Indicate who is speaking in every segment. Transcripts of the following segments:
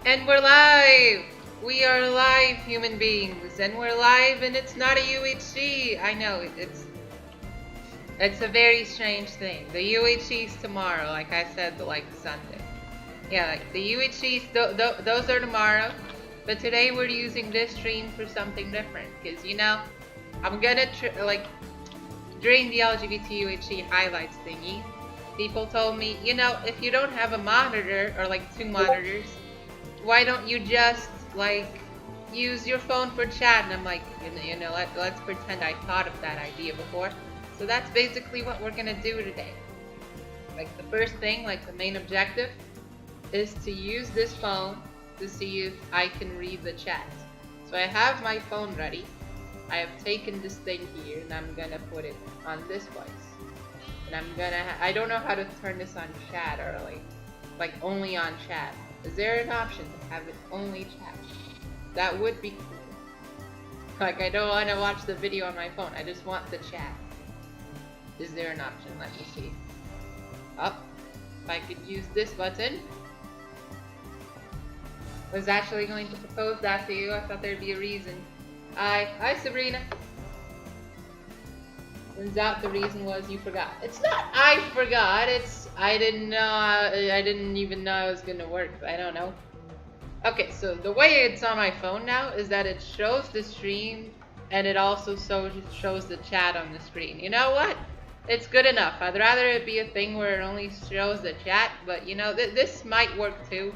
Speaker 1: And we're live! We are live, human beings, and we're live, and it's not a UHC. I know, it's a very strange thing. The UHC's tomorrow, like I said, like Sunday. Yeah, like the UHC's, those are tomorrow, but today we're using this stream for something different, because, you know, I'm gonna, like, during the LGBT UHC highlights thingy, people told me, you know, if you don't have a monitor, or like 2 monitors, why don't you just like use your phone for chat? And I'm like, you know, let's pretend I thought of that idea before. So that's basically what we're gonna do today. Like the first thing, like the main objective, is to use this phone to see if I can read the chat. So I have my phone ready. I have taken this thing here and I'm gonna put it on this place. And I'm gonna, I don't know how to turn this on chat or like only on chat. Is there an option to have it only chat? That would be cool. Like, I don't want to watch the video on my phone. I just want the chat. Is there an option? Let me see. Oh, if I could use this button. I was actually going to propose that to you. I thought there'd be a reason. Hi, Sabrina. Turns out the reason was you forgot. It's not I forgot, it's I didn't know, I didn't even know I was gonna work. I don't know. Okay, so the way it's on my phone now is that it shows the stream and it also shows the chat on the screen. You know what? It's good enough. I'd rather it be a thing where it only shows the chat, but you know, this might work too.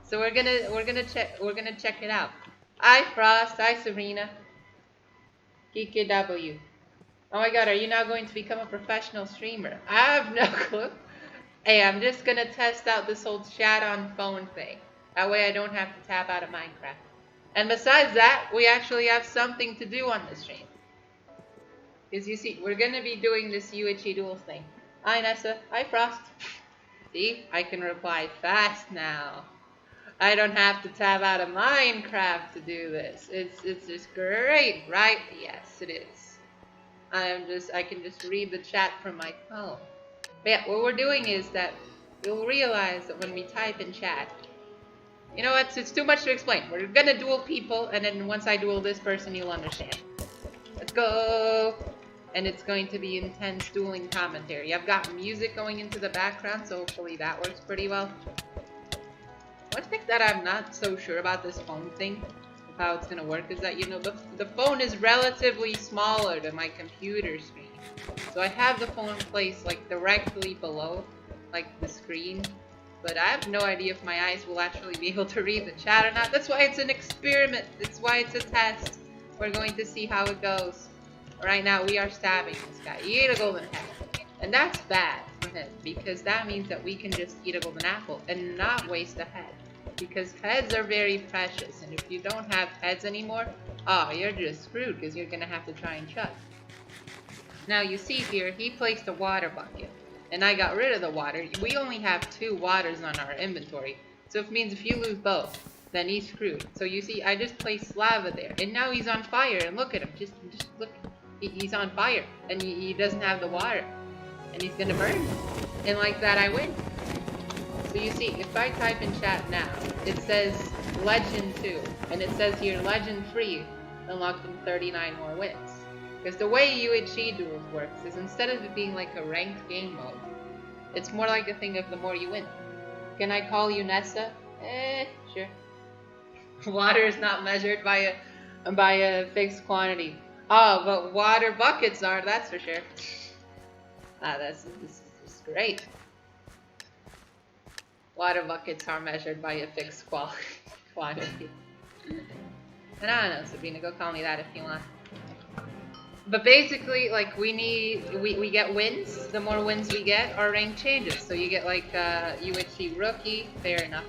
Speaker 1: So we're gonna check it out. Hi Frost, hi Sabrina. Kiki W. Oh my god, are you now going to become a professional streamer? I have no clue. Hey, I'm just gonna test out this whole chat on phone thing. That way I don't have to tap out of Minecraft. And besides that, we actually have something to do on the stream. Because you see, we're gonna be doing this UHE Duels thing. Hi Nessa, hi Frost. See, I can reply fast now. I don't have to tab out of Minecraft to do this. It's just great, right? Yes, it is. I can just read the chat from my phone. But yeah, what we're doing is that you'll realize that when we type in chat, you know what, it's too much to explain. We're gonna duel people, and then once I duel this person, you'll understand. Let's go! And it's going to be intense dueling commentary. I've got music going into the background, so hopefully that works pretty well. One thing that I'm not so sure about this phone thing, how it's gonna work, is that, you know, the phone is relatively smaller than my computer screen. So I have the phone placed like directly below like the screen, but I have no idea if my eyes will actually be able to read the chat or not. That's why it's an experiment. That's why it's a test. We're going to see how it goes. Right now we are stabbing this guy. He ate a golden head. And that's bad for him, because that means that we can just eat a golden apple and not waste a head. Because heads are very precious, and if you don't have heads anymore, oh, you're just screwed, because you're gonna have to try and chug. Now you see here, he placed a water bucket, and I got rid of the water. We only have 2 waters on our inventory, so it means if you lose both, then he's screwed. So you see, I just placed lava there, and now he's on fire, and look at him, just look, he's on fire, and he doesn't have the water, and he's gonna burn, and like that I win. So you see, if I type in chat now, it says Legend 2, and it says here Legend 3 unlocked in 39 more wins. Because the way UHC Duels works is instead of it being like a ranked game mode, it's more like a thing of the more you win. Can I call you Nessa? Sure. Water is not measured by a fixed quantity. Oh, but water buckets are, that's for sure. This is great. Water buckets are measured by a fixed quantity. And I don't know, Sabrina, go call me that if you want. But basically, like, we get wins. The more wins we get, our rank changes. So you get like UHC Rookie, fair enough.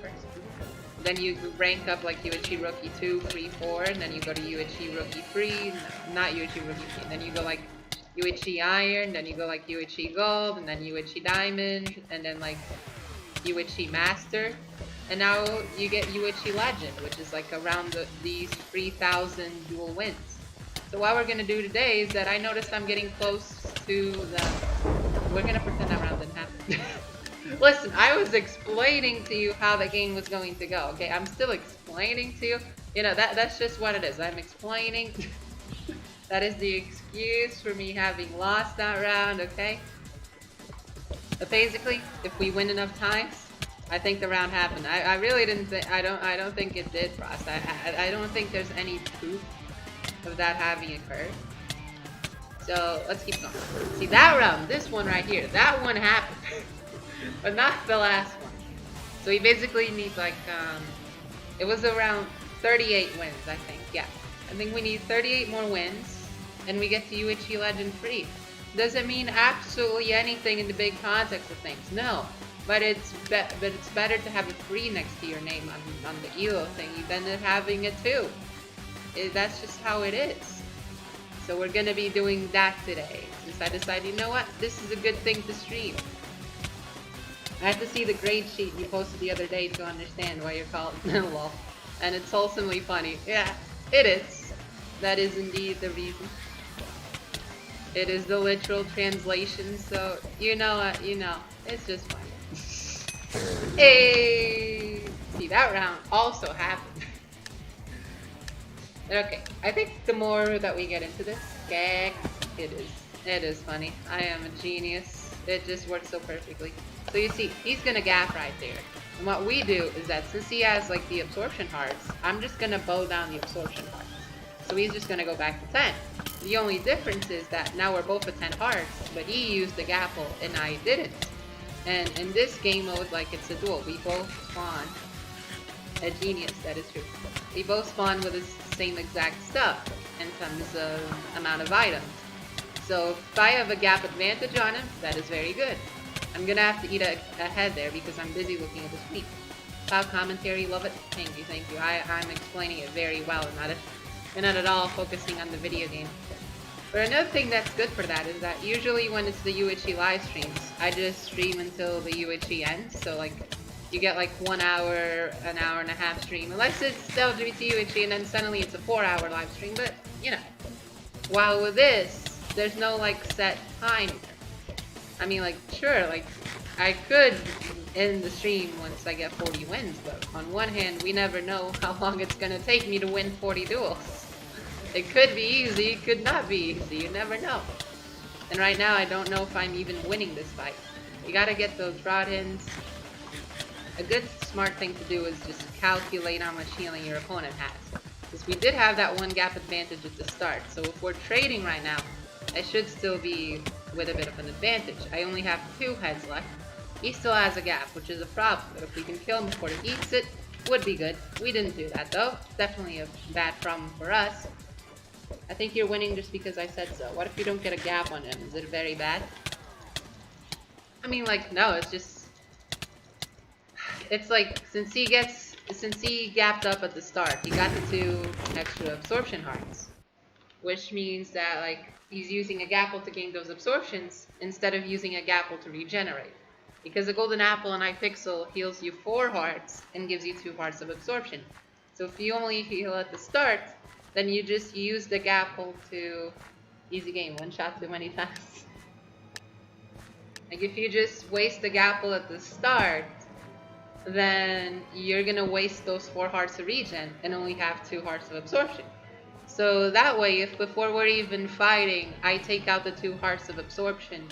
Speaker 1: Then you rank up like UHC Rookie 2, 3, 4, and then you go to UHC Rookie 3, no, not UHC Rookie 3. Then you go like UHC Iron, then you go like UHC Gold, and then UHC Diamond, and then like UHC Master, and now you get UHC Legend, which is like around these 3,000 dual wins. So what we're gonna do today is that I noticed I'm getting close to the... We're gonna pretend that round didn't happen. Listen, I was explaining to you how the game was going to go, okay? I'm still explaining to you. You know, that's just what it is. I'm explaining. That is the excuse for me having lost that round, okay? But basically, if we win enough times, I think the round happened. I really didn't think, I don't think it did, Frost. I don't think there's any proof of that having occurred. So, let's keep going. See, that round, this one right here, that one happened. But not the last one. So we basically need like, it was around 38 wins, I think, yeah. I think we need 38 more wins, and we get to UHE Legend free. Doesn't mean absolutely anything in the big context of things, no. But it's better to have a 3 next to your name on the ELO thingy than having a 2. That's just how it is. So we're gonna be doing that today. Since I decided, you know what, this is a good thing to stream. I have to see the grade sheet you posted the other day to understand why you're called lol. And it's wholesomely funny. Yeah, it is. That is indeed the reason. It is the literal translation, so you know what, you know. It's just funny. Hey! See, that round also happened. Okay, I think the more that we get into this, it is funny. I am a genius. It just works so perfectly. So you see, he's gonna gap right there. And what we do is that since he has like the absorption hearts, I'm just gonna bow down the absorption hearts. So he's just gonna go back to 10. The only difference is that now we're both at 10 hearts, but he used the gapple and I didn't. And in this game mode, like it's a duel, we both spawn. A genius, that is true. We both spawn with the same exact stuff in terms of amount of items. So if I have a gap advantage on him, that is very good. I'm gonna have to eat a head there because I'm busy looking at the screen. Cloud commentary, love it. Thank you, thank you. I'm explaining it very well and not at all focusing on the video game. But another thing that's good for that is that usually when it's the UHE live streams, I just stream until the UHE ends. So like, you get like 1 hour, an hour and a half stream. Unless it's LGBT UHE and then suddenly it's a 4-hour live stream. But, you know. While with this, there's no like set time. I mean, like, sure, like, I could end the stream once I get 40 wins, but on one hand, we never know how long it's gonna take me to win 40 duels. It could be easy, it could not be easy, you never know. And right now, I don't know if I'm even winning this fight. You gotta get those rod ins. A good, smart thing to do is just calculate how much healing your opponent has. Because we did have that 1 gap advantage at the start, so if we're trading right now, I should still be with a bit of an advantage. I only have 2 heads left. He still has a gap, which is a problem, but if we can kill him before he eats it, would be good. We didn't do that though. Definitely a bad problem for us. I think you're winning just because I said so. What if you don't get a gap on him? Is it very bad? I mean, like, no, it's just... It's like, since he gapped up at the start, he got the 2 extra absorption hearts. Which means that, like, he's using a gapple to gain those absorptions instead of using a gapple to regenerate. Because the golden apple in Hypixel heals you 4 hearts and gives you 2 hearts of absorption. So if you only heal at the start, then you just use the gapple to... Easy game, 1 shot too many times. Like if you just waste the gapple at the start, then you're gonna waste those 4 hearts of regen and only have 2 hearts of absorption. So that way, if before we're even fighting, I take out the 2 hearts of absorption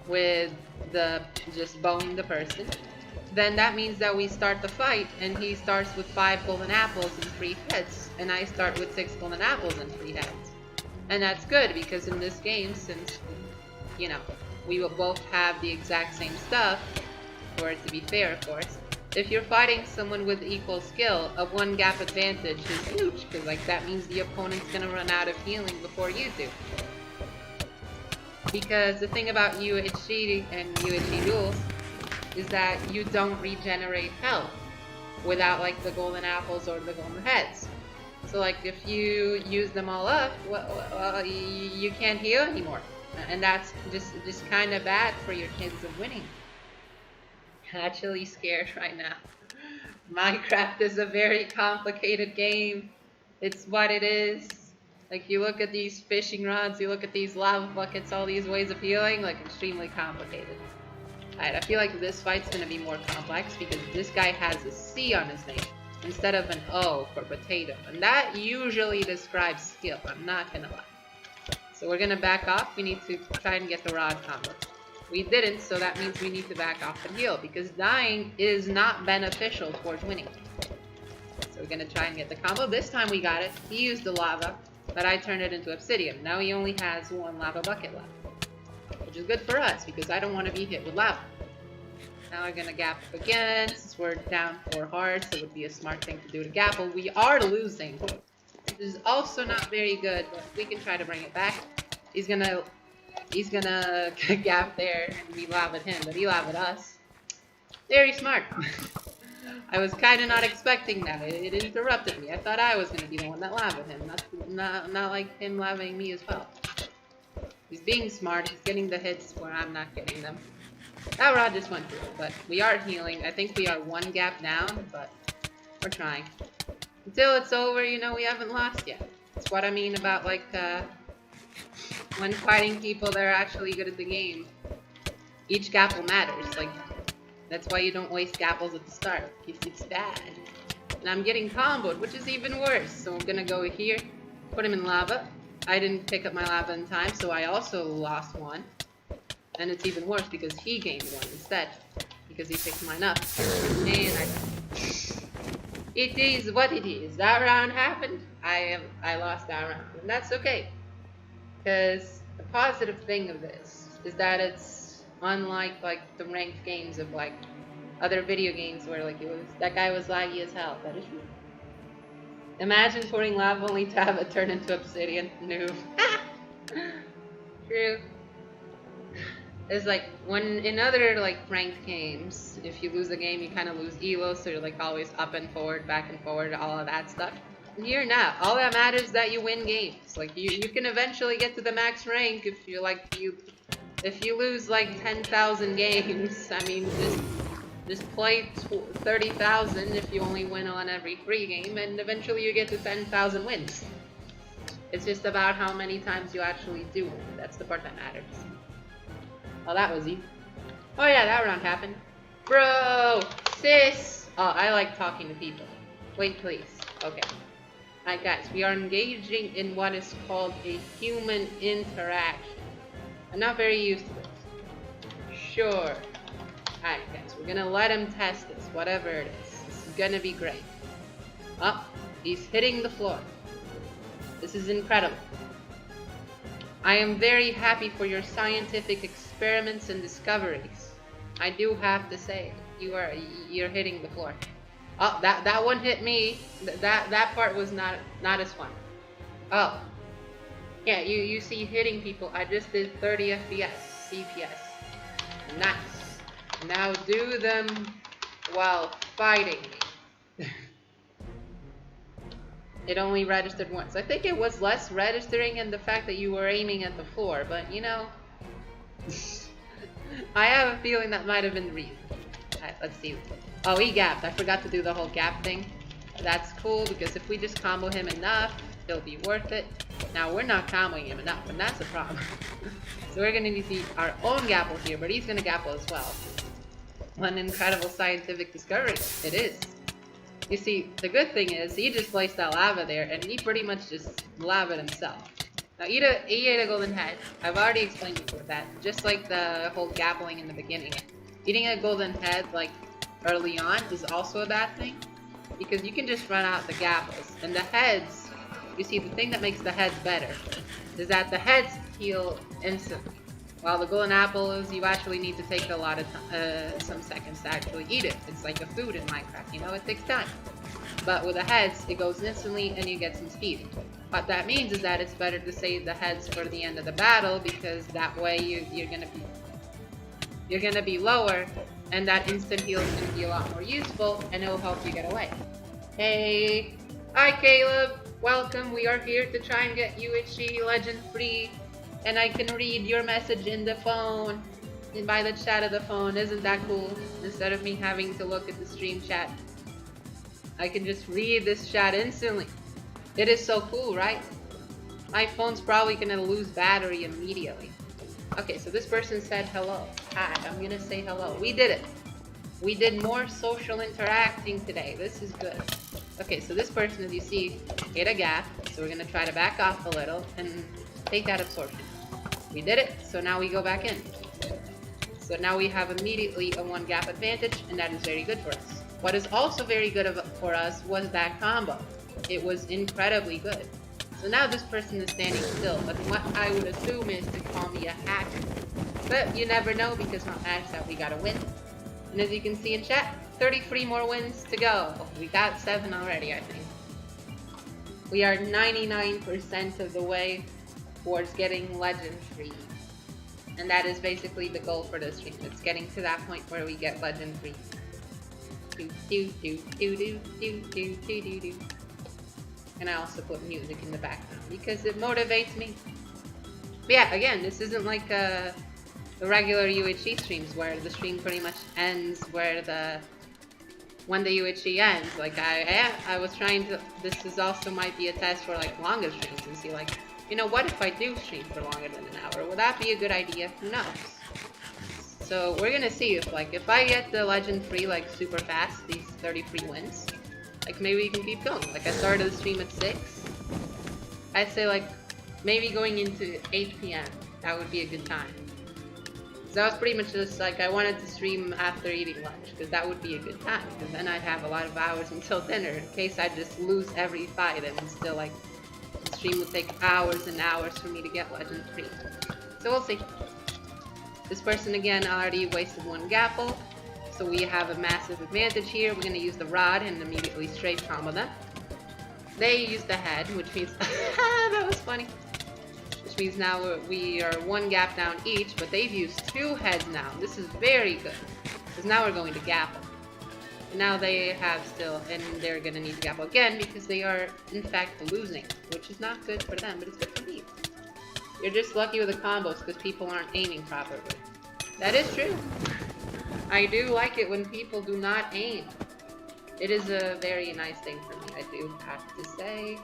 Speaker 1: with the just bowing the person, then that means that we start the fight and he starts with 5 golden apples and 3 heads, and I start with 6 golden apples and 3 heads. And that's good because in this game, since, you know, we will both have the exact same stuff, for it to be fair, of course. If you're fighting someone with equal skill, a 1 gap advantage is huge, because like that means the opponent's gonna run out of healing before you do. Because the thing about UHE and UHE duels is that you don't regenerate health without like the golden apples or the golden heads. So like if you use them all up, well, you can't heal anymore, and that's just kind of bad for your chances of winning. Actually scared right now. Minecraft is a very complicated game. It's what it is. Like you look at these fishing rods, you look at these lava buckets, all these ways of healing, like extremely complicated. Alright, I feel like this fight's gonna be more complex because this guy has a C on his name instead of an O for potato. And that usually describes skill, I'm not gonna lie. So we're gonna back off. We need to try and get the rod combo. We didn't, so that means we need to back off and heal because dying is not beneficial towards winning. So we're gonna try and get the combo. This time we got it. He used the lava, but I turned it into obsidian. Now he only has one lava bucket left, which is good for us because I don't want to be hit with lava. Now we're gonna gap up again. Since we're down 4 hearts, it would be a smart thing to do to gapple. We are losing. This is also not very good, but we can try to bring it back. He's gonna gap there, and we laugh at him, but he laughed at us. Very smart. I was kind of not expecting that. It interrupted me. I thought I was gonna be the one that laughed at him, not like him laughing me as well. He's being smart. He's getting the hits where I'm not getting them. That rod just went through, but we are healing. I think we are 1 gap down, but we're trying. Until it's over, you know, we haven't lost yet. That's what I mean about, like, when fighting people that are actually good at the game. Each gapple matters. Like, that's why you don't waste gapples at the start, because it's bad. And I'm getting comboed, which is even worse. So I'm gonna go here, put him in lava. I didn't pick up my lava in time, so I also lost 1. And it's even worse because he gained 1 instead. Because he picked mine up. And it is what it is. That round happened. I lost that round. And that's okay. Because the positive thing of this is that it's unlike like the ranked games of like other video games where like that guy was laggy as hell. That is true. Imagine pouring lava only to have it turn into obsidian. No. True. It's like when in other like ranked games, if you lose a game, you kind of lose elo, so you're like always up and forward, back and forward, all of that stuff. And here now, all that matters is that you win games. Like you can eventually get to the max rank if you if you lose like 10,000 games. I mean, just play 30,000 if you only win on every free game, and eventually you get to 10,000 wins. It's just about how many times you actually do win. That's the part that matters. Oh, that was easy. Oh yeah, that round happened. Bro! Sis! Oh, I like talking to people. Wait, please. Okay. Alright guys, we are engaging in what is called a human interaction. I'm not very used to this. Sure. Alright guys, we're gonna let him test this, whatever it is. This is gonna be great. Oh, he's hitting the floor. This is incredible. I am very happy for your scientific experiments and discoveries. I do have to say, you're hitting the floor. Oh, that one hit me. That part was not as fun. Oh, yeah, you see hitting people. I just did 30 FPS, CPS. Nice. Now do them while fighting me. It only registered once. I think it was less registering in the fact that you were aiming at the floor, but you know, I have a feeling that might have been the reason. Alright, let's see. Oh, he gapped. I forgot to do the whole gap thing. That's cool because if we just combo him enough, it'll be worth it. Now, we're not comboing him enough, and that's a problem. So we're gonna need to see our own gapple here, but he's gonna gapple as well. What an incredible scientific discovery. It is. You see, the good thing is, he just placed that lava there, and he pretty much just lavaed himself. Now, he ate a golden head. I've already explained before that. Just like the whole gappling in the beginning. Eating a golden head, like, early on is also a bad thing. Because you can just run out the gapples. And the heads, you see, the thing that makes the heads better is that the heads heal instantly. While the golden apples, you actually need to take a lot of some seconds to actually eat it. It's like a food in Minecraft, you know, it takes time. But with the heads, it goes instantly and you get some speed. What that means is that it's better to save the heads for the end of the battle because that way you're gonna be lower, and that instant heal is gonna be a lot more useful, and it'll help you get away. Hey, hi Caleb, welcome. We are here to try and get UHC Legend free. And I can read your message in the phone, and by the chat of the phone. Isn't that cool? Instead of me having to look at the stream chat, I can just read this chat instantly. It is so cool, right? My phone's probably gonna lose battery immediately. Okay, so this person said hello. Hi, I'm gonna say hello. We did it. We did more social interacting today. This is good. Okay, so this person, as you see, hit a gap. So we're gonna try to back off a little and take that absorption. We did it, so now we go back in. So now we have immediately a 1 gap advantage, and that is very good for us. What is also very good for us was that combo. It was incredibly good. So now this person is standing still, but what I would assume is to call me a hacker. But you never know because my match that we gotta win. And as you can see in chat, 33 more wins to go. We got 7 already, I think. We are 99% of the way towards getting Legend 3. And that is basically the goal for this stream. It's getting to that point where we get Legend 3. And I also put music in the background because it motivates me. But yeah, again, this isn't like the regular UHC streams where the stream pretty much ends when the UHC ends. Like I was trying to, this is also might be a test for like longer streams and see like, you know, what if I do stream for longer than an hour? Would that be a good idea? Who knows? So we're gonna see if like, if I get the Legend 3 like super fast, these 33 wins, like maybe we can keep going. Like I started the stream at 6. I'd say like, maybe going into 8 PM, that would be a good time. So that was pretty much just like, I wanted to stream after eating lunch, because that would be a good time, because then I'd have a lot of hours until dinner, in case I just lose every fight and still like, the stream would take hours and hours for me to get Legend 3. So we'll see. This person again already wasted 1 gapple, so we have a massive advantage here. We're going to use the rod and immediately straight combo them. They used the head, which means that was funny. Which means now we are 1 gap down each, but they've used 2 heads now. This is very good, because now we're going to gapple. And now they have still, and they're going to need to gapple again because they are in fact losing, which is not good for them, but it's good for me. You're just lucky with the combos because people aren't aiming properly. That is true. I do like it when people do not aim. It is a very nice thing for me, I do have to say.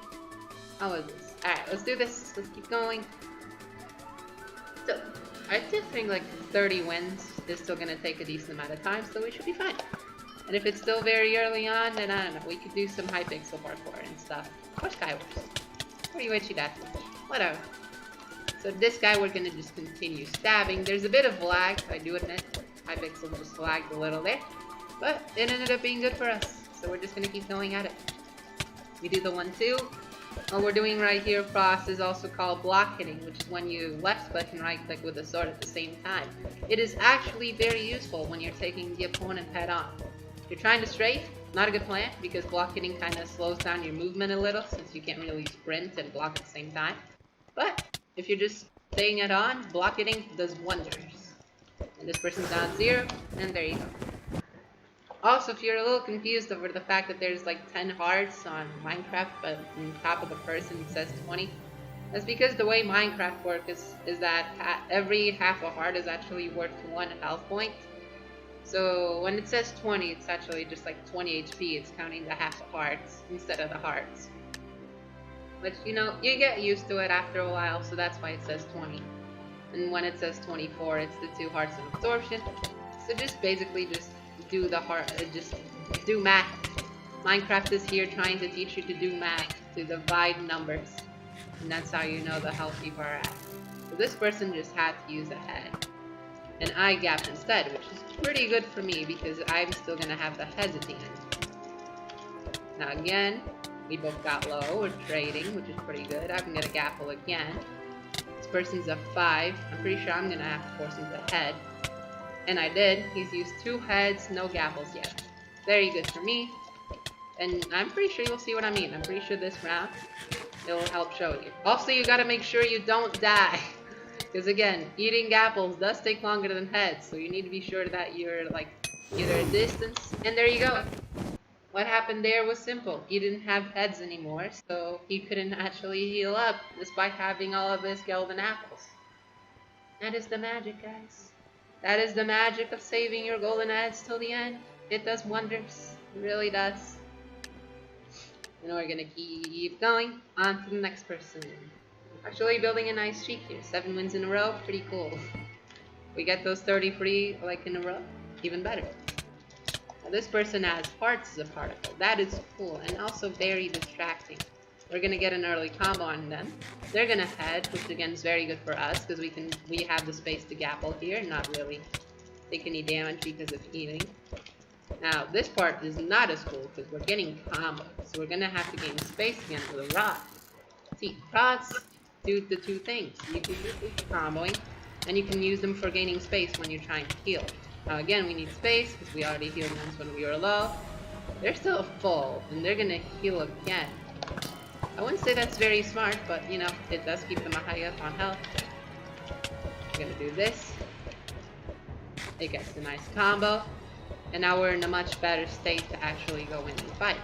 Speaker 1: How is this? Alright, let's do this. Let's keep going. So, I do think like 30 wins is still going to take a decent amount of time, so we should be fine. And if it's still very early on, then I don't know, we could do some Hypixel parkour and stuff. Or Skywars. Or UHC Deathmatch. Whatever. So this guy we're going to just continue stabbing. There's a bit of lag, I do admit. Hypixel just lagged a little there. But it ended up being good for us. So we're just going to keep going at it. We do the 1-2. What we're doing right here, Frost, is also called block hitting, which is when you left click and right click with the sword at the same time. It is actually very useful when you're taking the opponent head on. If you're trying to strafe, not a good plan, because block hitting kind of slows down your movement a little, since you can't really sprint and block at the same time. But if you're just staying it on, block hitting does wonders. And this person's down 0, and there you go. Also, if you're a little confused over the fact that there's like 10 hearts on Minecraft, but on top of the person it says 20, that's because the way Minecraft works is that every half a heart is actually worth 1 health point. So when it says 20, it's actually just like 20 HP. It's counting the half a hearts instead of the hearts. But you know, you get used to it after a while, so that's why it says 20. And when it says 24, it's the 2 hearts of absorption. So just basically just do the heart, just do math. Minecraft is here trying to teach you to do math, to divide numbers. And that's how you know the health people are at. So this person just had to use a head. And I gapped instead, which is pretty good for me because I'm still gonna have the heads at the end. Now again, we both got low, we're trading, which is pretty good. I'm gonna gapple again. This person's a 5. I'm pretty sure I'm gonna have to force him to head. And I did. He's used 2 heads, no gapples yet. Very good for me. And I'm pretty sure you'll see what I mean. I'm pretty sure this round, it'll help show you. Also, you gotta make sure you don't die. Because again, eating gapples does take longer than heads, so you need to be sure that you're like either a distance. And there you go. What happened there was simple. He didn't have heads anymore, so he couldn't actually heal up despite having all of his golden apples. That is the magic, guys. That is the magic of saving your golden heads till the end. It does wonders. It really does. And we're gonna keep going on to the next person. Actually building a nice streak here. 7 wins in a row. Pretty cool. We get those 30 free like in a row, even better. Now this person has hearts as a particle. That is cool and also very distracting. We're gonna get an early combo on them. They're gonna head, which again is very good for us because we have the space to gapple here, not really take any damage because of eating. Now this part is not as cool because we're getting combos, so we're gonna have to gain space again with a rod. See, rods do the two things. You can use them for comboing, and you can use them for gaining space when you're trying to heal. Now again, we need space because we already healed once when we were low. They're still full, and they're gonna heal again. I wouldn't say that's very smart, but you know, it does keep them high up on health. We're gonna do this. It gets a nice combo, and now we're in a much better state to actually go in and fight.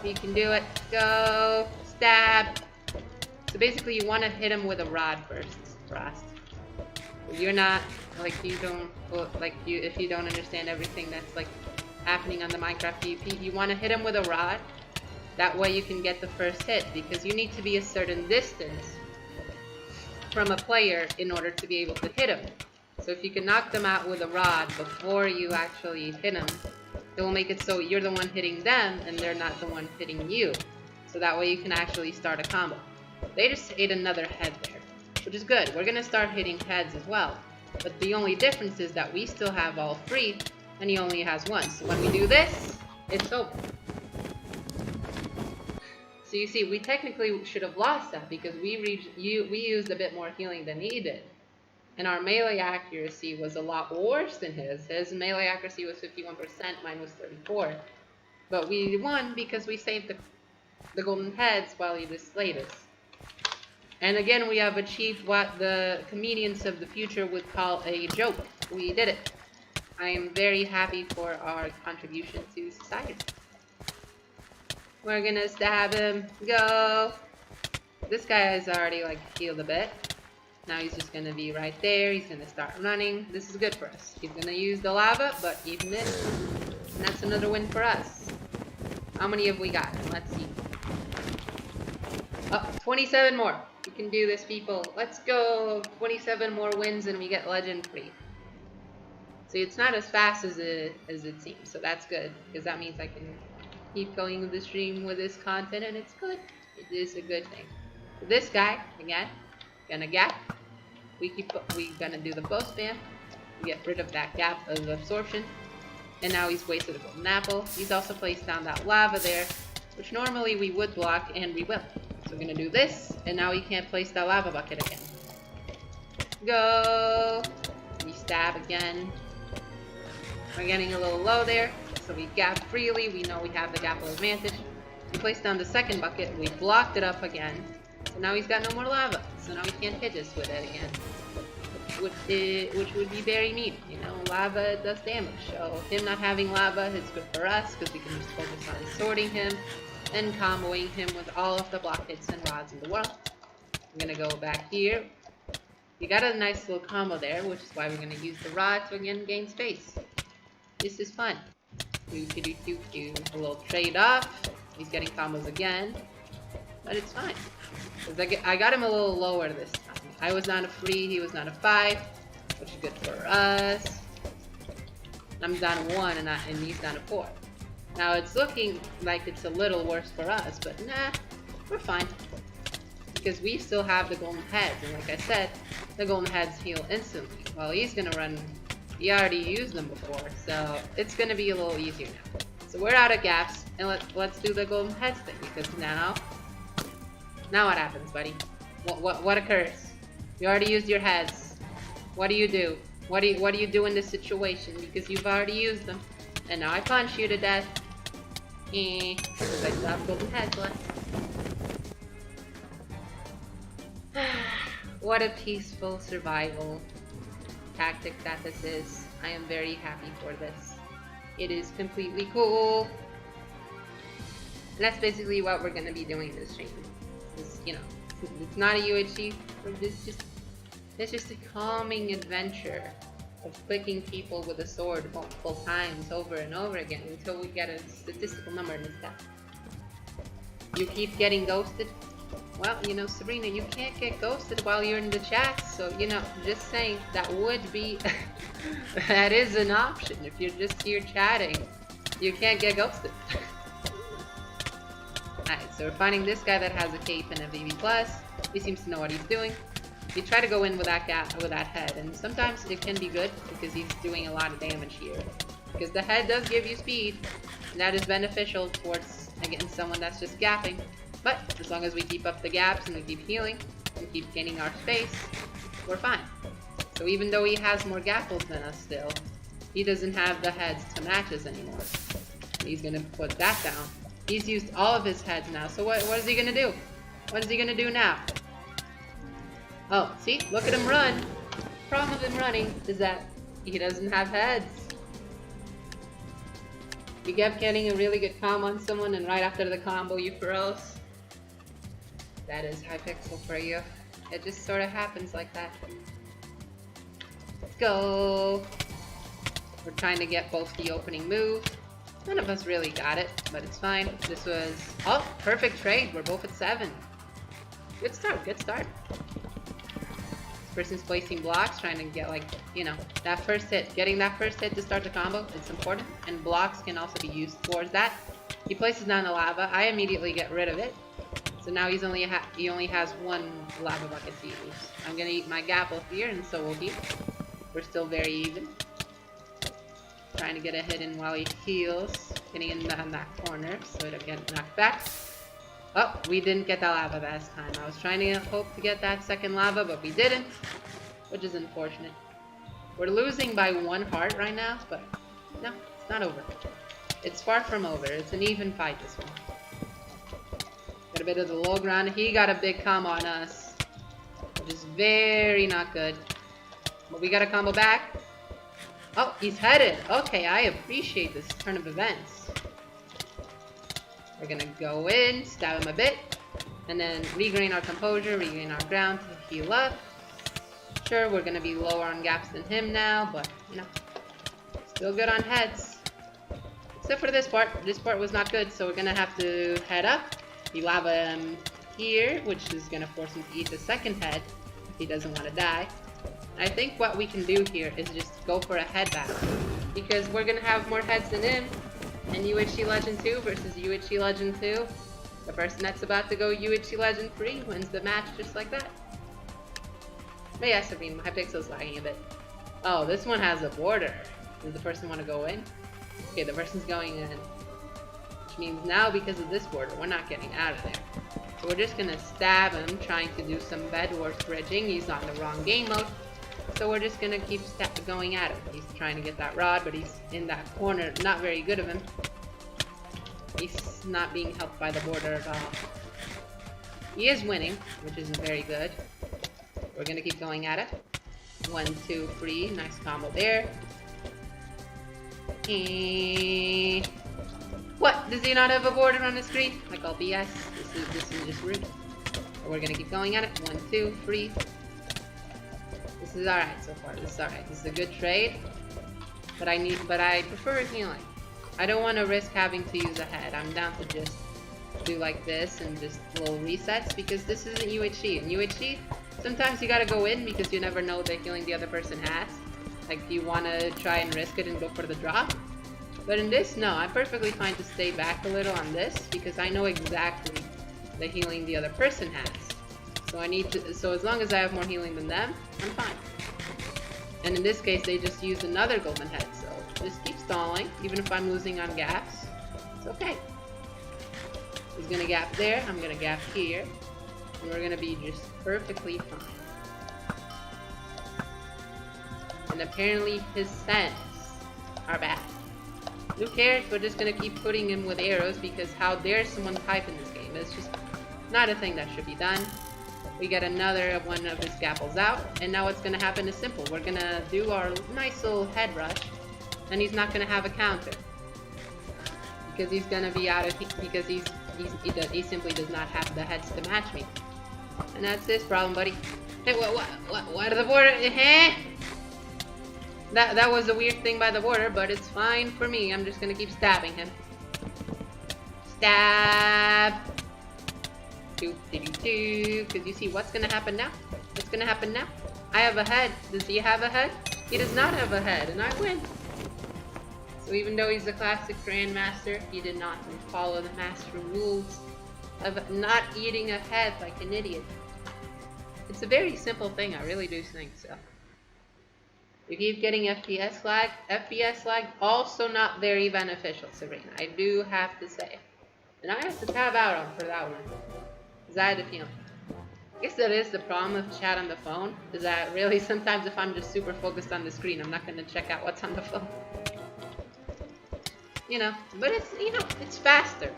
Speaker 1: You can do it. Go! Stab! So basically you want to hit him with a rod first, Frost. You're not, like, you don't, like, if you don't understand everything that's, like, happening on the Minecraft PvP, you want to hit him with a rod. That way you can get the first hit, because you need to be a certain distance from a player in order to be able to hit him. So if you can knock them out with a rod before you actually hit them, it will make it so you're the one hitting them and they're not the one hitting you. So that way you can actually start a combo. They just ate another head there, which is good. We're gonna start hitting heads as well. But the only difference is that we still have all three, and he only has one. So when we do this, it's over. So you see, we technically should have lost that because we used a bit more healing than he did. And our melee accuracy was a lot worse than his. His melee accuracy was 51%, mine was 34%. But we won because we saved the golden heads while he slayed us. And again, we have achieved what the comedians of the future would call a joke. We did it. I am very happy for our contribution to society. We're gonna stab him. Go! This guy has already, like, healed a bit. Now he's just gonna be right there. He's gonna start running. This is good for us. He's gonna use the lava, but even this, and that's another win for us. How many have we got? Let's see. Oh, 27 more. We can do this, people. Let's go. 27 more wins and we get legend free. See, it's not as fast as it seems, so that's good because that means I can keep going with the stream with this content, and it's good. It is a good thing. So this guy again, gonna gap. We gonna do the bow spam. We get rid of that gap of absorption, and now he's wasted a golden apple. He's also placed down that lava there, which normally we would block, and we will. So we're gonna do this, and now he can't place that lava bucket again. Go! We stab again. We're getting a little low there, so we gap freely. We know we have the gapple advantage. We placed down the second bucket. We blocked it up again. So now he's got no more lava. So now he can't hit us with it again. Which would be very neat. You know, lava does damage. So him not having lava is good for us because we can just focus on sorting him and comboing him with all of the block hits and rods in the world. I'm gonna go back here. We got a nice little combo there, which is why we're gonna use the rod to again gain space. This is fun. A little trade off. He's getting combos again, but it's fine. I got him a little lower this time. I was not a 3, he was not a 5, which is good for us. I'm down a 1 and he's down a 4. Now it's looking like it's a little worse for us, but nah, we're fine. Because we still have the golden heads, and like I said, the golden heads heal instantly. Well, he's gonna run, he already used them before, so it's gonna be a little easier now. So we're out of gaps, and let's do the golden heads thing, because now what happens, buddy? What occurs? You already used your heads. What do you do? What do you do in this situation? Because you've already used them, and now I punch you to death. Because I still have golden heads left. What a peaceful survival tactic that this is. I am very happy for this. It is completely cool. And that's basically what we're gonna be doing this stream. You know, it's not a UHC, it's just a calming adventure of clicking people with a sword multiple times over and over again until we get a statistical number in this death. You keep getting ghosted, Well, you know, Sabrina, you can't get ghosted while you're in the chat, so, you know, just saying that would be, that is an option. If you're just here chatting, you can't get ghosted. Alright, so we're finding this guy that has a cape and a VV+. He seems to know what he's doing. You try to go in with that head, and sometimes it can be good because he's doing a lot of damage here. Because the head does give you speed, and that is beneficial towards against someone that's just gapping. But as long as we keep up the gaps and we keep healing and keep gaining our space, we're fine. So even though he has more gapples than us still, he doesn't have the heads to match us anymore. He's gonna put that down. He's used all of his heads now, so what is he gonna do? What is he gonna do now? Oh, see? Look at him run. The problem with him running is that he doesn't have heads. You kept getting a really good combo on someone, and right after the combo you froze. That is Hypixel for you. It just sort of happens like that. Let's go. We're trying to get both the opening move. None of us really got it, but it's fine. This was... Oh, perfect trade. We're both at 7. Good start, good start. This person's placing blocks, trying to get, like, you know, that first hit. Getting that first hit to start the combo is important, and blocks can also be used towards that. He places down the lava. I immediately get rid of it. So now he only has 1 lava bucket to use. I'm gonna eat my gapple here, and so will he. We're still very even. Trying to get a hit in while he heals. Getting in behind that corner so I don't get knocked back. Oh, we didn't get that lava last time. I was trying to hope to get that second lava, but we didn't. Which is unfortunate. We're losing by 1 heart right now, but no, it's not over. It's far from over. It's an even fight, this one. Got a bit of the low ground. He got a big combo on us, which is very not good. But we got a combo back. Oh, he's headed. Okay, I appreciate this turn of events. We're gonna go in, stab him a bit, and then regain our composure, regain our ground to heal up. Sure, we're gonna be lower on gaps than him now, but, you know, still good on heads. Except for this part. This part was not good, so we're gonna have to head up. We lava him here, which is gonna force him to eat the second head if he doesn't want to die. I think what we can do here is just go for a head battle, because we're gonna have more heads than him. And UHC Legend 2 versus UHC Legend 2. The person that's about to go UHC Legend 3 wins the match just like that. But yes, I mean, Hypixel's lagging a bit. Oh, this one has a border. Does the person want to go in? Okay, the person's going in. Which means now, because of this border, we're not getting out of there. So we're just gonna stab him, trying to do some Bed Wars bridging. He's not in the wrong game mode. So we're just gonna keep going at him. He's trying to get that rod, but he's in that corner. Not very good of him. He's not being helped by the border at all. He is winning, which isn't very good. We're gonna keep going at it. 1, 2, 3. Nice combo there. And... What? Does he not have a border on his screen? I call BS. This is just rude. But we're gonna keep going at it. 1, 2, 3. This is alright so far. This is alright. This is a good trade. But I prefer healing. I don't want to risk having to use a head. I'm down to just do like this and just little resets, because this isn't UHC. In UHC, sometimes you gotta go in because you never know the healing the other person has. Like, you want to try and risk it and go for the drop. But in this, no. I'm perfectly fine to stay back a little on this because I know exactly the healing the other person has. So as long as I have more healing than them, I'm fine. And in this case, they just used another golden head, so just keep stalling, even if I'm losing on gaps. It's okay. He's gonna gap there, I'm gonna gap here, and we're gonna be just perfectly fine. And apparently his scents are bad. Who cares? We're just gonna keep putting him with arrows, because how dare someone type in this game? It's just not a thing that should be done. We get another one of his gapples out, and now what's gonna happen is simple. We're gonna do our nice little head rush, and he's not gonna have a counter. Because he's gonna be out of, because he simply does not have the heads to match me. And that's his problem, buddy. Hey, what are the border? That was a weird thing by the border, but it's fine for me. I'm just gonna keep stabbing him. Stab! Because you see what's gonna happen now? What's gonna happen now? I have a head. Does he have a head? He does not have a head, and I win. So even though he's a classic grandmaster, he did not follow the master rules of not eating a head like an idiot. It's a very simple thing, I really do think so. You keep getting FPS lag. FPS lag also not very beneficial, Serena. I do have to say. And I have to tab out on for that one. Because I had a feeling. I guess that is the problem with chat on the phone. Is that really sometimes if I'm just super focused on the screen, I'm not going to check out what's on the phone. You know, but it's, you know, it's faster.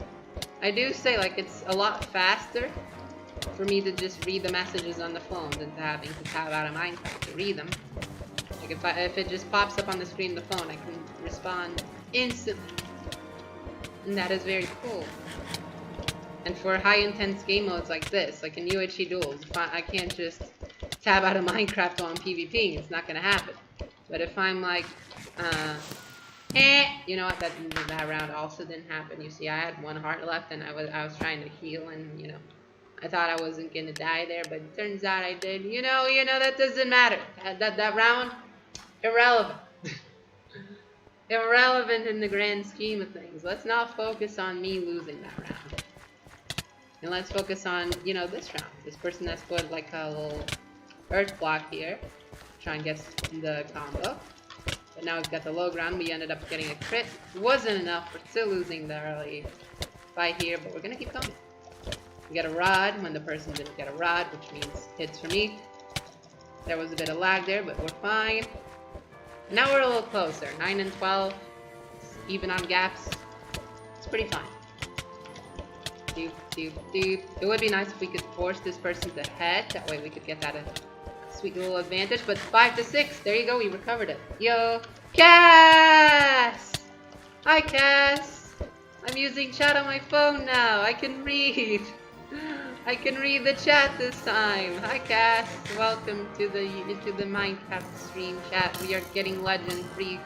Speaker 1: I do say, like, it's a lot faster for me to just read the messages on the phone than to having to tab out of Minecraft to read them. Like, if it just pops up on the screen of the phone, I can respond instantly. And that is very cool. And for high intense game modes like this, like in UHC Duels, I can't just tab out of Minecraft while I'm PvPing, it's not gonna happen. But if I'm like, you know what, that round also didn't happen. You see, I had 1 heart left and I was trying to heal and, you know, I thought I wasn't gonna die there, but it turns out I did. You know, that doesn't matter. That round, irrelevant. Irrelevant in the grand scheme of things. Let's not focus on me losing that round. And let's focus on, you know, this round. This person has put like a little earth block here. Try and get the combo. But now we've got the low ground. We ended up getting a crit. It wasn't enough. We're still losing the early fight here, but we're gonna keep going. We got a rod when the person didn't get a rod, which means hits for me. There was a bit of lag there, but we're fine. Now we're a little closer. 9 and 12. Even on gaps. It's pretty fine. Doop, doop, doop. It would be nice if we could force this person to head. That way we could get that sweet little advantage. But 5 to 6. There you go. We recovered it. Yo. Cass! Hi, Cass. I'm using chat on my phone now. I can read. I can read the chat this time. Hi, Cass. Welcome to the Minecraft stream chat. We are getting legend free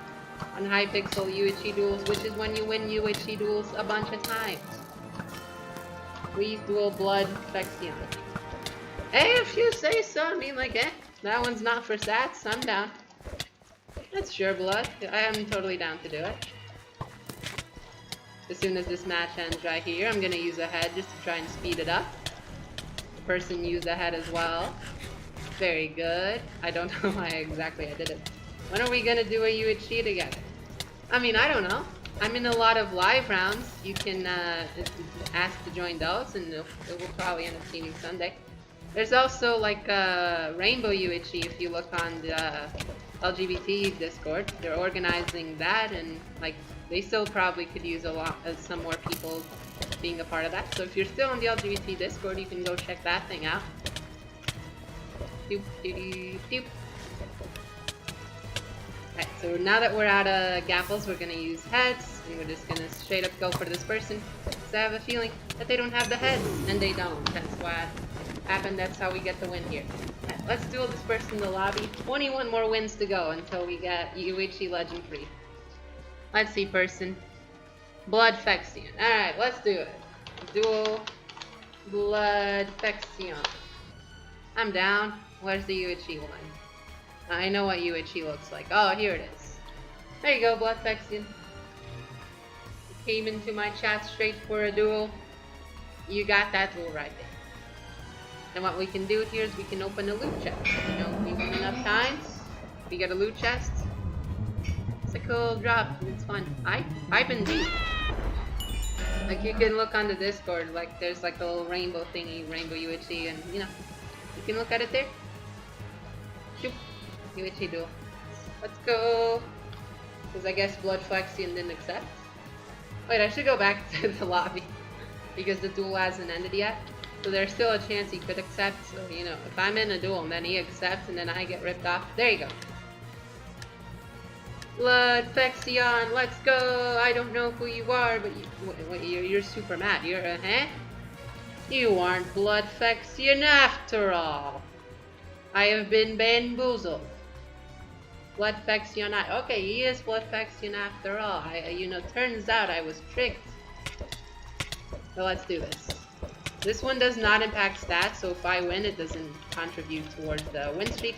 Speaker 1: on Hypixel UHC Duels, which is when you win UHC Duels a bunch of times. Please duel blood Fexion. Hey, if you say so. I mean, like, that one's not for stats. I'm down. That's sure blood. I am totally down to do it. As soon as this match ends right here, I'm gonna use a head just to try and speed it up. The person used a head as well. Very good. I don't know why exactly I did it. When are we gonna do a UHC together? I mean, I don't know. I'm in a lot of live rounds. You can ask to join those, and it will probably end up teaming Sunday. There's also like Rainbow UHC if you look on the LGBT Discord. They're organizing that, and like they still probably could use some more people being a part of that. So if you're still on the LGBT Discord, you can go check that thing out. Doop, doop, doop. Alright, so now that we're out of gapples, we're gonna use heads, and we're just gonna straight up go for this person. Because I have a feeling that they don't have the heads, and they don't. That's what happened. That's how we get the win here. Right, let's duel this person in the lobby. 21 more wins to go until we get UHC Legend free. Let's see, person. Blood Fexion. Alright, let's do it. Duel Blood Fexion. I'm down. Where's the UHC one? I know what UHC looks like. Oh, here it is. There you go, Blood Fexion. Came into my chat straight for a duel. You got that duel right there. And what we can do here is we can open a loot chest. You know, if we win enough times, we get a loot chest. It's a cool drop. It's fun. Hype indeed. Like you can look on the Discord, like there's like a little rainbow thingy, Rainbow UHC, and you know, you can look at it there. Shoop. UHC duel. Let's go. Because I guess Blood Fexion didn't accept. Wait, I should go back to the lobby. Because the duel hasn't ended yet. So there's still a chance he could accept. So, you know, if I'm in a duel and then he accepts and then I get ripped off. There you go. Blood Fexion, let's go. I don't know who you are, but you're super mad. You're a You aren't Blood Fexion after all. I have been bamboozled. Blood Fexion, okay, he is Blood Fexion after all. You know, turns out I was tricked. So let's do this. This one does not impact stats, so if I win, it doesn't contribute towards the win streak.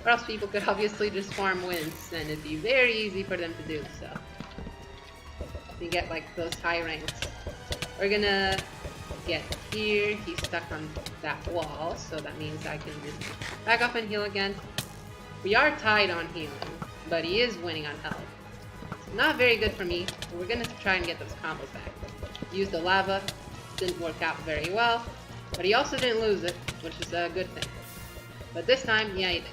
Speaker 1: Or else people could obviously just farm wins, and it'd be very easy for them to do so. You get like those high ranks. We're gonna get here. He's stuck on that wall, so that means I can just back up and heal again. We are tied on healing, but he is winning on health. Not very good for me. We're gonna try and get those combos back. Use the lava. Didn't work out very well, but he also didn't lose it, which is a good thing. But this time, yeah, he did.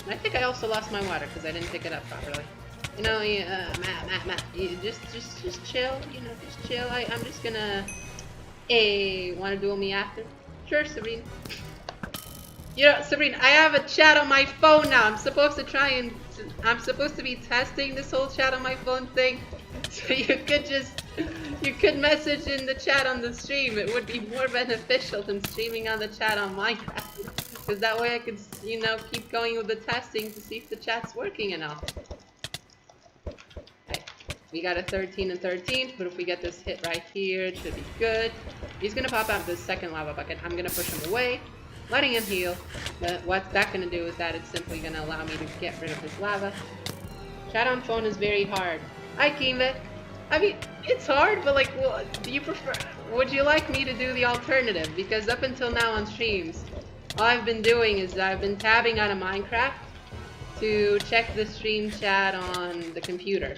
Speaker 1: And I think I also lost my water because I didn't pick it up properly. You know, Matt, you just chill. You know, just chill. I'm just gonna. Hey, wanna duel me after? Sure, Sabrina. You know, Sabrina, I have a chat on my phone now. I'm supposed to be testing this whole chat on my phone thing. So you could message in the chat on the stream. It would be more beneficial than streaming on the chat on Minecraft. Because that way I could, you know, keep going with the testing to see if the chat's working enough. Okay. We got a 13 and 13, but if we get this hit right here, it should be good. He's gonna pop out this second lava bucket. I'm gonna push him away, letting him heal. But what's that gonna do is that it's simply gonna allow me to get rid of his lava. Chat on phone is very hard. Hi, Kimbe. I mean, it's hard, but like, well, do you prefer? Would you like me to do the alternative? Because up until now on streams, all I've been doing is I've been tabbing out of Minecraft to check the stream chat on the computer.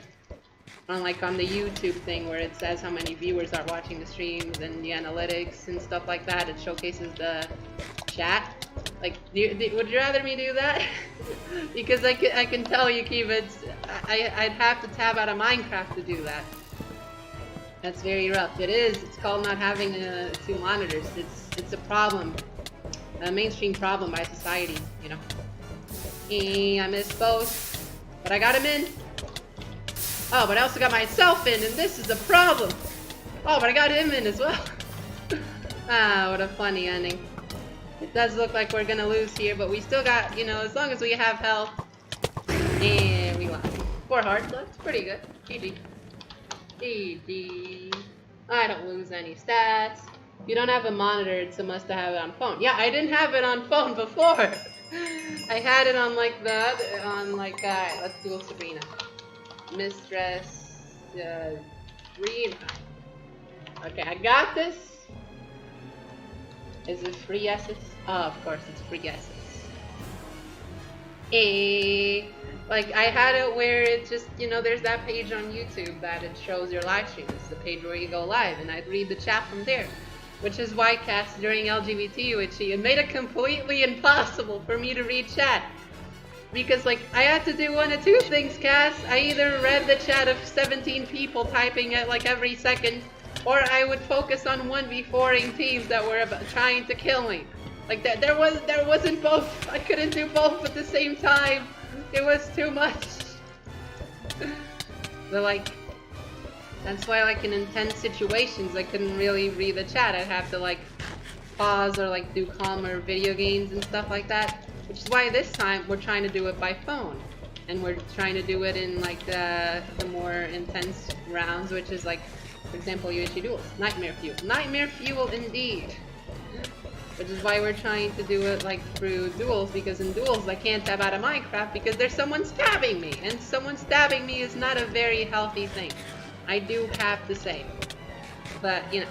Speaker 1: On the YouTube thing where it says how many viewers are watching the streams and the analytics and stuff like that. It showcases the chat. Like, would you rather me do that? Because I can tell you, Kiva, I'd have to tab out of Minecraft to do that. That's very rough. It is. It's called not having two monitors. It's a problem. A mainstream problem by society, you know. I missed both, but I got him in. Oh, but I also got myself in, and this is a problem. Oh, but I got him in as well. Ah, what a funny ending. It does look like we're gonna lose here, but we still got, you know, as long as we have health. And we won. 4 hearts, that's pretty good. GG. GG. I don't lose any stats. If you don't have a monitor, it's a must to have it on phone. Yeah, I didn't have it on phone before. I had it on alright, let's duel Sabrina. Mistress Sabrina. Okay, I got this. Is it free assets? Oh, of course, it's free assets. Like, I had it where it just, you know, there's that page on YouTube that it shows your live stream. It's the page where you go live, and I'd read the chat from there. Which is why, Cass, during LGBT, it made it completely impossible for me to read chat. Because, like, I had to do one of two things, Cass. I either read the chat of 17 people typing it, like, every second, or I would focus on 1v4ing teams that were trying to kill me. Like, there wasn't both. I couldn't do both at the same time. It was too much. But, like, that's why, like, in intense situations, I couldn't really read the chat. I'd have to, like, pause or, like, do calmer video games and stuff like that. Which is why this time we're trying to do it by phone. And we're trying to do it in, like, the more intense rounds, which is, like, for example, UHC Duels. Nightmare Fuel. Nightmare Fuel, indeed! Which is why we're trying to do it, like, through Duels, because in Duels I can't tab out of Minecraft because there's someone stabbing me! And someone stabbing me is not a very healthy thing. I do have to say. But, you know,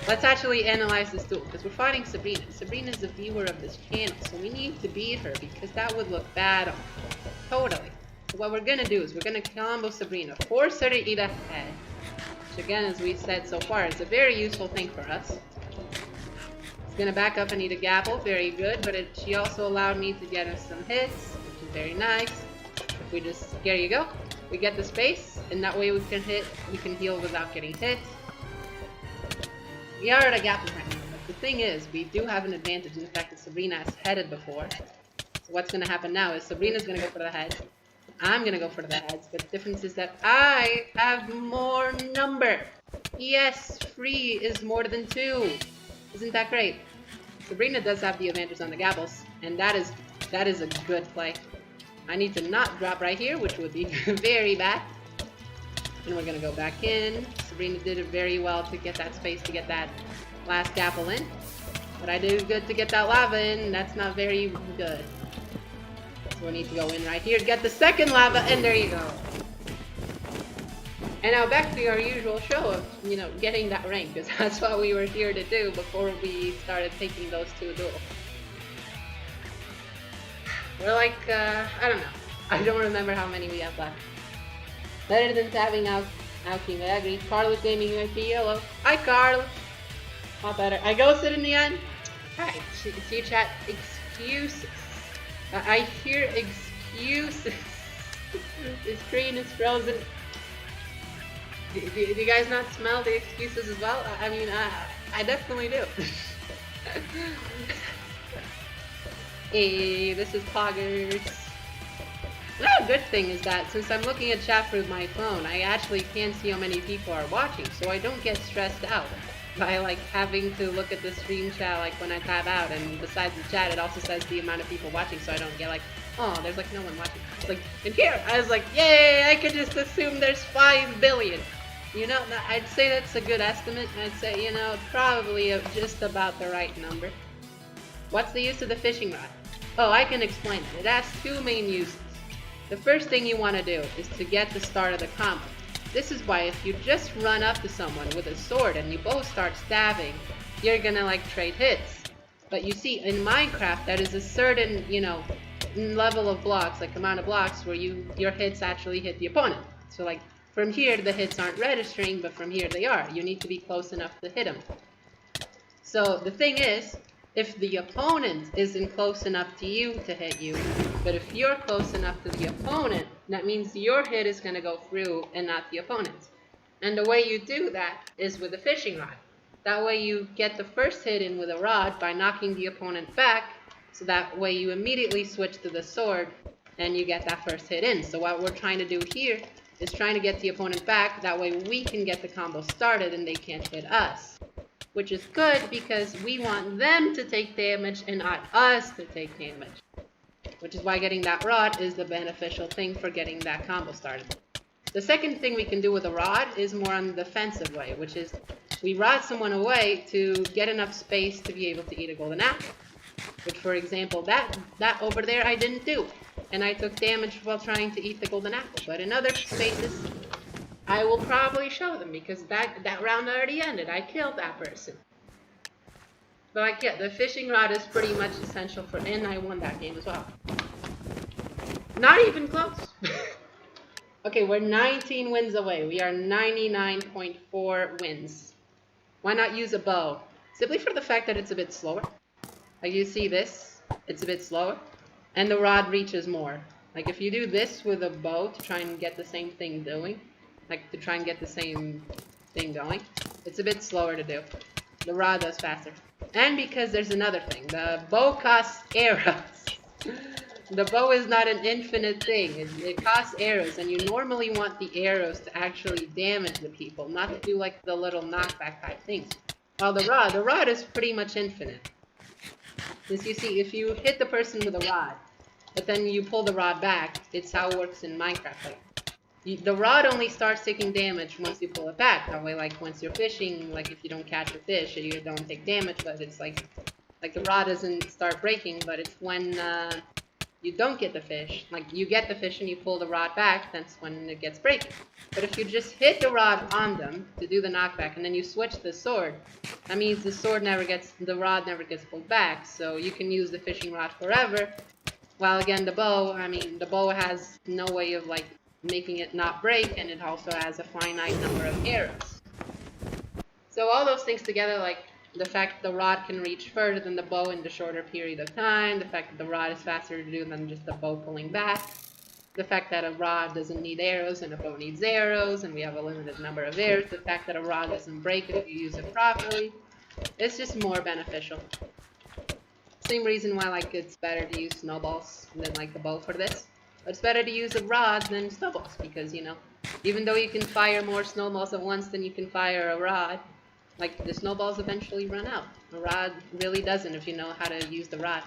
Speaker 1: let's actually analyze this duel, because we're fighting Sabrina. Sabrina's a viewer of this channel, so we need to beat her, because that would look bad on her. Totally. So what we're gonna do is we're gonna combo Sabrina, force her to eat a head. Which again, as we said so far, is a very useful thing for us. It's gonna back up and eat a gapple, very good, but she also allowed me to get us some hits, which is very nice. If we just, there you go. We get the space, and that way we can heal without getting hit. We are at a gapple right now, but the thing is, we do have an advantage in the fact that Sabrina has headed before. So what's gonna happen now is Sabrina's gonna go for the head. I'm gonna go for the heads, but the difference is that I have more number. Yes, 3 is more than 2. Isn't that great? Sabrina does have the advantage on the gapples, and that is a good play. I need to not drop right here, which would be very bad. And we're gonna go back in. Sabrina did it very well to get that space, to get that last gapple in.
Speaker 2: What I did is good to get that lava in. That's not very good. So we need to go in right here, get the second lava, and there you go. And now back to our usual show of, you know, getting that rank, because that's what we were here to do before we started taking those 2 duels. We're like, I don't know. I don't remember how many we have left. Better than having out Team, I agree. Carlos Gaming might be yellow. Hi, Carl. Not better. I ghosted in the end. Alright, see chat. Excuses. I hear excuses. The screen is frozen. Do you guys not smell the excuses as well? I mean, I definitely do. Hey, this is Poggers. Another good thing is that since I'm looking at chat through my phone, I actually can see how many people are watching, so I don't get stressed out by like having to look at the stream chat like when I tab out, and besides the chat, it also says the amount of people watching, so I don't get like, oh, there's like no one watching. It's like, in here, I was like, yay, I could just assume there's 5 billion. You know, I'd say that's a good estimate. I'd say, you know, probably just about the right number. What's the use of the fishing rod? Oh, I can explain it. It has 2 main uses. The first thing you want to do is to get the start of the combo. This is why if you just run up to someone with a sword and you both start stabbing, you're gonna like trade hits. But you see, in Minecraft, there is a certain, you know, level of blocks, like amount of blocks where your hits actually hit the opponent. So like, from here, the hits aren't registering, but from here they are. You need to be close enough to hit them. So the thing is, if the opponent isn't close enough to you to hit you, but if you're close enough to the opponent, that means your hit is going to go through and not the opponent's. And the way you do that is with a fishing rod. That way you get the first hit in with a rod by knocking the opponent back, so that way you immediately switch to the sword and you get that first hit in. So what we're trying to do here is trying to get the opponent back, that way we can get the combo started and they can't hit us. Which is good because we want them to take damage and not us to take damage. Which is why getting that rod is the beneficial thing for getting that combo started. The second thing we can do with a rod is more on the defensive way, which is we rod someone away to get enough space to be able to eat a golden apple. Which, for example, that over there I didn't do. And I took damage while trying to eat the golden apple. But in other spaces, I will probably show them because that round already ended. I killed that person. But like, yeah, the fishing rod is pretty much essential for, and I won that game as well. Not even close. Okay, we're 19 wins away. We are 99.4 wins. Why not use a bow? Simply for the fact that it's a bit slower. Like you see this, it's a bit slower. And the rod reaches more. Like if you do this with a bow to try and get the same thing going, like to try and get the same thing going, it's a bit slower to do. The rod does faster. And because there's another thing, the bow costs arrows. The bow is not an infinite thing. It costs arrows, and you normally want the arrows to actually damage the people, not to do like the little knockback type things. While the rod is pretty much infinite. As you see, if you hit the person with a rod, but then you pull the rod back, it's how it works in Minecraft. Like, the rod only starts taking damage once you pull it back. That way, like once you're fishing, like if you don't catch a fish, you don't take damage. But it's like the rod doesn't start breaking. But it's when you don't get the fish, like you get the fish and you pull the rod back, that's when it gets breaking. But if you just hit the rod on them to do the knockback, and then you switch the sword, that means the rod never gets pulled back. So you can use the fishing rod forever. While again, the bow has no way of like making it not break, and it also has a finite number of arrows. So all those things together, like the fact that the rod can reach further than the bow in the shorter period of time, the fact that the rod is faster to do than just the bow pulling back, the fact that a rod doesn't need arrows and a bow needs arrows, and we have a limited number of arrows, the fact that a rod doesn't break if you use it properly, it's just more beneficial. Same reason why like it's better to use snowballs than like the bow for this. But it's better to use a rod than snowballs because, you know, even though you can fire more snowballs at once than you can fire a rod, like the snowballs eventually run out. A rod really doesn't if you know how to use the rod.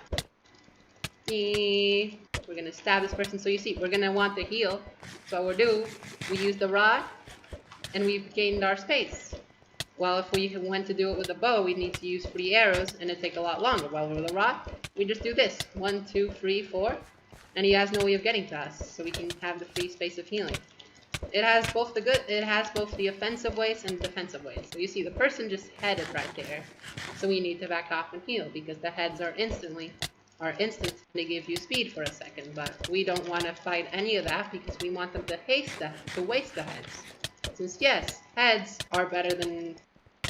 Speaker 2: We're gonna stab this person. So you see, we're gonna want to heal. So what we'll do, we use the rod and we've gained our space. Well, if we went to do it with a bow, we'd need to use 3 arrows, and it'd take a lot longer. While with a rod, we just do this. 1, 2, 3, 4. And he has no way of getting to us, so we can have the free space of healing. It has both the offensive ways and defensive ways. So you see the person just headed right there. So we need to back off and heal, because the heads are instant. They give you speed for a second, but we don't want to fight any of that because we want them to waste the heads. Since yes, heads are better than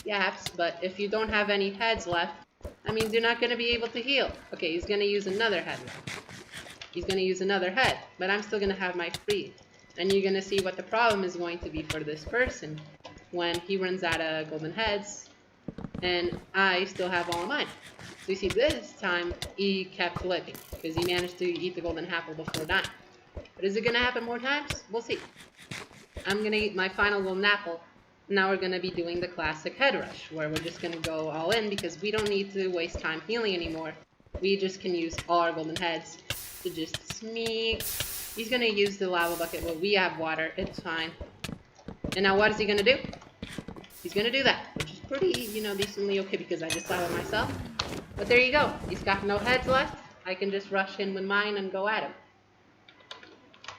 Speaker 2: gaps, but if you don't have any heads left, that means you're not going to be able to heal. Okay, he's going to use another head left. He's going to use another head, but I'm still going to have my free. And you're going to see what the problem is going to be for this person when he runs out of golden heads and I still have all of mine. So you see, this time he kept living because he managed to eat the golden apple before dying. But is it going to happen more times? We'll see. I'm going to eat my final golden apple. Now we're going to be doing the classic head rush, where we're just going to go all in because we don't need to waste time healing anymore. We just can use all our golden heads to just sneak. He's going to use the lava bucket. Well, we have water. It's fine. And now what is he going to do? He's going to do that, which is pretty, decently okay because I just saw it myself. But there you go. He's got no heads left. I can just rush in with mine and go at him.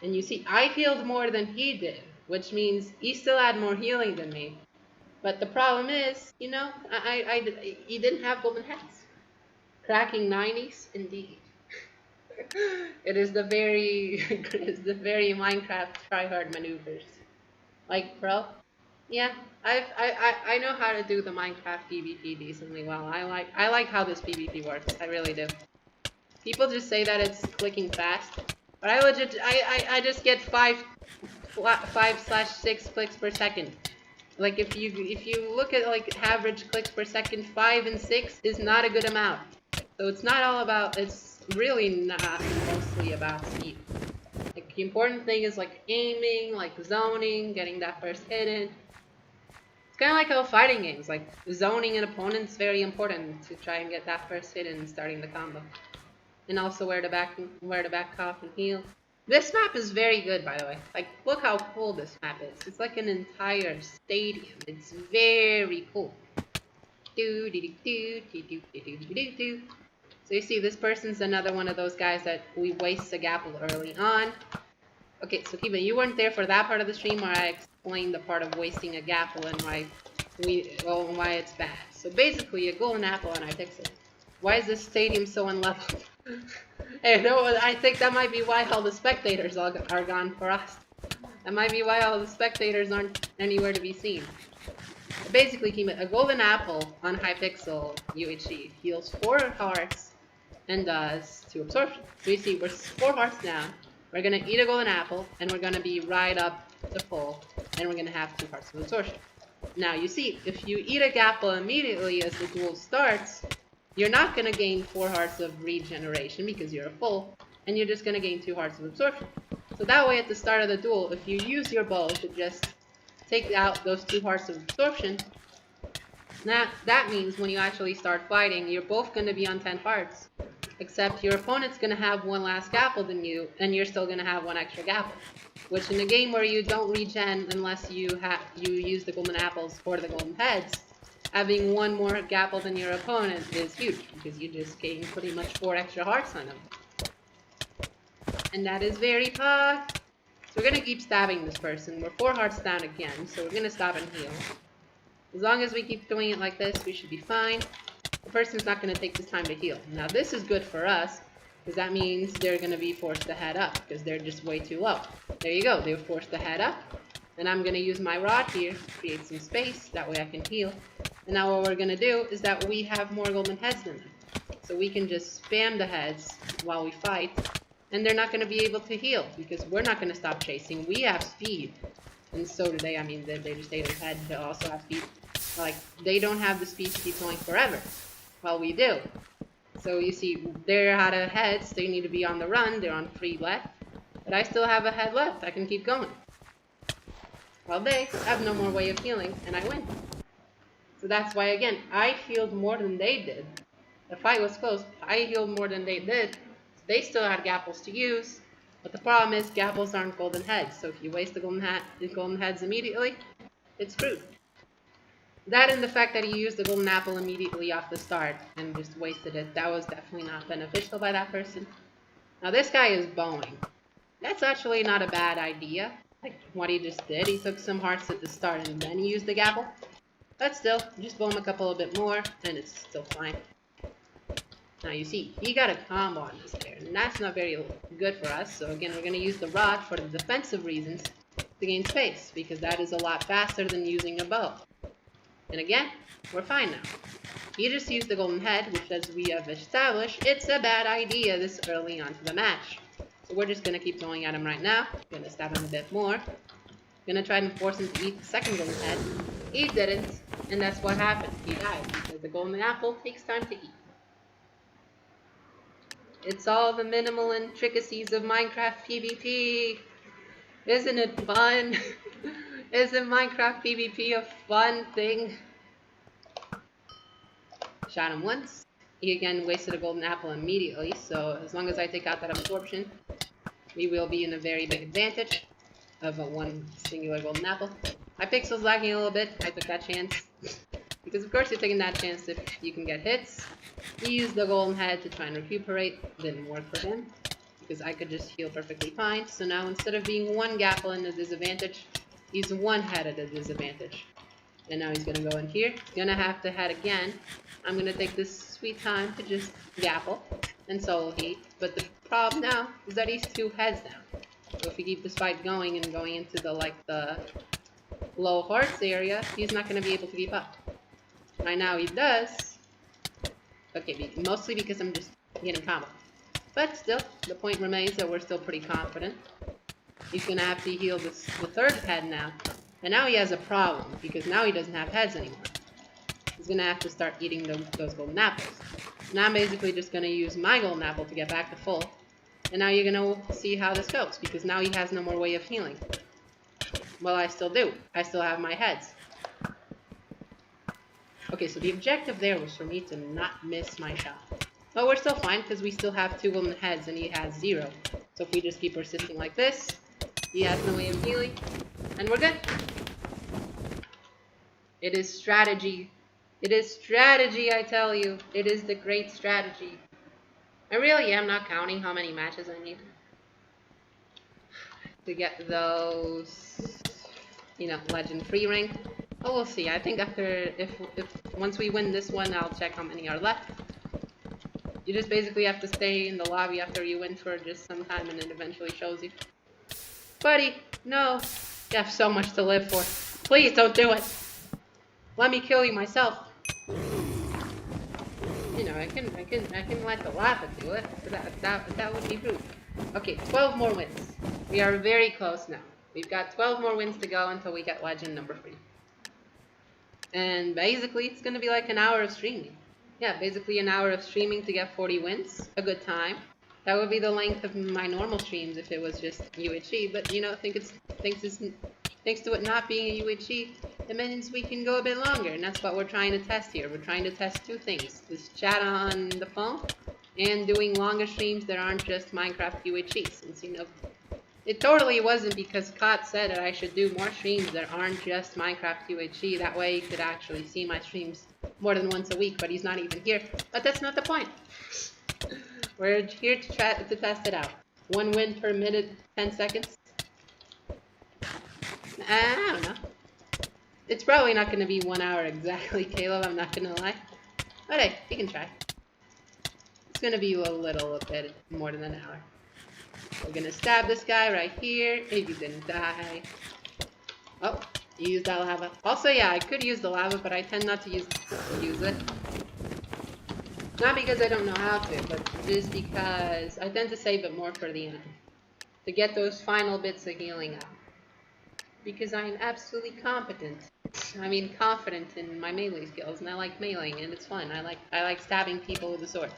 Speaker 2: And you see, I healed more than he did, which means he still had more healing than me. But the problem is, he didn't have golden heads. Cracking 90s, indeed. It is the very Minecraft tryhard maneuvers. Like, bro, yeah, I know how to do the Minecraft PvP decently well. I like how this PvP works. I really do. People just say that it's clicking fast, but I just get 5/6 clicks per second. Like if you look at like average clicks per second, 5 and 6 is not a good amount. So it's not all about. It's really not mostly about speed. Like the important thing is like aiming, like zoning, getting that first hit in. It's kind of like how fighting games, like zoning an opponent is very important to try and get that first hit in starting the combo. And also where to back off and heal. This map is very good, by the way. Like, look how cool this map is. It's like an entire stadium. It's very cool. So you see, this person's another one of those guys that we waste a gapple early on. Okay, so Kiba, you weren't there for that part of the stream where I explained the part of wasting a gapple and why it's bad. So basically, a golden apple on Hypixel. Why is this stadium so unleveled? Hey, no, I think that might be why all the spectators are gone for us. That might be why all the spectators aren't anywhere to be seen. Basically, a golden apple on Hypixel UHC heals 4 hearts and does 2 absorption. So you see, we're 4 hearts down. We're gonna eat a golden apple, and we're gonna be right up to full, and we're gonna have 2 hearts of absorption. Now you see, if you eat a apple immediately as the duel starts, you're not going to gain 4 hearts of regeneration because you're full, and you're just going to gain 2 hearts of absorption. So that way at the start of the duel, if you use your bow to just take out those 2 hearts of absorption, that means when you actually start fighting, you're both going to be on 10 hearts. Except your opponent's going to have 1 less gapple than you, and you're still going to have 1 extra gapple. Which in a game where you don't regen unless you use the golden apples or the golden heads, having 1 more gapple than your opponent is huge, because you just gain pretty much 4 extra hearts on them. And that is very tough. So we're going to keep stabbing this person. We're 4 hearts down again, so we're going to stop and heal. As long as we keep doing it like this, we should be fine. The person's not going to take this time to heal. Now this is good for us, because that means they're going to be forced to head up, because they're just way too low. There you go, they're forced to head up. And I'm going to use my rod here to create some space, that way I can heal. And now what we're going to do is that we have more golden heads than them. So we can just spam the heads while we fight, and they're not going to be able to heal, because we're not going to stop chasing. We have speed, and so do they. I mean, they just ate his head, they also have speed. Like, they don't have the speed to keep going forever, while we do. So you see, they're out of heads, they need to be on the run, they're on 3 left. But I still have a head left, I can keep going. While they have no more way of healing, and I win. So that's why, again, I healed more than they did. The fight was close. I healed more than they did. They still had gapples to use. But the problem is, gapples aren't golden heads. So if you waste the golden heads immediately, it's screwed. That and the fact that he used the golden apple immediately off the start and just wasted it, that was definitely not beneficial by that person. Now this guy is bowing. That's actually not a bad idea. Like what he just did, he took some hearts at the start and then he used the gapple. But still, just bow him a couple a bit more and it's still fine. Now you see, he got a combo on this there, and that's not very good for us. So again, we're going to use the rod for the defensive reasons to gain space, because that is a lot faster than using a bow. And again, we're fine now. He just used the golden head, which as we have established, it's a bad idea this early onto the match. So we're just going to keep going at him right now. Going to stab him a bit more. Going to try and force him to eat the second golden head. He didn't, and that's what happened. He died, because the golden apple takes time to eat. It's all the minimal intricacies of Minecraft PvP. Isn't it fun? Isn't Minecraft PvP a fun thing? Shot him once. He again wasted a golden apple immediately, so as long as I take out that absorption, we will be in a very big advantage of one singular golden apple. Hypixel's lagging a little bit. I took that chance. Because of course you're taking that chance if you can get hits. He used the golden head to try and recuperate. Didn't work for him. Because I could just heal perfectly fine. So now instead of being one gapple in a disadvantage, he's one head at a disadvantage. And now he's going to go in here. Gonna have to head again. I'm going to take this sweet time to just gapple and solo heat. But the problem now is that he's 2 heads down. So if we keep this fight going and going into the low hearts area, he's not going to be able to keep up. Right now he does. Okay, mostly because I'm just getting combo. But still, the point remains that we're still pretty confident. He's going to have to heal the 3rd head now. And now he has a problem, because now he doesn't have heads anymore. He's going to have to start eating those golden apples. Now I'm basically just going to use my golden apple to get back to full. And now you're going to see how this goes, because now he has no more way of healing. Well, I still do. I still have my heads. Okay, so the objective there was for me to not miss my shot. But we're still fine, because we still have 2 golden heads and he has 0. So if we just keep persisting like this, he has no way of healing, and we're good. It is strategy. It is strategy, I tell you. It is the great strategy. I really am not counting how many matches I need to get those, legend free rank. Oh, we'll see. I think after, if once we win this one, I'll check how many are left. You just basically have to stay in the lobby after you win for just some time, and it eventually shows you. Buddy, no. You have so much to live for. Please don't do it. Let me kill you myself. I can let the lava do it. That would be rude. Okay, 12 more wins. We are very close now. We've got 12 more wins to go until we get legend number 3. And basically, it's gonna be like an hour of streaming. Yeah, basically an hour of streaming to get 40 wins. A good time. That would be the length of my normal streams if it was just UHE, but thanks to it not being a UHE, it means we can go a bit longer, and that's what we're trying to test here. We're trying to test 2 things. This chat on the phone, and doing longer streams that aren't just Minecraft UHE, since, it totally wasn't because Kot said that I should do more streams that aren't just Minecraft UHE, that way he could actually see my streams more than once a week, but he's not even here. But that's not the point. We're here to test it out. 1 win per minute, 10 seconds. I don't know. It's probably not going to be 1 hour exactly, Caleb, I'm not going to lie. But hey, you can try. It's going to be a little bit more than an hour. We're going to stab this guy right here, if you didn't die. Oh, you used that lava. Also, yeah, I could use the lava, but I tend not to use it. Not because I don't know how to, but just because I tend to save it more for the end. To get those final bits of healing out. Because I am absolutely confident in my melee skills, and I like meleeing, and it's fun. I like stabbing people with a sword.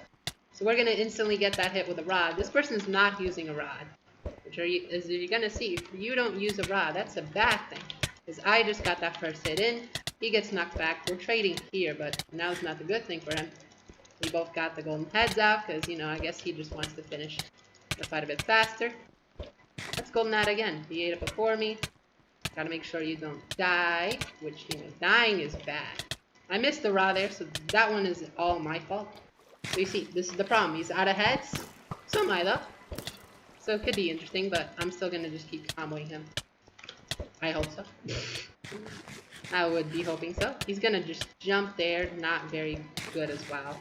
Speaker 2: So we're gonna instantly get that hit with a rod. This person's not using a rod, as you're gonna see. If you don't use a rod, that's a bad thing. Because I just got that first hit in, he gets knocked back. We're trading here, but now's not the good thing for him. We both got the golden heads out, because, I guess he just wants to finish the fight a bit faster. Let's golden out again. He ate it before me. Gotta make sure you don't die, which, you know, dying is bad. I missed the raw there, so that one is all my fault. So you see, this is the problem. He's out of heads. So am I, though. So it could be interesting, but I'm still gonna just keep comboing him. I hope so. I would be hoping so. He's gonna just jump there, not very good as well.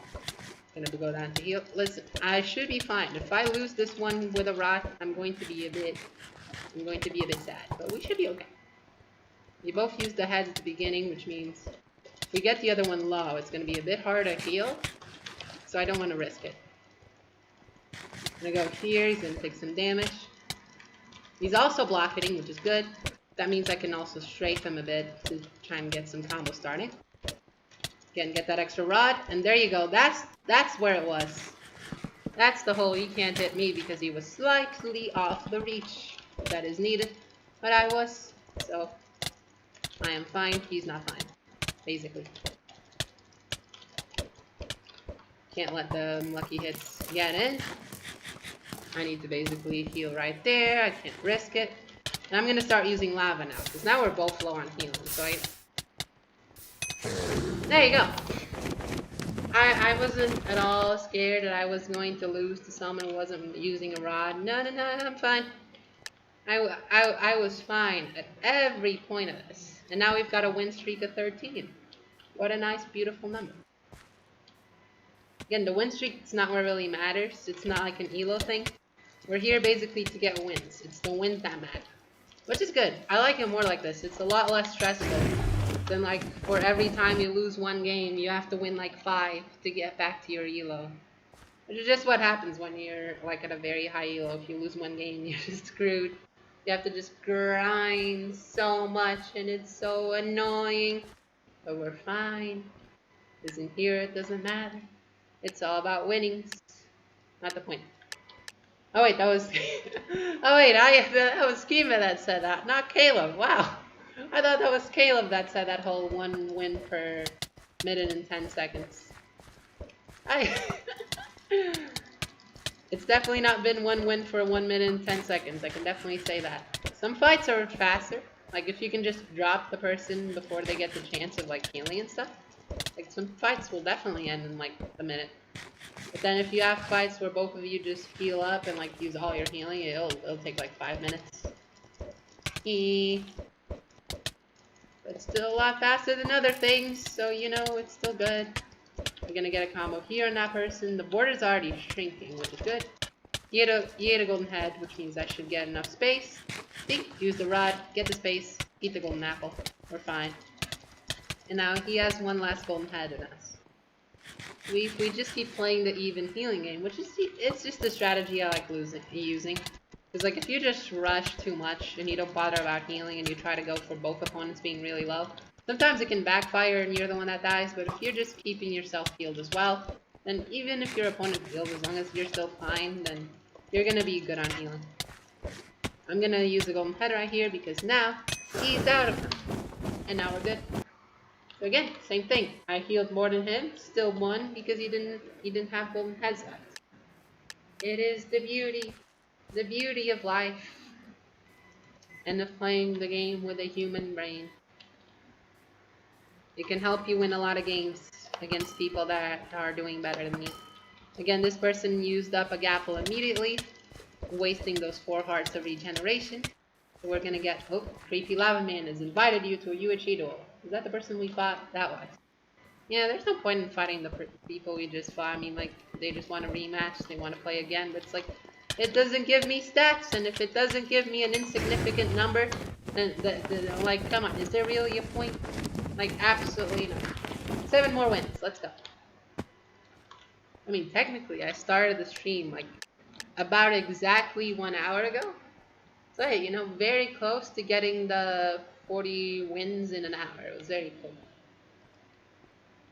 Speaker 2: Gonna go down to heal. Listen, I should be fine. If I lose this one with a rot, I'm going to be a bit sad. But we should be okay. We both used the heads at the beginning, which means if we get the other one low, it's gonna be a bit harder to heal. So I don't want to risk it. I'm gonna go here. He's gonna take some damage. He's also block hitting, which is good. That means I can also strafe him a bit to try and get some combo starting. Again, get that extra rod, and there you go. That's where it was. That's the whole he can't hit me because he was slightly off the reach that is needed. But I was, so I am fine. He's not fine, basically. Can't let the unlucky hits get in. I need to basically heal right there. I can't risk it. And I'm going to start using lava now, because now we're both low on healing, so there you go. I wasn't at all scared that I was going to lose to someone who wasn't using a rod. No, I'm fine. I was fine at every point of this. And now we've got a win streak of 13. What a nice, beautiful number. Again, the win streak is not what really matters. It's not like an elo thing. We're here basically to get wins. It's the wins that matter. Which is good. I like it more like this. It's a lot less stressful than like for every time you lose one game, you have to win like 5 to get back to your elo. Which is just what happens when you're like at a very high elo. If you lose one game, you're just screwed. You have to just grind so much and it's so annoying. But we're fine. Isn't here, it doesn't matter. It's all about winnings. Not the point. Oh wait, that was that was Kima that said that, not Caleb. Wow. I thought that was Caleb that said that whole 1 win per minute and 10 seconds. It's definitely not been 1 win for 1 minute and 10 seconds. I can definitely say that. Some fights are faster. Like if you can just drop the person before they get the chance of like healing and stuff. Like some fights will definitely end in like a minute. But then if you have fights where both of you just heal up and like use all your healing, it'll take like 5 minutes. But still a lot faster than other things, so you know it's still good. We're gonna get a combo here on that person. The border's already shrinking, which is good. He ate a golden head, which means I should get enough space. See? Use the rod, get the space, eat the golden apple. We're fine. And now he has 1 last golden head in us. We just keep playing the even healing game, which is it's just a strategy I like using. Because like if you just rush too much and you don't bother about healing and you try to go for both opponents being really low, sometimes it can backfire and you're the one that dies. But if you're just keeping yourself healed as well, then even if your opponent heals, as long as you're still fine, then you're gonna be good on healing. I'm gonna use the golden head right here because now he's out of them, and now we're good. So again, same thing. I healed more than him, still won because he didn't have golden heads left. It is the beauty of life, and of playing the game with a human brain. It can help you win a lot of games against people that are doing better than you. Again, this person used up a gapple immediately, wasting those 4 hearts of regeneration. So we're gonna get, oh, Creepy Lava Man has invited you to a UHE duel. Is that the person we fought? That was. Yeah, there's no point in fighting the people we just fought. I mean, like, they just want a rematch, they want to play again, but it's like, it doesn't give me stats, and if it doesn't give me an insignificant number, then, like, come on, is there really a point? Like, absolutely not. 7 more wins, let's go. I mean, technically, I started the stream, like, about exactly 1 hour ago. So, hey, you know, very close to getting the 40 wins in an hour. It was very cool.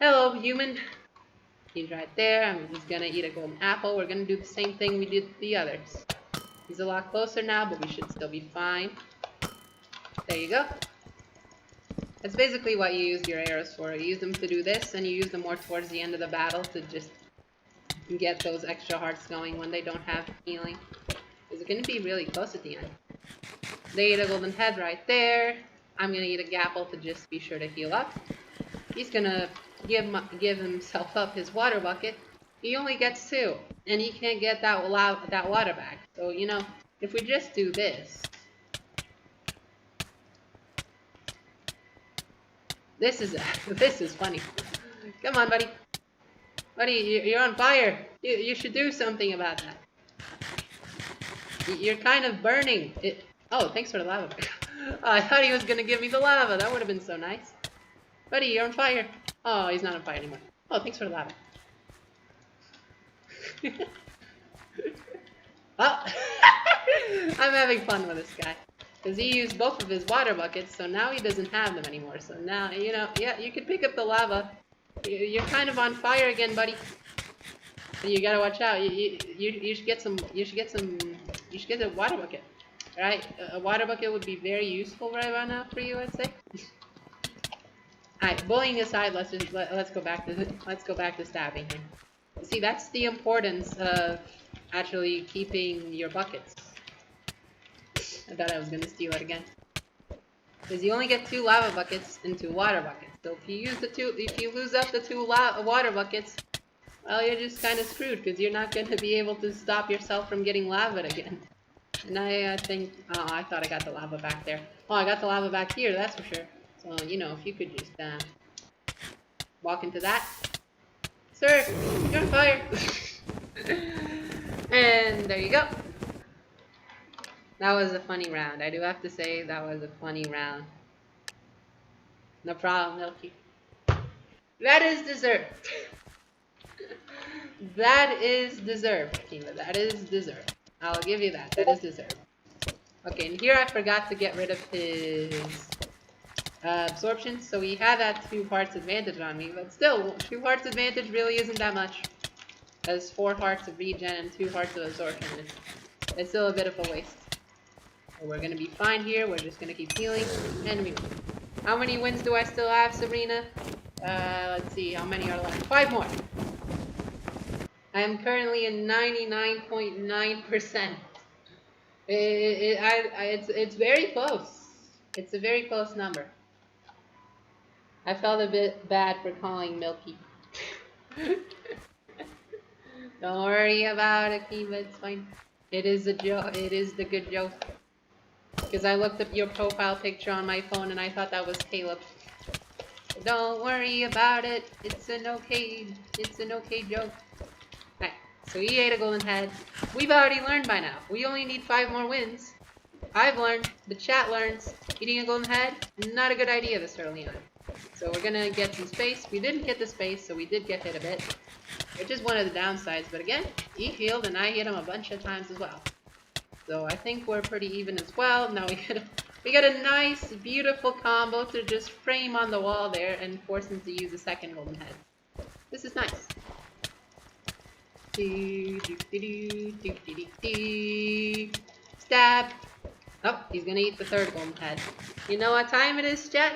Speaker 2: Hello, human. He's right there. I'm just gonna eat a golden apple. We're gonna do the same thing we did to the others. He's a lot closer now, but we should still be fine. There you go. That's basically what you use your arrows for. You use them to do this, and you use them more towards the end of the battle to just get those extra hearts going when they don't have healing. Is it gonna be really close at the end? They ate a golden head right there. I'm gonna eat a gapple to just be sure to heal up. He's gonna give himself up his water bucket. He only gets 2, and he can't get that water back. So, you know, if we just do this. This is this is funny. Come on, buddy. Buddy, you're on fire. You should do something about that. You're kind of burning. Oh, thanks for the lava. Oh, I thought he was gonna give me the lava. That would have been so nice. Buddy, you're on fire. Oh, he's not on fire anymore. Oh, thanks for the lava. Oh, I'm having fun with this guy. Because he used both of his water buckets, so now he doesn't have them anymore. So now, you know, yeah, you can pick up the lava. You're kind of on fire again, buddy. You gotta watch out. You should get some. You should get a water bucket. Right? A water bucket would be very useful right now for you, I'd say. Alright, bullying aside, let's go back to stabbing here. See, that's the importance of actually keeping your buckets. I thought I was gonna steal it again. Because you only get 2 lava buckets and 2 water buckets. So if you lose up the 2 water buckets, well, you're just kind of screwed because you're not gonna be able to stop yourself from getting lava again. And I think, oh, I thought I got the lava back there. Oh, I got the lava back here, that's for sure. So, you know, if you could just walk into that. Sir, you're on fire. And there you go. That was a funny round. I do have to say that was a funny round. No problem, Milky. That is deserved. That is deserved, Akiva. That is deserved. I'll give you that. That is deserved. Okay, and here I forgot to get rid of his absorption, so he had that 2 hearts advantage on me, but still, 2 hearts advantage really isn't that much. As 4 hearts of regen and 2 hearts of absorption. It's still a bit of a waste. But we're gonna be fine here. We're just gonna keep healing, and we win. How many wins do I still have, Sabrina? Let's see, how many are left? 5 more. I am currently in 99.9%. It's very close. It's a very close number. I felt a bit bad for calling Milky. Don't worry about it, Kiva. It's fine. It is a joke. It is the good joke. Because I looked up your profile picture on my phone and I thought that was Caleb. Don't worry about it. It's an okay joke. Alright, so he ate a golden head. We've already learned by now. We only need 5 more wins. I've learned. The chat learns. Eating a golden head, not a good idea this early on. So we're gonna get some space. We didn't get the space, so we did get hit a bit. Which is one of the downsides. But again, he healed and I hit him a bunch of times as well. So I think we're pretty even as well. Now we get a nice, beautiful combo to just frame on the wall there and force him to use a second golden head. This is nice. Stab. Oh, he's gonna eat the 3rd golden head. You know what time it is, chat?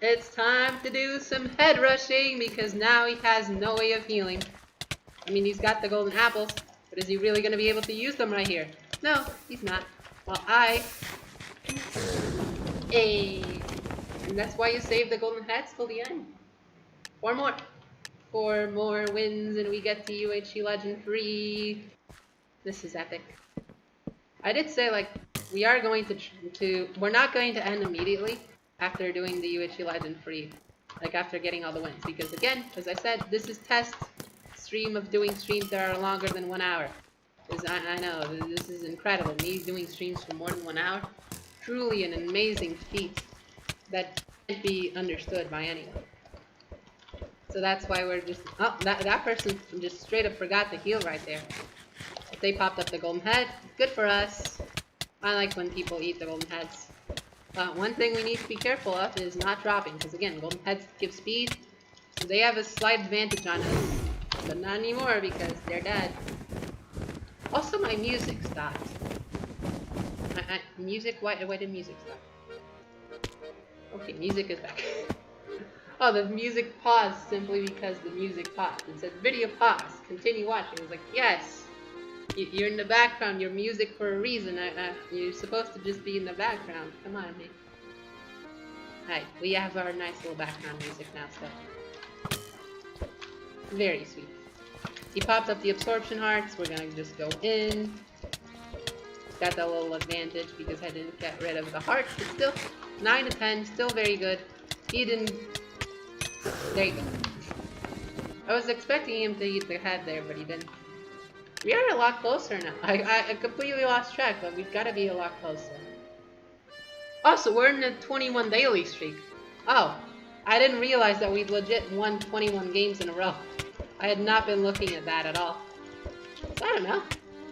Speaker 2: It's time to do some head rushing because now he has no way of healing. I mean, he's got the golden apples, but is he really gonna be able to use them right here? No, he's not. Well, and that's why you save the golden heads till the end. 4 more. 4 more wins and we get to UHC Legend 3. This is epic. I did say, like, we are going we're not going to end immediately after doing the UHC Legend 3. Like, after getting all the wins. Because again, as I said, this is test stream of doing streams that are longer than 1 hour. I know, this is incredible. Me doing streams for more than 1 hour. Truly an amazing feat that can't be understood by anyone. So that's why we're just... Oh, that person just straight up forgot to heal right there. If they popped up the golden head, good for us. I like when people eat the golden heads. One thing we need to be careful of is not dropping. Because again, golden heads give speed. So they have a slight advantage on us. But not anymore because they're dead. Also, my music stopped. Music? Why did music stop? Okay, music is back. Oh, the music paused simply because the music paused. It said video pause, continue watching. I was like, yes! You're in the background. You're music for a reason. You're supposed to just be in the background. Come on, man. Alright, we have our nice little background music now, so. Very sweet. He popped up the absorption hearts. We're gonna just go in. Got that little advantage because I didn't get rid of the heart, but still, 9 to 10, still very good. He didn't. There you go. I was expecting him to eat the head there, but he didn't. We are a lot closer now. I completely lost track, but we've got to be a lot closer. Also, we're in a 21 daily streak. Oh, I didn't realize that we'd legit won 21 games in a row. I had not been looking at that at all. So I don't know.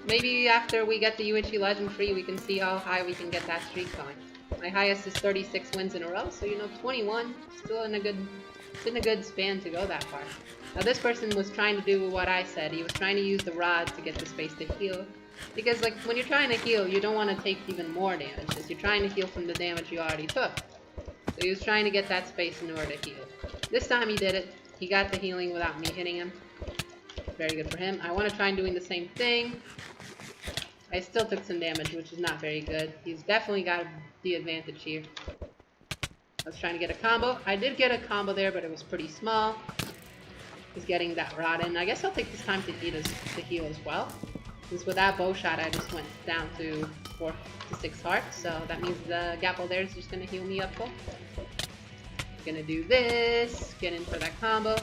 Speaker 2: Maybe after we get the UHE Legend free, we can see how high we can get that streak going. My highest is 36 wins in a row, so 21, still in a good span to go that far. Now this person was trying to do what I said. He was trying to use the rod to get the space to heal. Because like when you're trying to heal, you don't want to take even more damage, because you're trying to heal from the damage you already took. So he was trying to get that space in order to heal. This time he did it. He got the healing without me hitting him. Very good for him. I want to try and doing the same thing. I still took some damage, which is not very good. He's definitely got the advantage here. I was trying to get a combo. I did get a combo there, but it was pretty small. He's getting that rod in. I guess I'll take this time to heal as well. Because with that bow shot, I just went down to 4 to 6 hearts. So that means the Gapple there is just going to heal me up full. Gonna do this. Get in for that combo.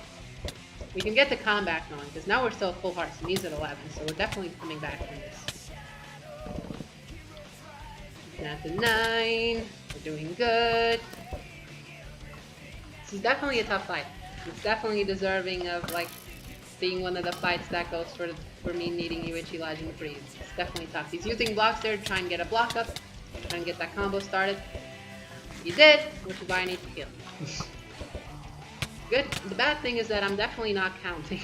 Speaker 2: We can get the comeback going, because now we're still full hearts, and he's at 11, so we're definitely coming back from this. Down to 9. We're doing good. This is definitely a tough fight. It's definitely deserving of, like, being one of the fights that goes for me needing UHE Legend freeze. It's definitely tough. He's using blocks there to try and get a block up, try and get that combo started. He did, which is why I need to heal. Good. The bad thing is that I'm definitely not counting.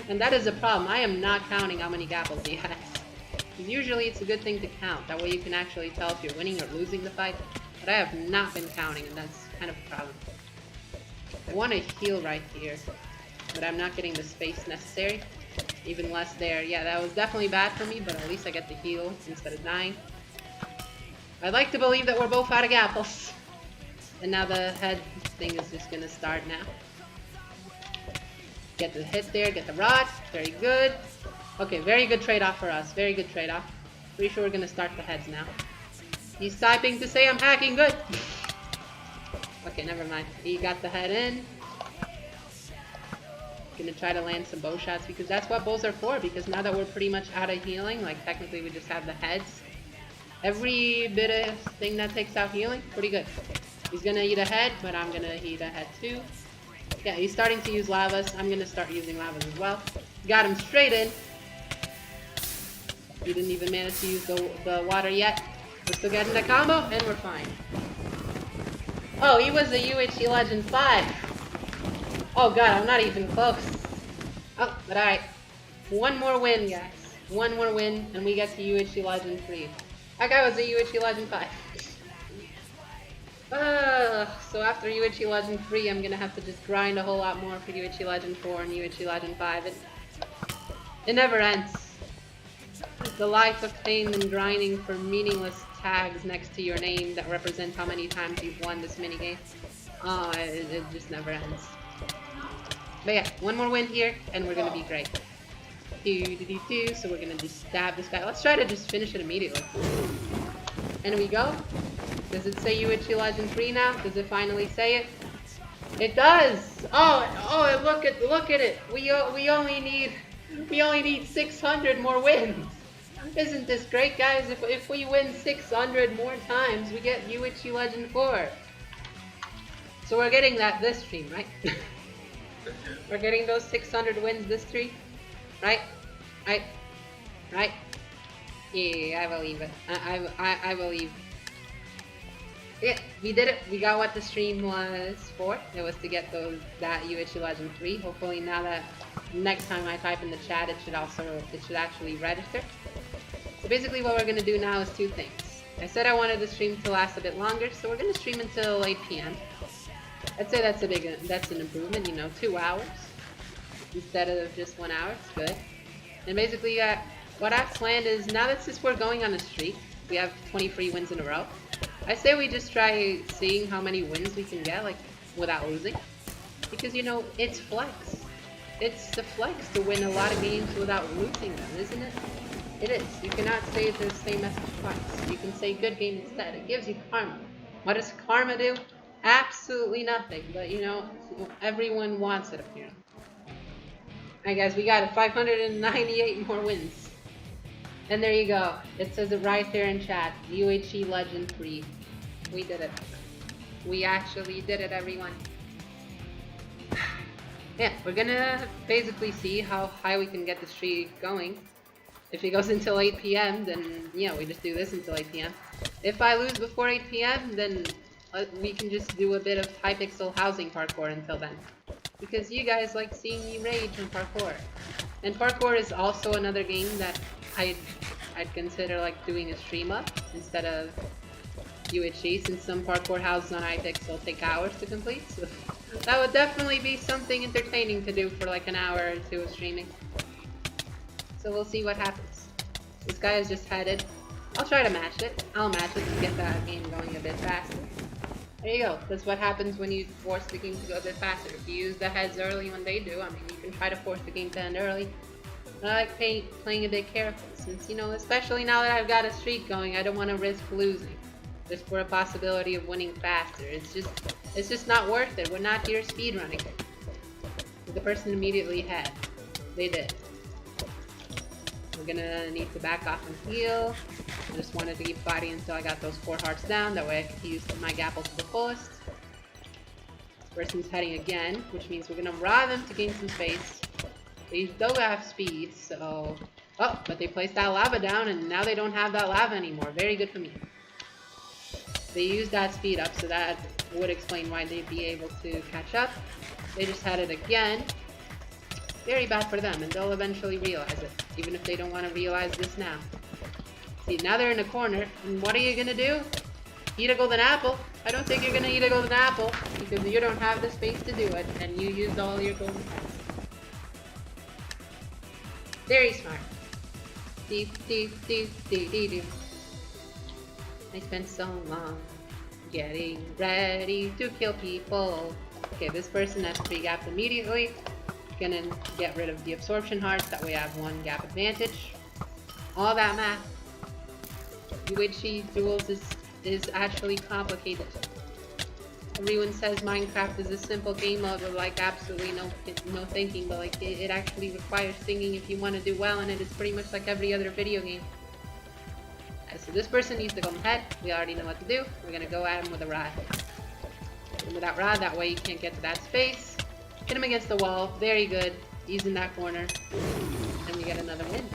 Speaker 2: And that is a problem. I am not counting how many gapples he has. Because usually it's a good thing to count. That way you can actually tell if you're winning or losing the fight. But I have not been counting, and that's kind of a problem. I want to heal right here, but I'm not getting the space necessary. Even less there. Yeah, that was definitely bad for me, but at least I get the heal instead of dying. I'd like to believe that we're both out of gapples. And now the head thing is just gonna start now. Get the hit there, get the rod. Very good. Okay, very good trade-off for us. Very good trade-off. Pretty sure we're gonna start the heads now. He's typing to say I'm hacking good. Okay, never mind. He got the head in. Gonna try to land some bow shots, because that's what bows are for. Because now that we're pretty much out of healing, like technically we just have the heads. Every bit of thing that takes out healing, pretty good. He's gonna eat a head, but I'm gonna eat a head too. Yeah, he's starting to use lavas. I'm gonna start using lavas as well. Got him straight in. He didn't even manage to use the water yet. We're still getting the combo, and we're fine. Oh, he was a UHE Legend 5. Oh god, I'm not even close. Oh, but alright. One more win, guys. One more win, and we get to UHE Legend 3. That guy was a UHE Legend 5. So after UHE Legend 3, I'm gonna have to just grind a whole lot more for UHE Legend 4 and UHE Legend 5. It never ends. The life of pain and grinding for meaningless tags next to your name that represent how many times you've won this minigame. Oh, it just never ends. But yeah, one more win here, and we're gonna be great. So we're gonna just stab this guy. Let's try to just finish it immediately. And we go. Does it say UHE Legend 3 now? Does it finally say it? It does! Oh, look at it! We only need 600 more wins! Isn't this great, guys? If we win 600 more times, we get UHE Legend 4. So we're getting that this stream, right? We're getting those 600 wins this stream, right? Right? Yeah, I believe it. I believe. Yeah, we did it. We got what the stream was for. It was to get that UHE Legend 3. Hopefully now that next time I type in the chat, it should actually register. So basically what we're going to do now is two things. I said I wanted the stream to last a bit longer, so we're going to stream until 8 p.m. I'd say that's an improvement, 2 hours instead of just 1 hour. It's good. And basically what I've planned is, now that since we're going on a streak, we have 23 wins in a row, I say we just try seeing how many wins we can get, like, without losing. Because, you know, it's flex. It's the flex to win a lot of games without losing them, isn't it? It is. You cannot say the same message twice. You can say good game instead. It gives you karma. What does karma do? Absolutely nothing. But, you know, everyone wants it apparently. Alright guys, we got 598 more wins. And there you go. It says it right there in chat. UHE Legend 3. We did it. We actually did it, everyone. Yeah, we're gonna basically see how high we can get the streak going. If it goes until 8 p.m., then, yeah, we just do this until 8 p.m. If I lose before 8 p.m., then we can just do a bit of Hypixel housing parkour until then. Because you guys like seeing me rage in parkour. And parkour is also another game that I'd consider like doing a stream of instead of UHG, since some parkour houses on Hypixel take hours to complete. So that would definitely be something entertaining to do for like an hour or two of streaming. So we'll see what happens. This guy is just headed. I'll try to match it. I'll match it to get that game going a bit faster. There you go. That's what happens when you force the game to go a bit faster. If you use the heads early when they do, I mean, you can try to force the game to end early. But I like playing a bit careful, since, you know, especially now that I've got a streak going, I don't want to risk losing. Just for a possibility of winning faster. It's just not worth it. We're not here speedrunning. The person immediately had. They did. We're gonna need to back off and heal. I just wanted to keep fighting until I got those 4 hearts down. That way I could use my gapple to the fullest. This person's heading again, which means we're gonna rob them to gain some space. They do have speed, so... Oh, but they placed that lava down and now they don't have that lava anymore. Very good for me. They used that speed up, so that would explain why they'd be able to catch up. They just had it again. Very bad for them, and they'll eventually realize it, even if they don't want to realize this now. See, now they're in a corner, and what are you gonna do? Eat a golden apple? I don't think you're gonna eat a golden apple, because you don't have the space to do it, and you used all your golden apples. Very smart. I spent so long getting ready to kill people. Okay, this person has pre-gapped immediately. Gonna get rid of the absorption hearts, that way I have 1 gap advantage. All that math. UHG Duels is actually complicated. Everyone says Minecraft is a simple game mode with like absolutely no thinking, but like it actually requires thinking if you want to do well, and it is pretty much like every other video game. So this person needs to go ahead. We already know what to do. We're gonna go at him with a rod. And with that rod, that way you can't get to that space. Hit him against the wall. Very good. He's in that corner. And we get another win.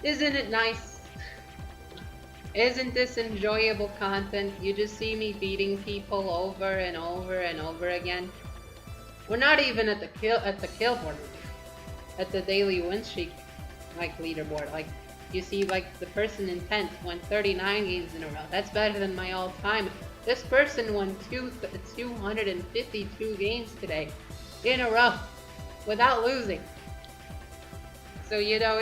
Speaker 2: Isn't it nice? Isn't this enjoyable content? You just see me beating people over and over and over again. We're not even at the kill board. At the daily win streak like leaderboard. Like you see, like the person in 10th won 39 games in a row. That's better than my all-time. This person won 252 games today in a row without losing. So we don't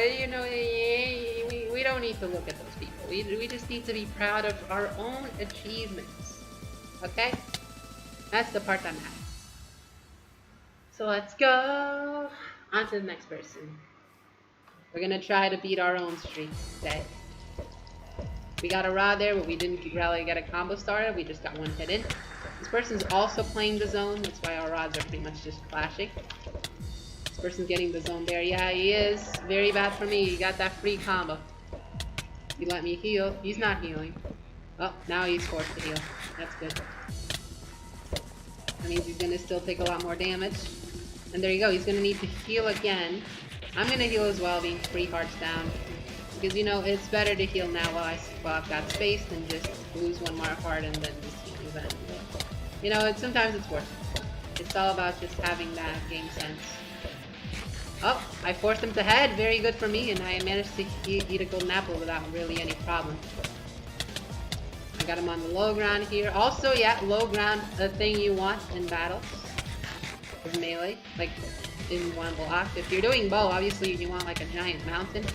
Speaker 2: need to look at those people. We just need to be proud of our own achievements. Okay? That's the part I'm at. So let's go on to the next person. We're gonna try to beat our own streak today. We got a rod there, but we didn't really get a combo started. We just got 1 hit in. This person's also playing the zone. That's why our rods are pretty much just clashing. This person's getting the zone there. Yeah, he is. Very bad for me. He got that free combo. He let me heal. He's not healing. Oh, now he's forced to heal. That's good. That means he's gonna still take a lot more damage. And there you go. He's gonna need to heal again. I'm gonna heal as well, being 3 hearts down. Because, you know, it's better to heal now while I've got space than just lose 1 more heart and then just heal then. You know, sometimes it's worth it. It's all about just having that game sense. Oh, I forced him to head. Very good for me, and I managed to eat a golden apple without really any problem. I got him on the low ground here. Also, yeah, low ground, a thing you want in battles. With melee. Like, in one block. If you're doing bow, obviously you want like a giant mountain.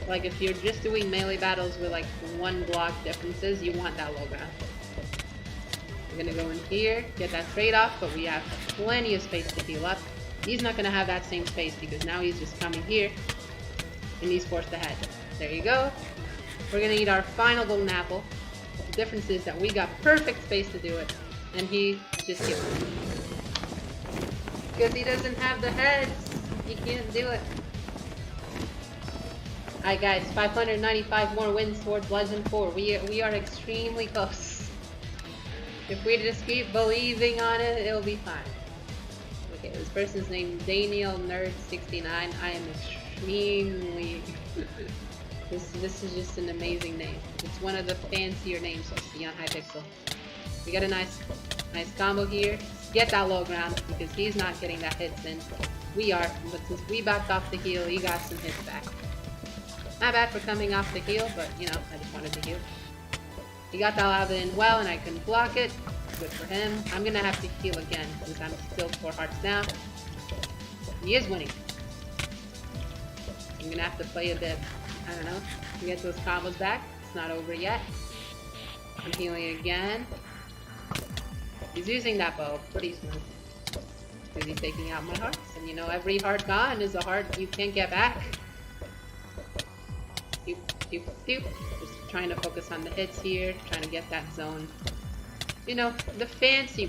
Speaker 2: Like if you're just doing melee battles with like one block differences, you want that low ground. We're gonna go in here, get that trade off, but we have plenty of space to heal up. He's not gonna have that same space because now he's just coming here and he's forced ahead. There you go. We're gonna eat our final golden apple. The difference is that we got perfect space to do it, and he just gives it. Because he doesn't have the heads, he can't do it. Alright guys, 595 more wins towards Legend 4. We are extremely close. If we just keep believing on it, it'll be fine. Okay, this person's named Daniel Nerd 69. I am extremely this is just an amazing name. It's one of the fancier names you'll see on Hypixel. We got a nice combo here. Get that low ground because he's not getting that hits in. We are, but since we backed off the heal, he got some hits back. Not bad for coming off the heal, but you know, I just wanted to heal. He got that lava in well and I couldn't block it. Good for him. I'm gonna have to heal again since I'm still 4 hearts down. He is winning. I'm gonna have to play a bit, I don't know, to get those combos back. It's not over yet. I'm healing again. He's using that bow pretty smooth. Because he's taking out my hearts. And you know, every heart gone is a heart you can't get back. Doop, doop, doop. Just trying to focus on the hits here. Trying to get that zone. You know, the fancy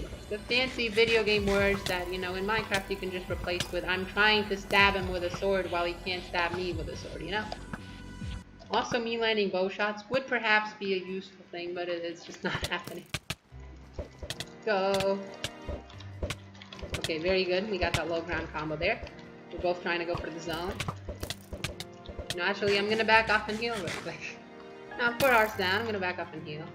Speaker 2: video game words that, you know, in Minecraft you can just replace with I'm trying to stab him with a sword while he can't stab me with a sword, you know? Also, me landing bow shots would perhaps be a useful thing, but it's just not happening. Go. Okay, very good. We got that low ground combo there. We're both trying to go for the zone. No, actually, I'm gonna back off and heal real quick. Now, 4 hearts down, I'm gonna back up and heal.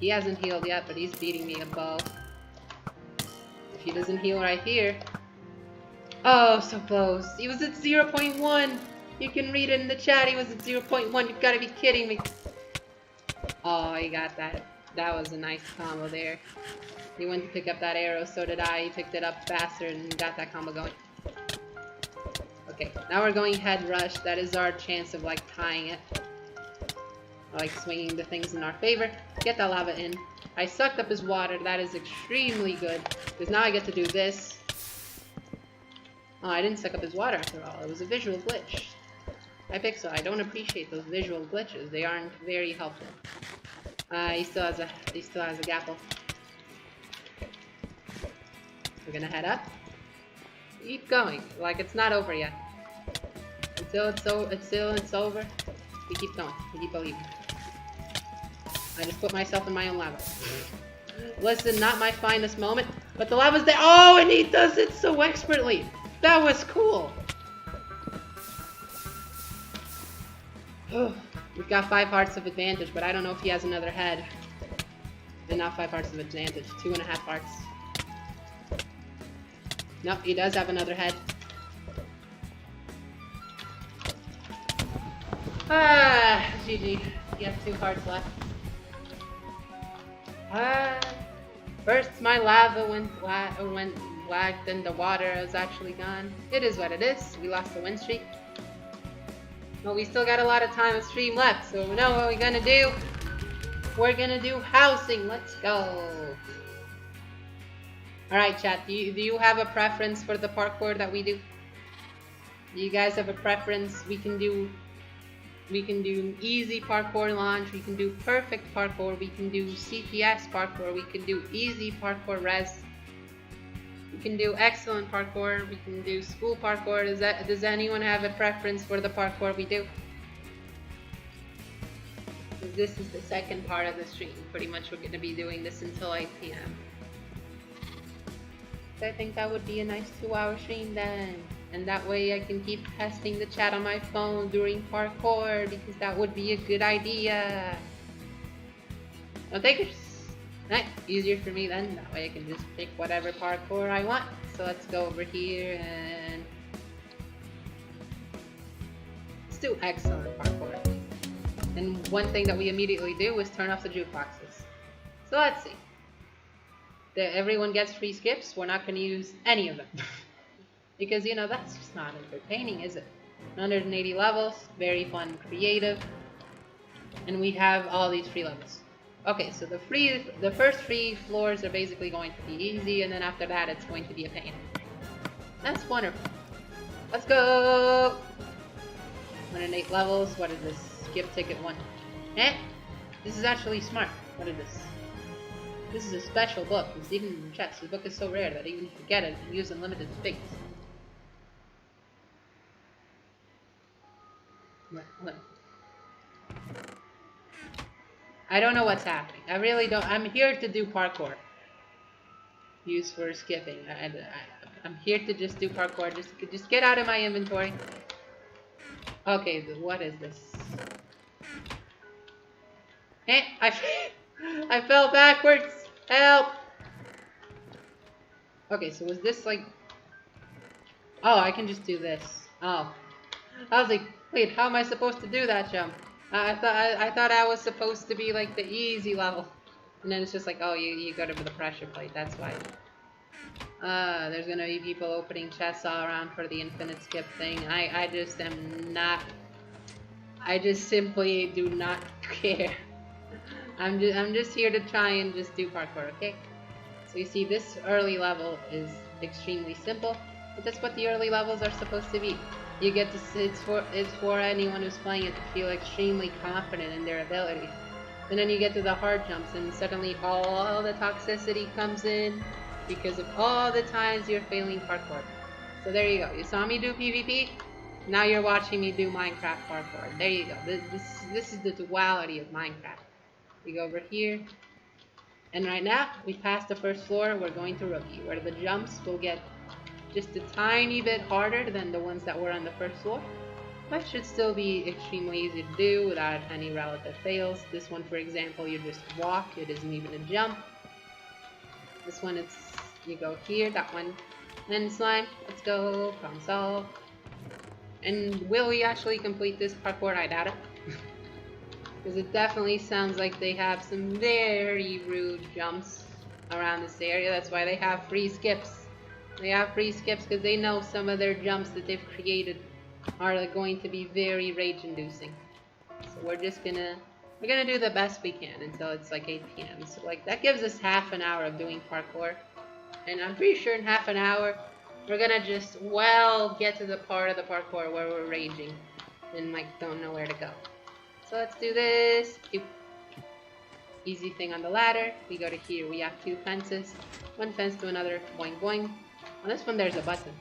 Speaker 2: He hasn't healed yet, but he's beating me a bow. If he doesn't heal right here... Oh, so close. He was at 0.1. You can read it in the chat. He was at 0.1. You've got to be kidding me. Oh, he got that. That was a nice combo there. He went to pick up that arrow, so did I. He picked it up faster and got that combo going. Okay, now we're going head rush. That is our chance of, like, tying it. Like, swinging the things in our favor. Get that lava in. I sucked up his water. That is extremely good. Because now I get to do this. Oh, I didn't suck up his water after all. It was a visual glitch. Hypixel, I don't appreciate those visual glitches. They aren't very helpful. He still has a gapple. We're gonna head up. Keep going. Like it's not over yet. Until it's over. We keep going. We keep believing. I just put myself in my own lava. Listen, not my finest moment, but the lava's there. Oh, and he does it so expertly. That was cool. We've got 5 hearts of advantage, but I don't know if he has another head. And not 5 hearts of advantage, 2.5 hearts. Nope, he does have another head. Ah, GG. He has 2 hearts left. First my lava went lagged and the water is actually gone. It is what it is. We lost the win streak. But we still got a lot of time of stream left, so we know what we're gonna do. We're gonna do housing. Let's go. Alright, chat. Do you have a preference for the parkour that we do? Do you guys have a preference? We can do easy parkour launch, we can do perfect parkour, we can do CPS parkour, we can do easy parkour res, we can do excellent parkour, we can do school parkour. Does anyone have a preference for the parkour we do? This is the second part of the stream. Pretty much we're going to be doing this until 8 p.m. So I think that would be a nice 2-hour stream then. And that way I can keep testing the chat on my phone during parkour, because that would be a good idea. No takers? Nice. Easier for me then. That way I can just pick whatever parkour I want. So let's go over here and let's do excellent parkour. And one thing that we immediately do is turn off the jukeboxes. So let's see. everyone gets free skips, we're not going to use any of them. Because, you know, that's just not entertaining, is it? 180 levels, very fun, creative. And we have all these free levels. Okay, so the first 3 floors are basically going to be easy, and then after that it's going to be a pain. That's wonderful. Let's go! 108 levels, what is this? Skip ticket 1. Eh? This is actually smart. What is this? This is a special book. It's even in chest. This book is so rare that even if you get it, you use unlimited space. What? I don't know what's happening. I really don't. I'm here to do parkour. Use for skipping. I'm here to just do parkour. Just get out of my inventory. Okay, what is this? Eh, I fell backwards. Help! Okay, so was this like... Oh, I can just do this. Oh. I was like, wait, how am I supposed to do that jump? I thought I was supposed to be like the easy level. And then it's just like, oh, you go to the pressure plate, that's why. There's gonna be people opening chests all around for the infinite skip thing. I just am not... I just simply do not care. I'm just here to try and just do parkour, okay? So you see, this early level is extremely simple, but that's what the early levels are supposed to be. You get to, it's for anyone who's playing it to feel extremely confident in their ability. And then you get to the hard jumps, and suddenly all the toxicity comes in because of all the times you're failing parkour. So there you go. You saw me do PvP. Now you're watching me do Minecraft parkour. There you go. This is the duality of Minecraft. We go over here, and right now we passed the first floor. We're going to Rookie, where the jumps will get just a tiny bit harder than the ones that were on the first floor, but should still be extremely easy to do without any relative fails. This one, for example, you just walk. It isn't even a jump. This one, it's you go here. That one, then slime. Let's go. Problem solved. And will we actually complete this parkour? I doubt it. Because it definitely sounds like they have some very rude jumps around this area. That's why they have free skips. They have free skips because they know some of their jumps that they've created are going to be very rage-inducing. So we're gonna do the best we can until it's like 8 p.m. So like that gives us half an hour of doing parkour. And I'm pretty sure in half an hour we're gonna just get to the part of the parkour where we're raging and like don't know where to go. So let's do this. Easy thing on the ladder. We go to here. We have 2 fences. One fence to another. Boing boing. On this one there's a button.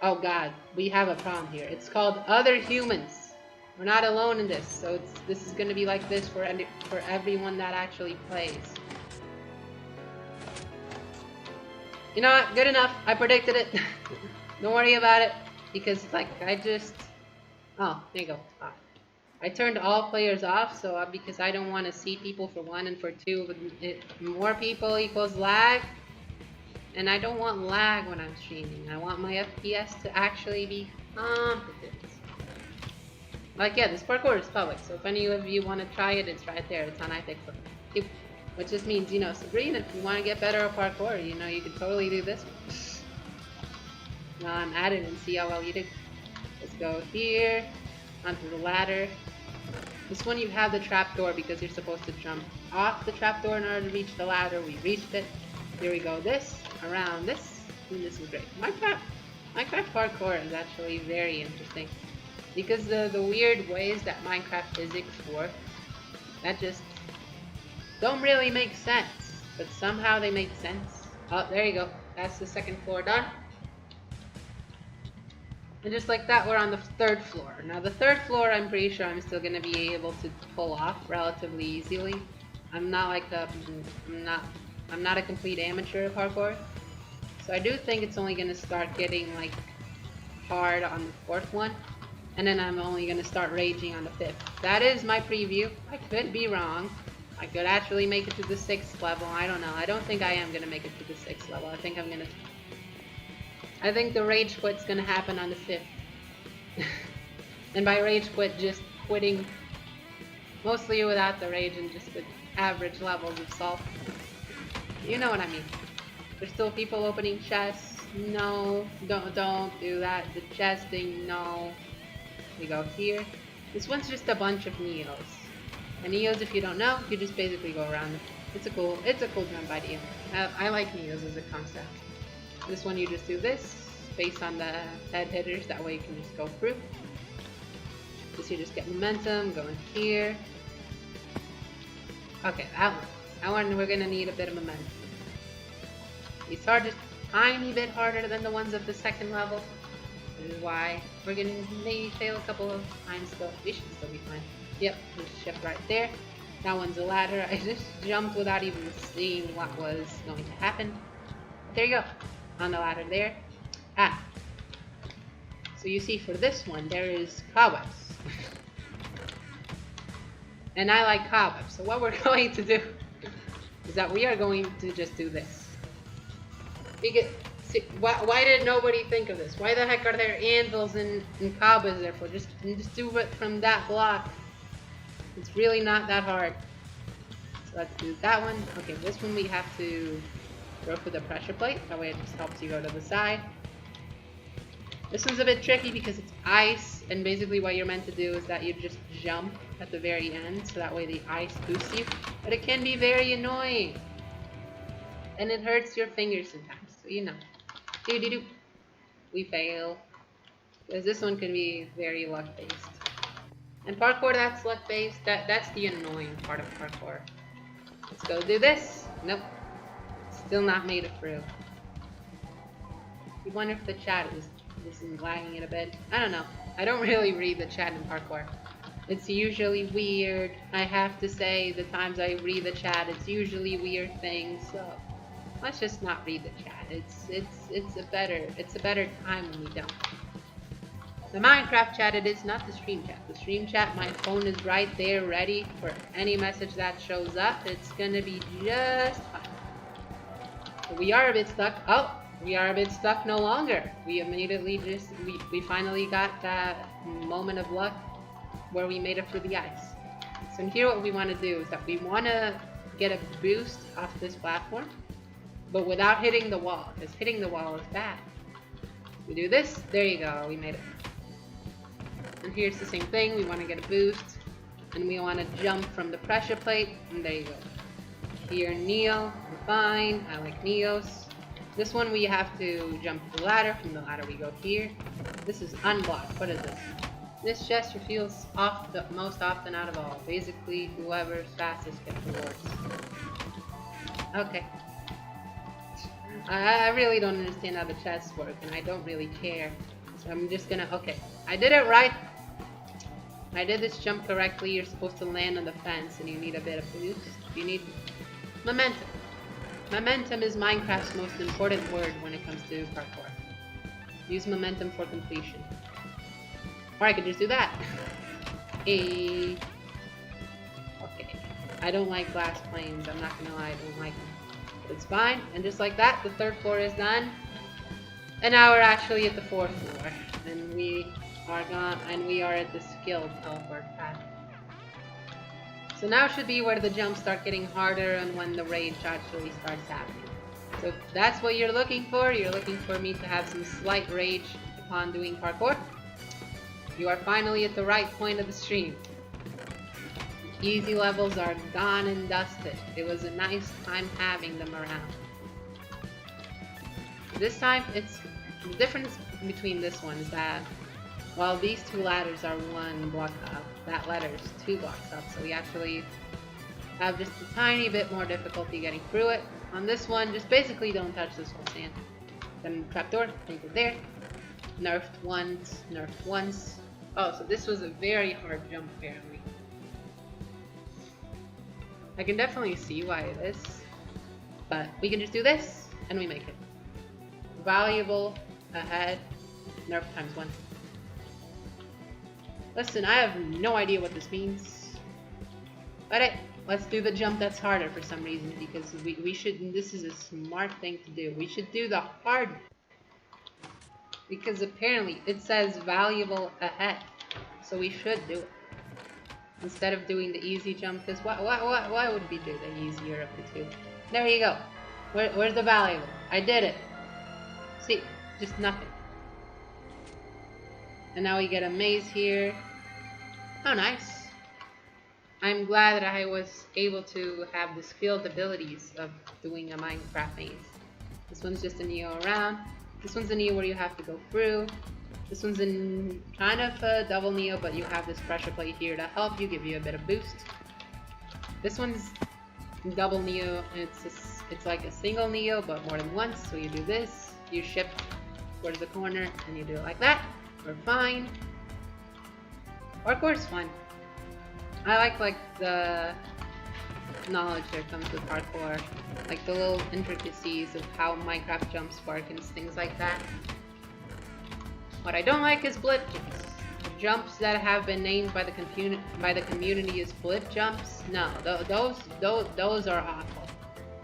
Speaker 2: Oh god, we have a problem here. It's called other humans. We're not alone in this. So this is going to be like this for everyone that actually plays. You know what? Good enough. I predicted it. Don't worry about it. Because like oh, there you go. I turned all players off, so because I don't want to see people for 1 and for 2. More people equals lag, and I don't want lag when I'm streaming. I want my FPS to actually be competent. Like yeah, this parkour is public, so if any of you want to try it, it's right there. It's on Hypixel. Which just means, you know, Sabrina, if you want to get better at parkour, you know, you can totally do this one. Well, I'm at it and see how well you do. Let's go here, onto the ladder. This one you have the trapdoor because you're supposed to jump off the trapdoor in order to reach the ladder. We reached it. Here we go. This, around this, and this is great. Minecraft parkour is actually very interesting because the weird ways that Minecraft physics work, that just don't really make sense, but somehow they make sense. Oh, there you go. That's the second floor done. And just like that, we're on the 3rd floor. Now the 3rd floor, I'm pretty sure I'm still gonna be able to pull off relatively easily. I'm not a complete amateur at parkour, so I do think it's only gonna start getting like hard on the 4th one, and then I'm only gonna start raging on the 5th. That is my preview. I could be wrong. I could actually make it to the 6th level. I don't know. I don't think I am gonna make it to the 6th level. I think the rage quit's gonna happen on the 5th. And by rage quit, just quitting mostly without the rage and just with average levels of salt. You know what I mean. There's still people opening chests. No, don't do that. The chest thing, no. We go here. This one's just a bunch of neos. And neos, if you don't know, you just basically go around them. It's a cool jump idea. I like neos as a concept. This one you just do this, based on the head hitters, that way you can just go through. This you just get momentum, go in here. Okay, that one we're gonna need a bit of momentum. These are just a tiny bit harder than the ones of the second level. Which is why we're gonna maybe fail a couple of times, but we should still be fine. Yep, just shift right there. That one's a ladder. I just jumped without even seeing what was going to happen. There you go. On the ladder there. Ah. So you see for this one, there is cobwebs. And I like cobwebs. So what we're going to do is that we are going to just do this. Because, see, why did nobody think of this? Why the heck are there anvils and cobwebs there for? Just do it from that block. It's really not that hard. So let's do that one. Okay, this one we have to go for the pressure plate. That way it just helps you go to the side. This one's a bit tricky because it's ice, and basically what you're meant to do is that you just jump at the very end, so that way the ice boosts you. But it can be very annoying. And it hurts your fingers sometimes, so you know. Do. We fail. Because this one can be very luck-based. And parkour, that's luck-based. That's the annoying part of parkour. Let's go do this. Nope. Still not made it through. You wonder if the chat is lagging it a bit. I don't know. I don't really read the chat in parkour. It's usually weird. I have to say, the times I read the chat, it's usually weird things. So let's just not read the chat. It's a better time when we don't. The Minecraft chat it is, not the stream chat. The stream chat, my phone is right there ready for any message that shows up. It's gonna be just fine. We are a bit stuck. Oh, we are a bit stuck no longer. We immediately we finally got that moment of luck where we made it through the ice. So here what we want to do is that we want to get a boost off this platform, but without hitting the wall, because hitting the wall is bad. We do this, there you go, we made it. And here's the same thing, we want to get a boost, and we want to jump from the pressure plate, and there you go. Here, Neo, we're fine, I like Neos. This one we have to jump the ladder, from the ladder we go here. This is unblocked, what is this? This chest reveals most often out of all. Basically, whoever's fastest gets rewards. Okay. I really don't understand how the chests work, and I don't really care. So I'm just gonna, okay. I did it right. I did this jump correctly. You're supposed to land on the fence, and you need a bit of boost. You need momentum. Momentum is Minecraft's most important word when it comes to parkour. Use momentum for completion. Or I could just do that. Okay. I don't like glass planes. I'm not gonna lie, I don't like them. But it's fine. And just like that, the third floor is done. And now we're actually at the fourth floor. And we are at the skilled teleport path. So now should be where the jumps start getting harder and when the rage actually starts happening. So if that's what you're looking for, you're looking for me to have some slight rage upon doing parkour. You are finally at the right point of the stream. The easy levels are gone and dusted. It was a nice time having them around. This time, it's the difference between this one is that while these two ladders are one block up, that ladder is 2 blocks up, so we actually have just a tiny bit more difficulty getting through it. On this one, just basically don't touch this whole sand. Then trapdoor, take it there. Nerfed once, nerfed once. Oh, so this was a very hard jump apparently. I can definitely see why it is, but we can just do this, and we make it. Valuable, ahead, nerf times 1. Listen, I have no idea what this means. But let's do the jump that's harder for some reason, because we should, this is a smart thing to do. We should do the hard, because apparently it says valuable ahead, so we should do it. instead of doing the easy jump, because why would we do the easier of the two? There you go. Where's the valuable? I did it. See, just nothing. And now we get a maze here. Oh, nice. I'm glad that I was able to have the skilled abilities of doing a Minecraft maze. This one's just a Neo around. This one's a Neo where you have to go through. This one's in kind of a double Neo, but you have this pressure plate here to help you, give you a bit of boost. This one's double Neo, and it's like a single Neo, but more than once. So you do this, you shift towards the corner, and you do it like that. We're fine. Parkour's fun. I like the knowledge that comes with parkour, like the little intricacies of how Minecraft jumps work and things like that. What I don't like is blip jumps. Jumps that have been named by the community as blip jumps. No, those are awful.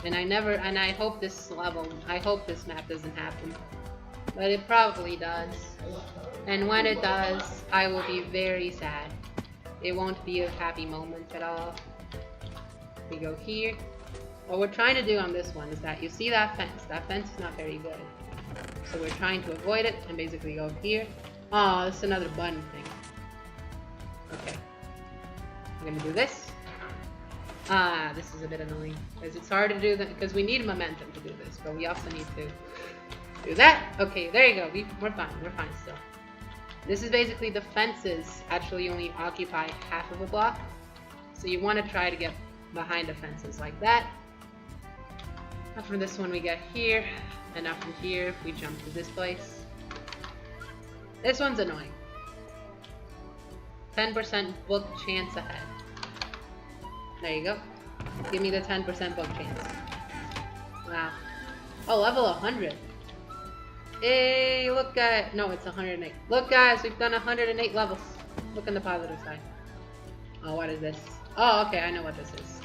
Speaker 2: And I hope this map doesn't happen. But it probably does. And when it does, I will be very sad. It won't be a happy moment at all. We go here. What we're trying to do on this one is that you see that fence. That fence is not very good. So we're trying to avoid it and basically go here. Oh, this is another button thing. Okay. I'm gonna do this. This is a bit annoying. Because it's hard to do that, because we need momentum to do this, but we also need to do that. Okay, there you go. We're fine still. This is basically the fences actually only occupy half of a block. So you want to try to get behind the fences like that. Now from this one we get here, and now from here we jump to this place. This one's annoying. 10% book chance ahead. There you go. Give me the 10% book chance. Wow. Oh, level 100. Hey, look at... No, it's 108. Look, guys, we've done 108 levels. Look on the positive side. Oh, what is this? Oh, okay, I know what this is.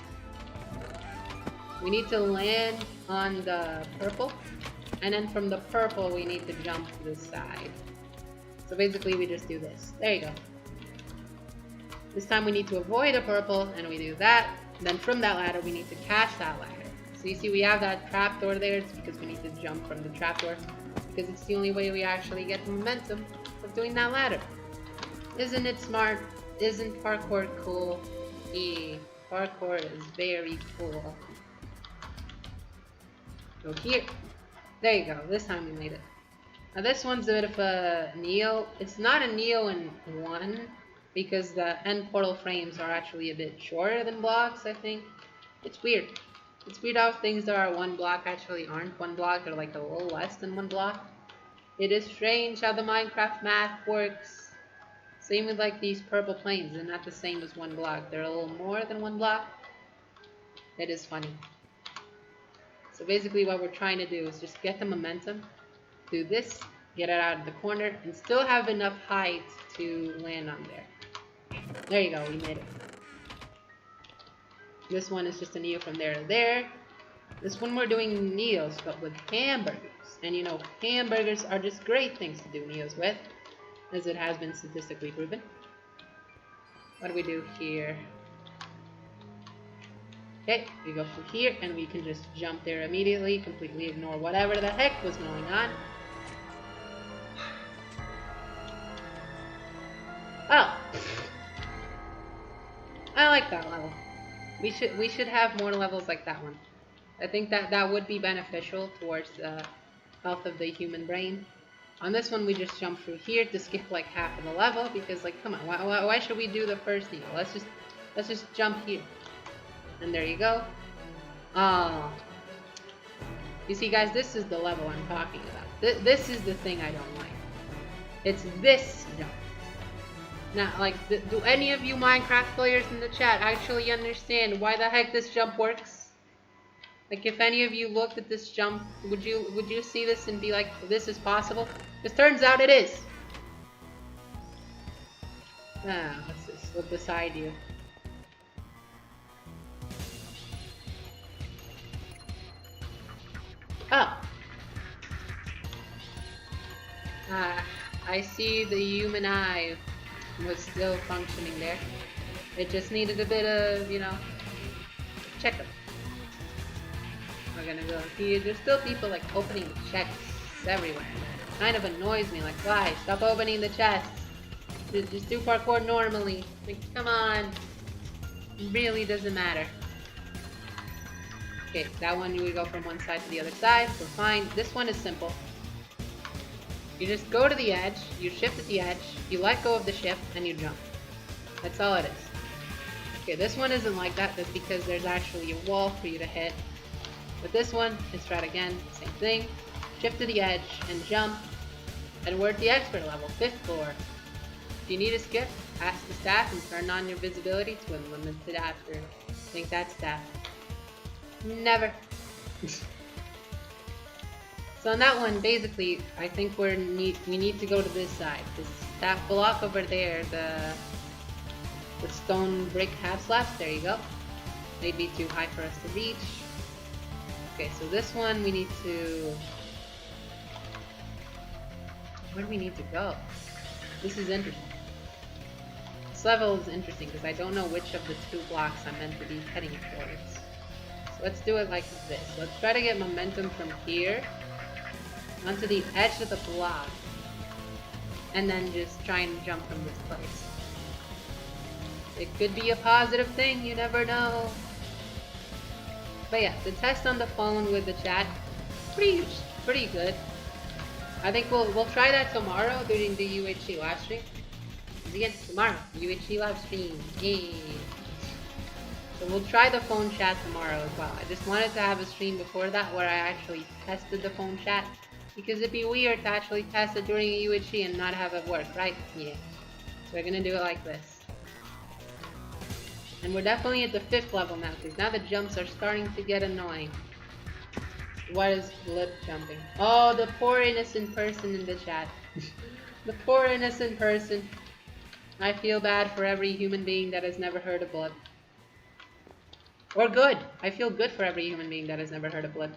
Speaker 2: We need to land on the purple. And then from the purple, we need to jump to the side. So basically, we just do this. There you go. This time we need to avoid a purple, and we do that. And then from that ladder, we need to catch that ladder. So you see we have that trapdoor there. It's because we need to jump from the trapdoor. Because it's the only way we actually get momentum of doing that ladder. Isn't it smart? Isn't parkour cool? Yeah, parkour is very cool. Go here. There you go. This time we made it. Now this one's a bit of a Neo. It's not a Neo in one, because the end portal frames are actually a bit shorter than blocks, I think. It's weird. It's weird how things that are one block actually aren't one block, or like a little less than one block. It is strange how the Minecraft math works. Same with like these purple planes, they're not the same as one block. They're a little more than one block. It is funny. So basically what we're trying to do is just get the momentum, do this, get it out of the corner, and still have enough height to land on there. There you go, we made it. This one is just a Neo from there to there. This one we're doing Neos, but with hamburgers. And you know, hamburgers are just great things to do Neos with, as it has been statistically proven. What do we do here? Okay, we go from here, and we can just jump there immediately, completely ignore whatever the heck was going on. Oh! I like that level. We should have more levels like that one. I think that would be beneficial towards the health of the human brain. On this one, we just jump through here to skip like half of the level, because like, come on, why should we do the first Neo? Let's just jump here. And there you go. Oh. You see, guys, this is the level I'm talking about. This is the thing I don't like. It's this jump. Now, like, do any of you Minecraft players in the chat actually understand why the heck this jump works? Like, if any of you looked at this jump, would you see this and be like, this is possible? Because turns out it is. Ah, what's this? Look beside you. Oh. Ah, I see the human eye was still functioning there. It just needed a bit of, you know, checkup. We're gonna go here. There's still people like opening chests everywhere. Kind of annoys me. Like, why? Stop opening the chests. Just do parkour normally. Like, come on. It really doesn't matter. Okay, that one we go from one side to the other side. We're fine. This one is simple. You just go to the edge, you shift at the edge, you let go of the shift, and you jump. That's all it is. Okay, this one isn't like that. That's because there's actually a wall for you to hit. But this one, let's try it again. Same thing. Shift to the edge and jump. And we're at the expert level, 5th floor. If you need a skip, ask the staff and turn on your visibility to unlimited after. Think that's staff. Never. So on that one, basically, I think we need to go to this side. This staff block over there, the stone brick half slabs. There you go. Maybe too high for us to reach. Okay, so this one we need to... Where do we need to go? This is interesting. This level is interesting because I don't know which of the 2 blocks I'm meant to be heading towards. So let's do it like this. Let's try to get momentum from here onto the edge of the block. And then just try and jump from this place. It could be a positive thing, you never know. But yeah, the test on the phone with the chat, pretty good. I think we'll try that tomorrow during the UHC live stream. Again, tomorrow, UHC live stream. Yay! So we'll try the phone chat tomorrow as well. I just wanted to have a stream before that where I actually tested the phone chat. Because it'd be weird to actually test it during a UHC and not have it work, right? Yeah. So we're gonna do it like this. And we're definitely at the 5th level now, because now the jumps are starting to get annoying. What is blip jumping? Oh, the poor innocent person in the chat. The poor innocent person. I feel bad for every human being that has never heard of blip. Or good. I feel good for every human being that has never heard of blip.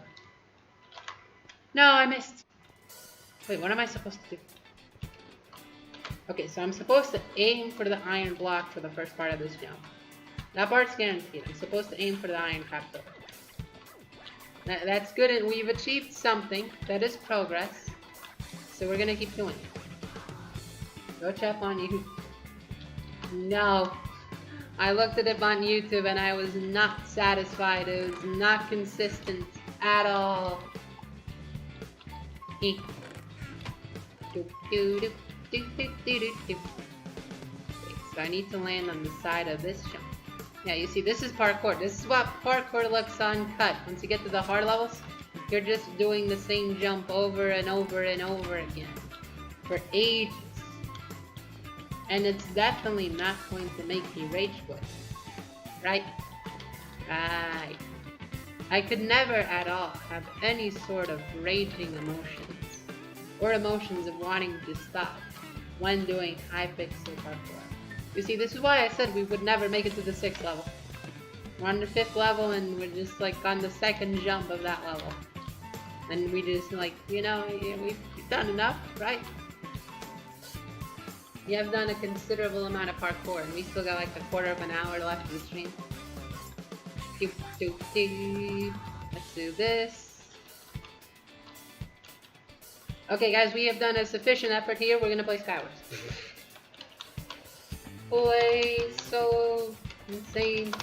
Speaker 2: No, I missed. Wait, what am I supposed to do? Okay, so I'm supposed to aim for the iron block for the first part of this jump. That part's guaranteed. I'm supposed to aim for the iron trapdoor. That's good, and we've achieved something. That is progress. So we're gonna keep doing it. Go check on YouTube. No. I looked at it on YouTube and I was not satisfied. It was not consistent at all. Okay, so I need to land on the side of this jump. Yeah, you see, this is parkour. This is what parkour looks uncut. Once you get to the hard levels, you're just doing the same jump over and over and over again for ages. And it's definitely not going to make me rage quit. Right? Right. I could never at all have any sort of raging emotions or emotions of wanting to stop when doing Hypixel parkour. You see, this is why I said we would never make it to the 6th level. We're on the 5th level and we're just like on the 2nd jump of that level. And we just like, you know, we've done enough, right? We have done a considerable amount of parkour and we still got like a quarter of an hour left of the stream. Let's do this. Okay guys, we have done a sufficient effort here. We're gonna play Skyward. Play so insane.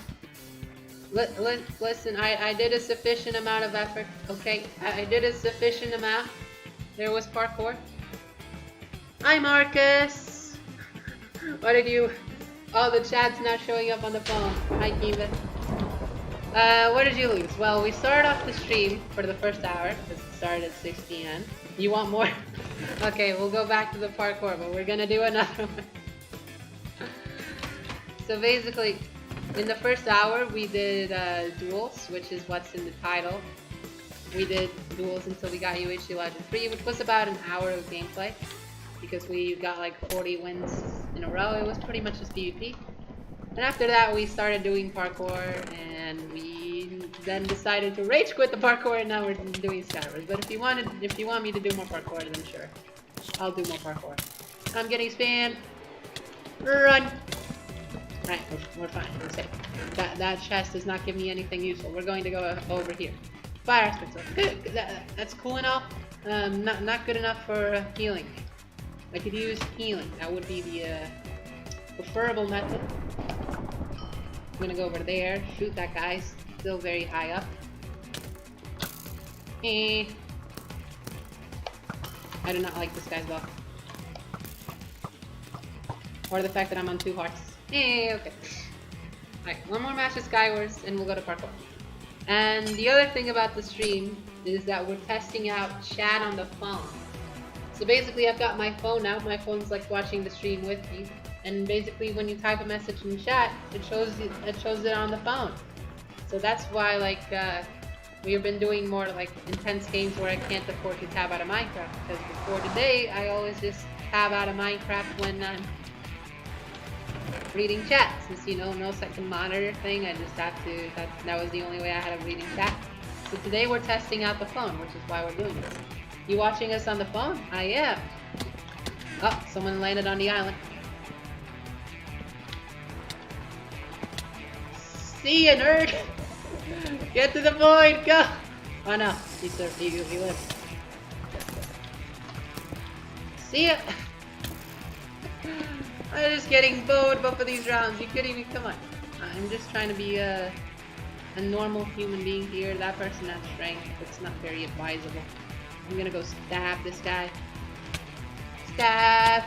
Speaker 2: Listen, I did a sufficient amount of effort, okay? I did a sufficient amount. There was parkour. Hi Marcus! What did you... Oh, the chat's not showing up on the phone. Hi Kiva. What did you lose? Well, we started off the stream for the first hour, because it started at 6 p.m. You want more? Okay, we'll go back to the parkour, but we're gonna do another one. So basically, in the first hour, we did Duels, which is what's in the title. We did Duels until we got UHC Legend 3, which was about an hour of gameplay, because we got like 40 wins in a row. It was pretty much just PvP. And after that, we started doing parkour, and we then decided to rage quit the parkour, and now we're doing Skyward. But if you want me to do more parkour, then sure, I'll do more parkour. I'm getting spammed. Run! Alright, we're fine. We're safe. That chest does not give me anything useful. We're going to go over here. Fire aspect. Good. That's cool enough. Not good enough for healing. I could use healing. That would be the preferable method. I'm gonna go over there. Shoot that guy. Still very high up. I do not like this guy's luck. Or the fact that I'm on 2 hearts. Okay. Alright, one more match of Skywars and we'll go to Parkour. And the other thing about the stream is that we're testing out chat on the phone. So basically I've got my phone out, my phone's like watching the stream with me. And basically when you type a message in chat, it shows it on the phone. So that's why like we've been doing more like intense games where I can't afford to tab out of Minecraft. Because before today, I always just tab out of Minecraft when I'm reading chat. Since no second monitor thing, I just have to, that was the only way I had of reading chat. So today we're testing out the phone, which is why we're doing this. You watching us on the phone? I am. Oh, someone landed on the island. See ya, nerd! Get to the void, go! Oh no, he lived. See ya! I'm just getting bowed both of these rounds. You kidding me? Come on. I'm just trying to be a normal human being here. That person has strength. It's not very advisable. I'm gonna go stab this guy. Stab!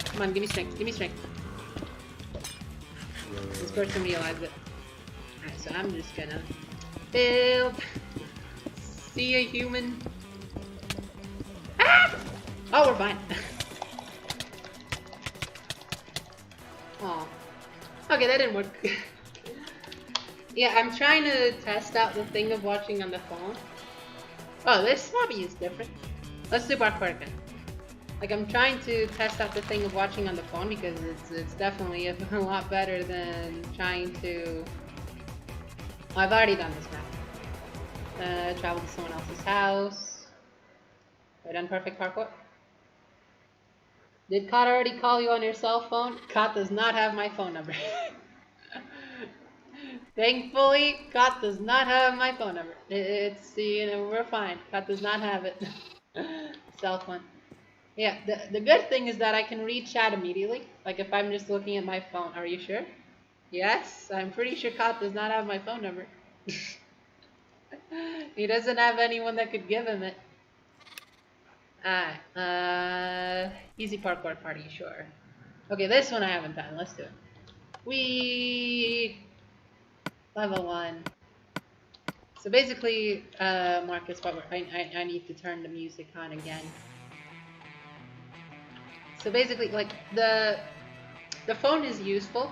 Speaker 2: Come on, give me strength. Give me strength. This person realized it. Alright, so I'm just gonna build. See a human. Ah! Oh, we're fine. Aw. Okay, that didn't work. Yeah, I'm trying to test out the thing of watching on the phone. Oh, this lobby is different. Let's do Parkour again. Like, I'm trying to test out the thing of watching on the phone because it's definitely a lot better than trying to... Oh, I've already done this map. Travel to someone else's house. Have I done perfect parkour? Did Kat already call you on your cell phone? Kat does not have my phone number. Thankfully, Kat does not have my phone number. It's, we're fine. Kat does not have it. Cell phone. Yeah, the good thing is that I can read chat immediately. Like if I'm just looking at my phone. Are you sure? Yes, I'm pretty sure Kat does not have my phone number. He doesn't have anyone that could give him it. Easy parkour party, sure. Okay, this one I haven't done. Let's do it. Level 1. So basically, Marcus, I need to turn the music on again. So basically, like, the phone is useful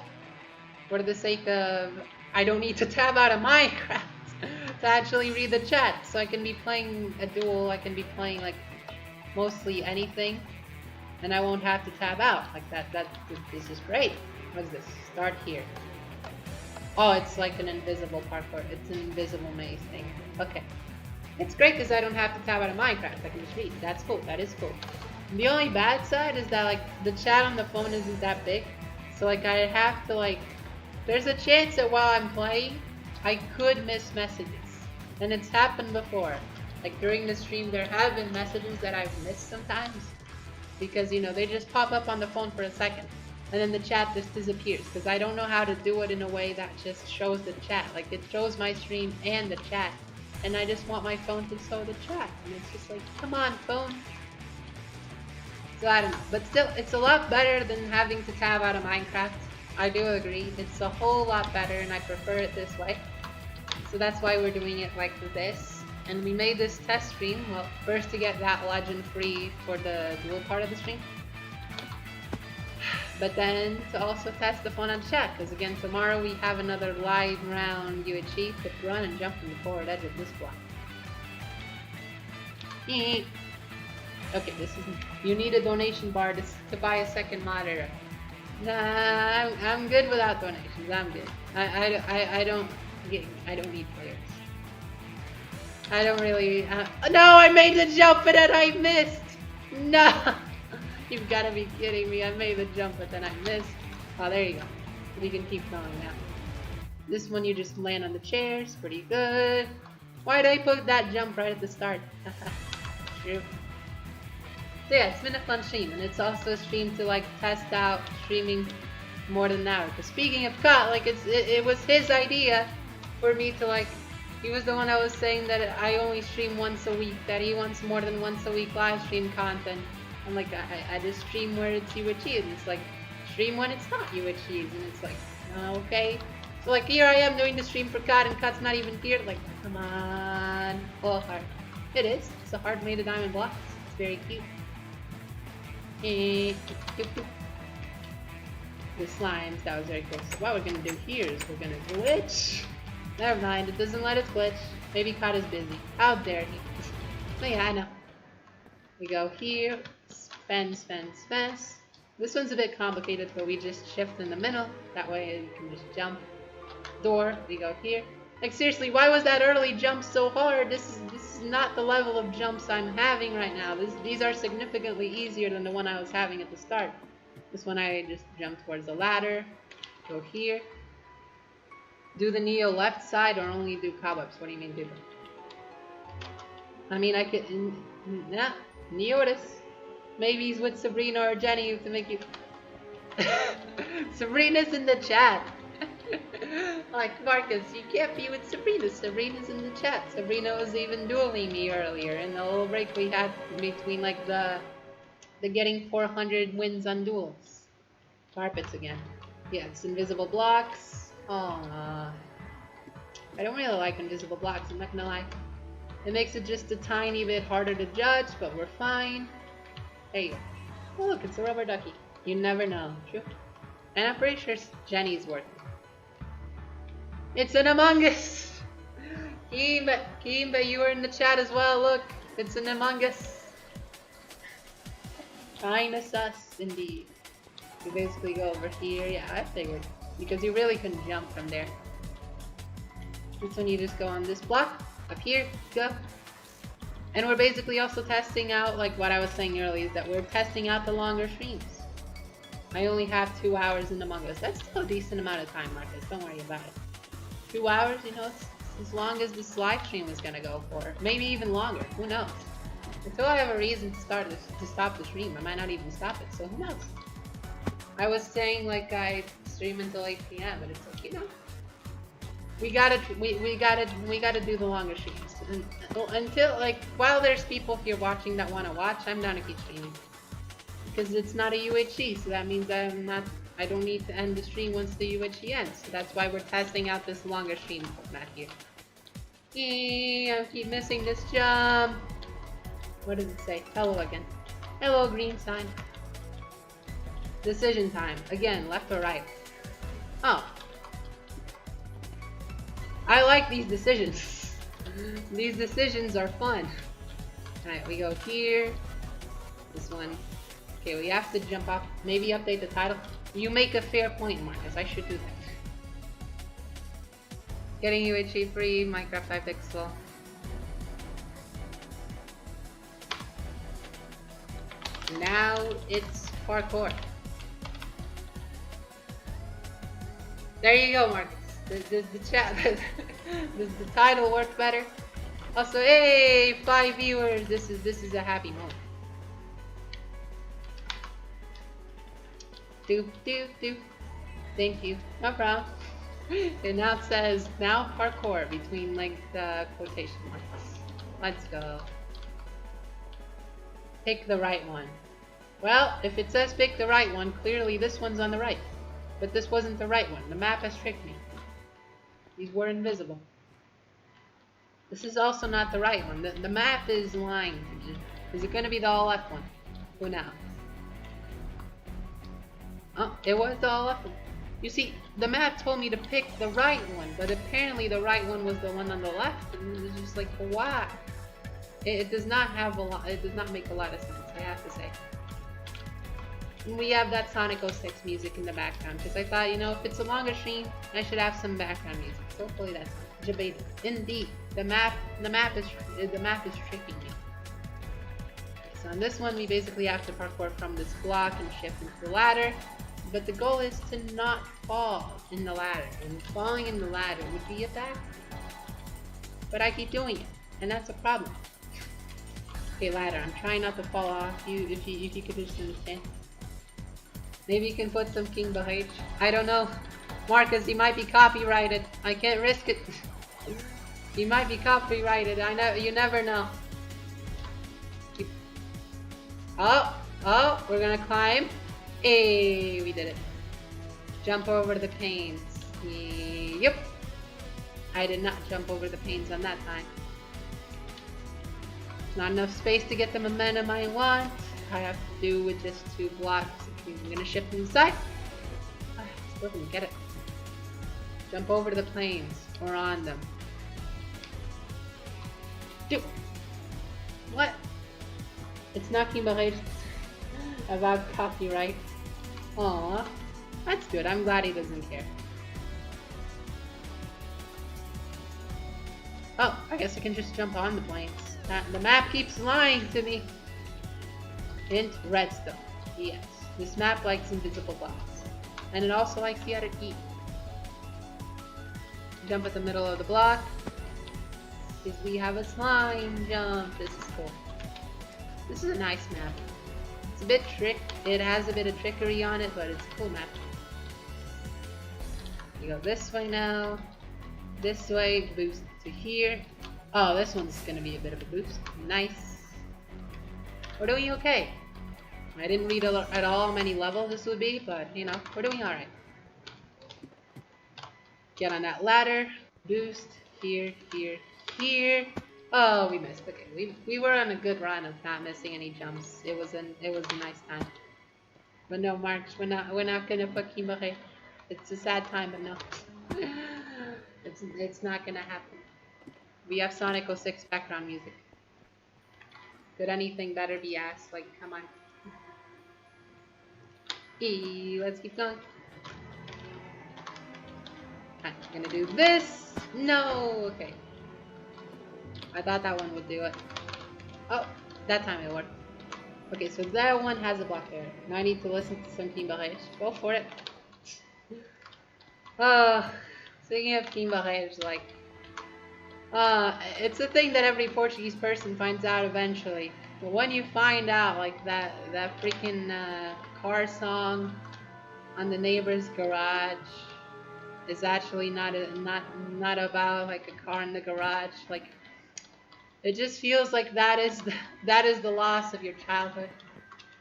Speaker 2: for the sake of I don't need to tab out of Minecraft to actually read the chat. So I can be playing a duel, I can be playing, like, mostly anything, and I won't have to tab out. Like, this is great. What's this? Start here. Oh, it's like an invisible parkour. It's an invisible maze thing. Okay. It's great because I don't have to tab out of Minecraft. I can just read. That's cool. That is cool. The only bad side is that, like, the chat on the phone isn't that big. So, like, I have to, like, there's a chance that while I'm playing, I could miss messages. And it's happened before. Like, during the stream, there have been messages that I've missed sometimes. Because, they just pop up on the phone for a second. And then the chat just disappears. Because I don't know how to do it in a way that just shows the chat. Like, it shows my stream and the chat. And I just want my phone to show the chat. And it's just like, come on, phone. So I don't know, but still, it's a lot better than having to tab out of Minecraft. I do agree, it's a whole lot better and I prefer it this way. So that's why we're doing it like this. And we made this test stream, well, first to get that legend free for the dual part of the stream. But then to also test the phone on chat, because again, tomorrow we have another live round. You achieve to run and jump from the forward edge of this block. Okay, this is. You need a donation bar to buy a second monitor. Nah, I'm good without donations. I'm good. I don't need players. I don't really. No, I made the jump and then I missed. No, You've gotta be kidding me. I made the jump, but then I missed. Oh, there you go. We can keep going now. This one you just land on the chairs. Pretty good. Why'd I put that jump right at the start? True. So yeah, it's been a fun stream, and it's also a stream to like test out streaming more than an hour. Because speaking of Cut, like it was his idea for me to like. He was the one that was saying that I only stream once a week, that he wants more than once a week live stream content. I'm like, I just stream where it's you and cheese. And it's like, stream when it's not you and cheese. And it's like, okay. So like, here I am doing the stream for Cut, and Cut's not even here. Like, come on. Oh, hard. It is. It's a heart made of diamond blocks. It's very cute. The slimes, that was very cool. So what we're gonna do here is we're gonna glitch. Never mind, it doesn't let us glitch. Maybe Cut is busy. How dare he? But yeah, I know. We go here, fence. This one's a bit complicated, but we just shift in the middle. That way you can just jump. Door, we go here. Like seriously, why was that early jump so hard? This is not the level of jumps I'm having right now. These are significantly easier than the one I was having at the start. This one I just jump towards the ladder. Go here. Do the Neo left side or only do cobwebs? What do you mean do them? I mean I could... Nah, Neo it is. Maybe he's with Sabrina or Jenny to make you... Sabrina's in the chat. Like, Marcus, you can't be with Sabrina. Sabrina's in the chat. Sabrina was even dueling me earlier in the little break we had between, like, the getting 400 wins on duels. Carpets again. Yeah, it's invisible blocks. Oh, I don't really like invisible blocks, I'm not gonna lie. It makes it just a tiny bit harder to judge, but we're fine. There you go. Oh, look, it's a rubber ducky. You never know. True. And I'm pretty sure Jenny's working. It's an Among Us! Kimba, you were in the chat as well, look! It's an Among Us! Kinda sus, indeed. You basically go over here, yeah, I figured. Because you really couldn't jump from there. This one you just go on this block, up here, go. And we're basically also testing out, like what I was saying earlier, is that we're testing out the longer streams. I only have 2 hours in Among Us. That's still a decent amount of time, Marcus, don't worry about it. 2 hours, you know, it's as long as this live stream is gonna go for. Maybe even longer, who knows? Until I have a reason to stop the stream, I might not even stop it, so who knows? I was saying like I stream until 8 PM, but it's like, you know, we gotta do the longer streams. Until, like, while there's people here watching that wanna watch, I'm down to keep streaming. Because it's not a UHC, so that means I don't need to end the stream once the UHC ends. So that's why we're testing out this longer stream format here. I keep missing this jump. What does it say? Hello again. Hello, green sign. Decision time. Again, left or right? Oh. I like these decisions. These decisions are fun. Alright, we go here. This one. Okay, we have to jump off. Maybe update the title. You make a fair point, Marcus. I should do that. Getting UHC free, Minecraft Hypixel. Now it's parkour. There you go, Marcus. The chat. Does the title work better? Also, hey, 5 viewers. This is a happy moment. Doop doop doop. Thank you. No problem. And now it says now parkour between like the quotation marks. Let's go. Pick the right one. Well, if it says pick the right one, clearly this one's on the right. But this wasn't the right one. The map has tricked me. These were invisible. This is also not the right one. The map is lying. Is it going to be the all left one? Who knows? Oh, it was the all left one. You see, the map told me to pick the right one, but apparently the right one was the one on the left, and it was just like, why? It does not have a lot. It does not make a lot of sense, I have to say. And we have that Sonic 06 music in the background because I thought, you know, if it's a longer stream, I should have some background music. So hopefully that's debated. Indeed, the map is tricking me. So on this one, we basically have to parkour from this block and shift into the ladder. But the goal is to not fall in the ladder. And falling in the ladder would be a bad thing. But I keep doing it, and that's a problem. Okay, ladder, I'm trying not to fall off. If you could just understand. Maybe you can put some King Bahage. I don't know. Marcus, he might be copyrighted. I can't risk it. He might be copyrighted. You never know. Oh, we're gonna climb. Hey, we did it. Jump over the panes. Yep. I did not jump over the panes on that time. Not enough space to get the momentum I want. I have to do with just 2 blocks. I'm gonna shift inside. I still didn't get it. Jump over the planes or on them. Do. What? It's not King Bahage about copyright. Aww. That's good. I'm glad he doesn't care. Oh, I guess I can just jump on the planes. The map keeps lying to me. Hint, redstone. Yes. This map likes invisible blocks. And it also likes the other E. Jump at the middle of the block. Because we have a slime jump. This is cool. This is a nice map. It's a bit it has a bit of trickery on it, but it's a cool map. You go this way now. This way, boost to here. Oh, this one's gonna be a bit of a boost. Nice. We're doing okay. I didn't read at all how many levels this would be, but you know, we're doing alright. Get on that ladder. Boost. Here, here, here. Oh, we missed. Okay, we were on a good run of not missing any jumps. It was a nice time. But no, Marks, we're not gonna put Kimare. It's a sad time, but no. It's not gonna happen. We have Sonic 06 background music. Could anything better be asked? Like, come on. Let's keep going. I'm gonna do this. No, okay. I thought that one would do it. Oh, that time it worked. Okay, so that one has a block there. Now I need to listen to some King Bahage. Go for it. Speaking of King Bahage, like, it's a thing that every Portuguese person finds out eventually. But when you find out, like, that freaking car song on the neighbor's garage is actually not about like a car in the garage, like, it just feels like that is the loss of your childhood.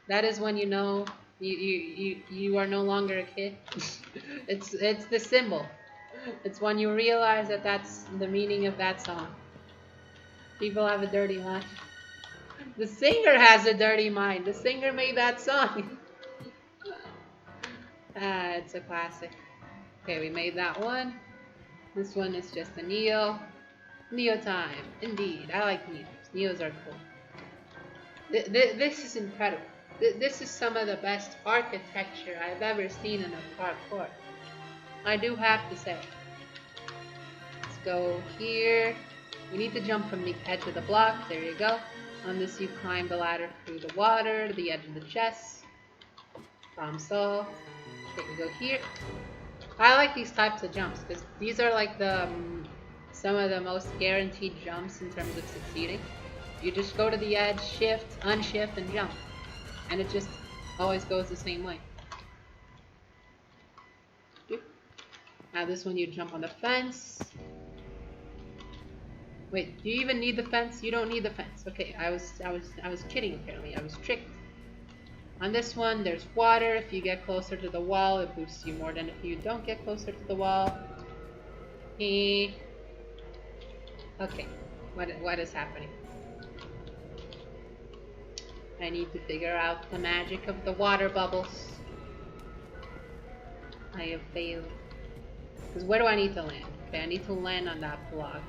Speaker 2: That is when you know you are no longer a kid. It's the symbol. It's when you realize that that's the meaning of that song. People have a dirty mind. The singer has a dirty mind. The singer made that song. It's a classic. Okay, we made that one. This one is just a Neo. Neo time. Indeed, I like Neos. Neos are cool. This is incredible. This is some of the best architecture I've ever seen in a parkour. I do have to say. Let's go here. We need to jump from the edge of the block. There you go. On this, you climb the ladder through the water to the edge of the chest. Problem solved. Okay, we go here. I like these types of jumps because these are like some of the most guaranteed jumps in terms of succeeding. You just go to the edge, shift, unshift, and jump. And it just always goes the same way. Now this one you jump on the fence. Wait, do you even need the fence? You don't need the fence. Okay, I was kidding apparently. I was tricked. On this one, there's water. If you get closer to the wall, it boosts you more than if you don't get closer to the wall. Okay, what is happening? I need to figure out the magic of the water bubbles. I have failed. Because where do I need to land? Okay, I need to land on that block.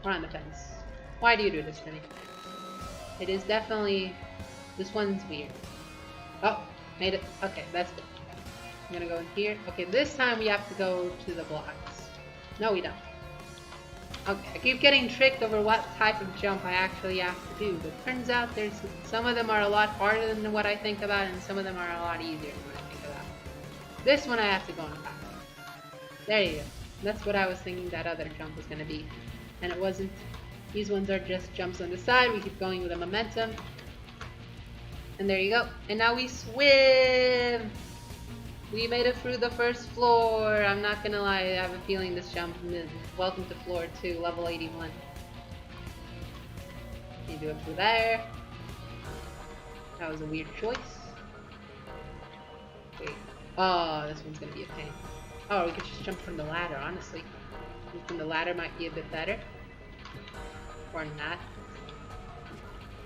Speaker 2: Or on the fence. Why do you do this to me? It is definitely... This one's weird. Oh, made it. Okay, that's good. I'm gonna go in here. Okay, this time we have to go to the blocks. No, we don't. Okay, I keep getting tricked over what type of jump I actually have to do, but turns out there's some of them are a lot harder than what I think about, and some of them are a lot easier than what I think about. This one I have to go on a path. There you go. That's what I was thinking that other jump was gonna be, and it wasn't. These ones are just jumps on the side. We keep going with the momentum, and there you go. And now we swim. We made it through the first floor. I'm not gonna lie, I have a feeling this jump is welcome to floor 2, level 81. You do it through there. That was a weird choice. Wait. Oh, this one's gonna be a pain. Oh, we could just jump from the ladder, honestly. From the ladder might be a bit better. Or not.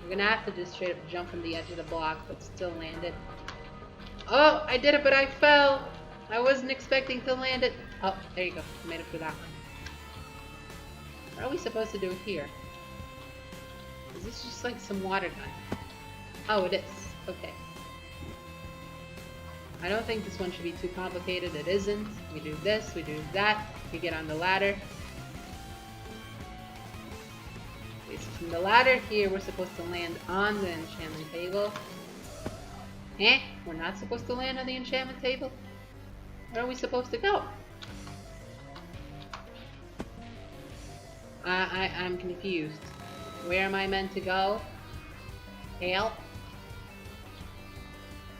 Speaker 2: We're gonna have to just straight up jump from the edge of the block, but still land it. Oh, I did it, but I fell. I wasn't expecting to land it. Oh, there you go. I made it through that one. What are we supposed to do here? Is this just like some water gun? Oh, it is. Okay. I don't think this one should be too complicated. It isn't. We do this, we do that. We get on the ladder. Okay, so from the ladder here, we're supposed to land on the enchantment table. Eh? We're not supposed to land on the enchantment table? Where are we supposed to go? I'm confused. Where am I meant to go? Help?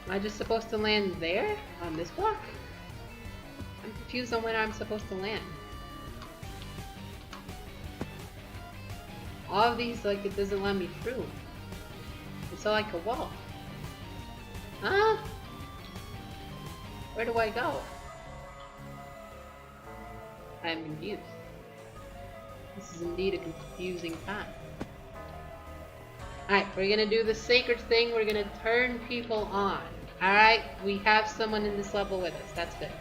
Speaker 2: Am I just supposed to land there? On this block? I'm confused on where I'm supposed to land. All of these, like, it doesn't let me through. It's all like a wall. Huh? Where do I go? I'm confused. This is indeed a confusing time. Alright, we're gonna do the sacred thing. We're gonna turn people on. Alright, we have someone in this level with us. That's good.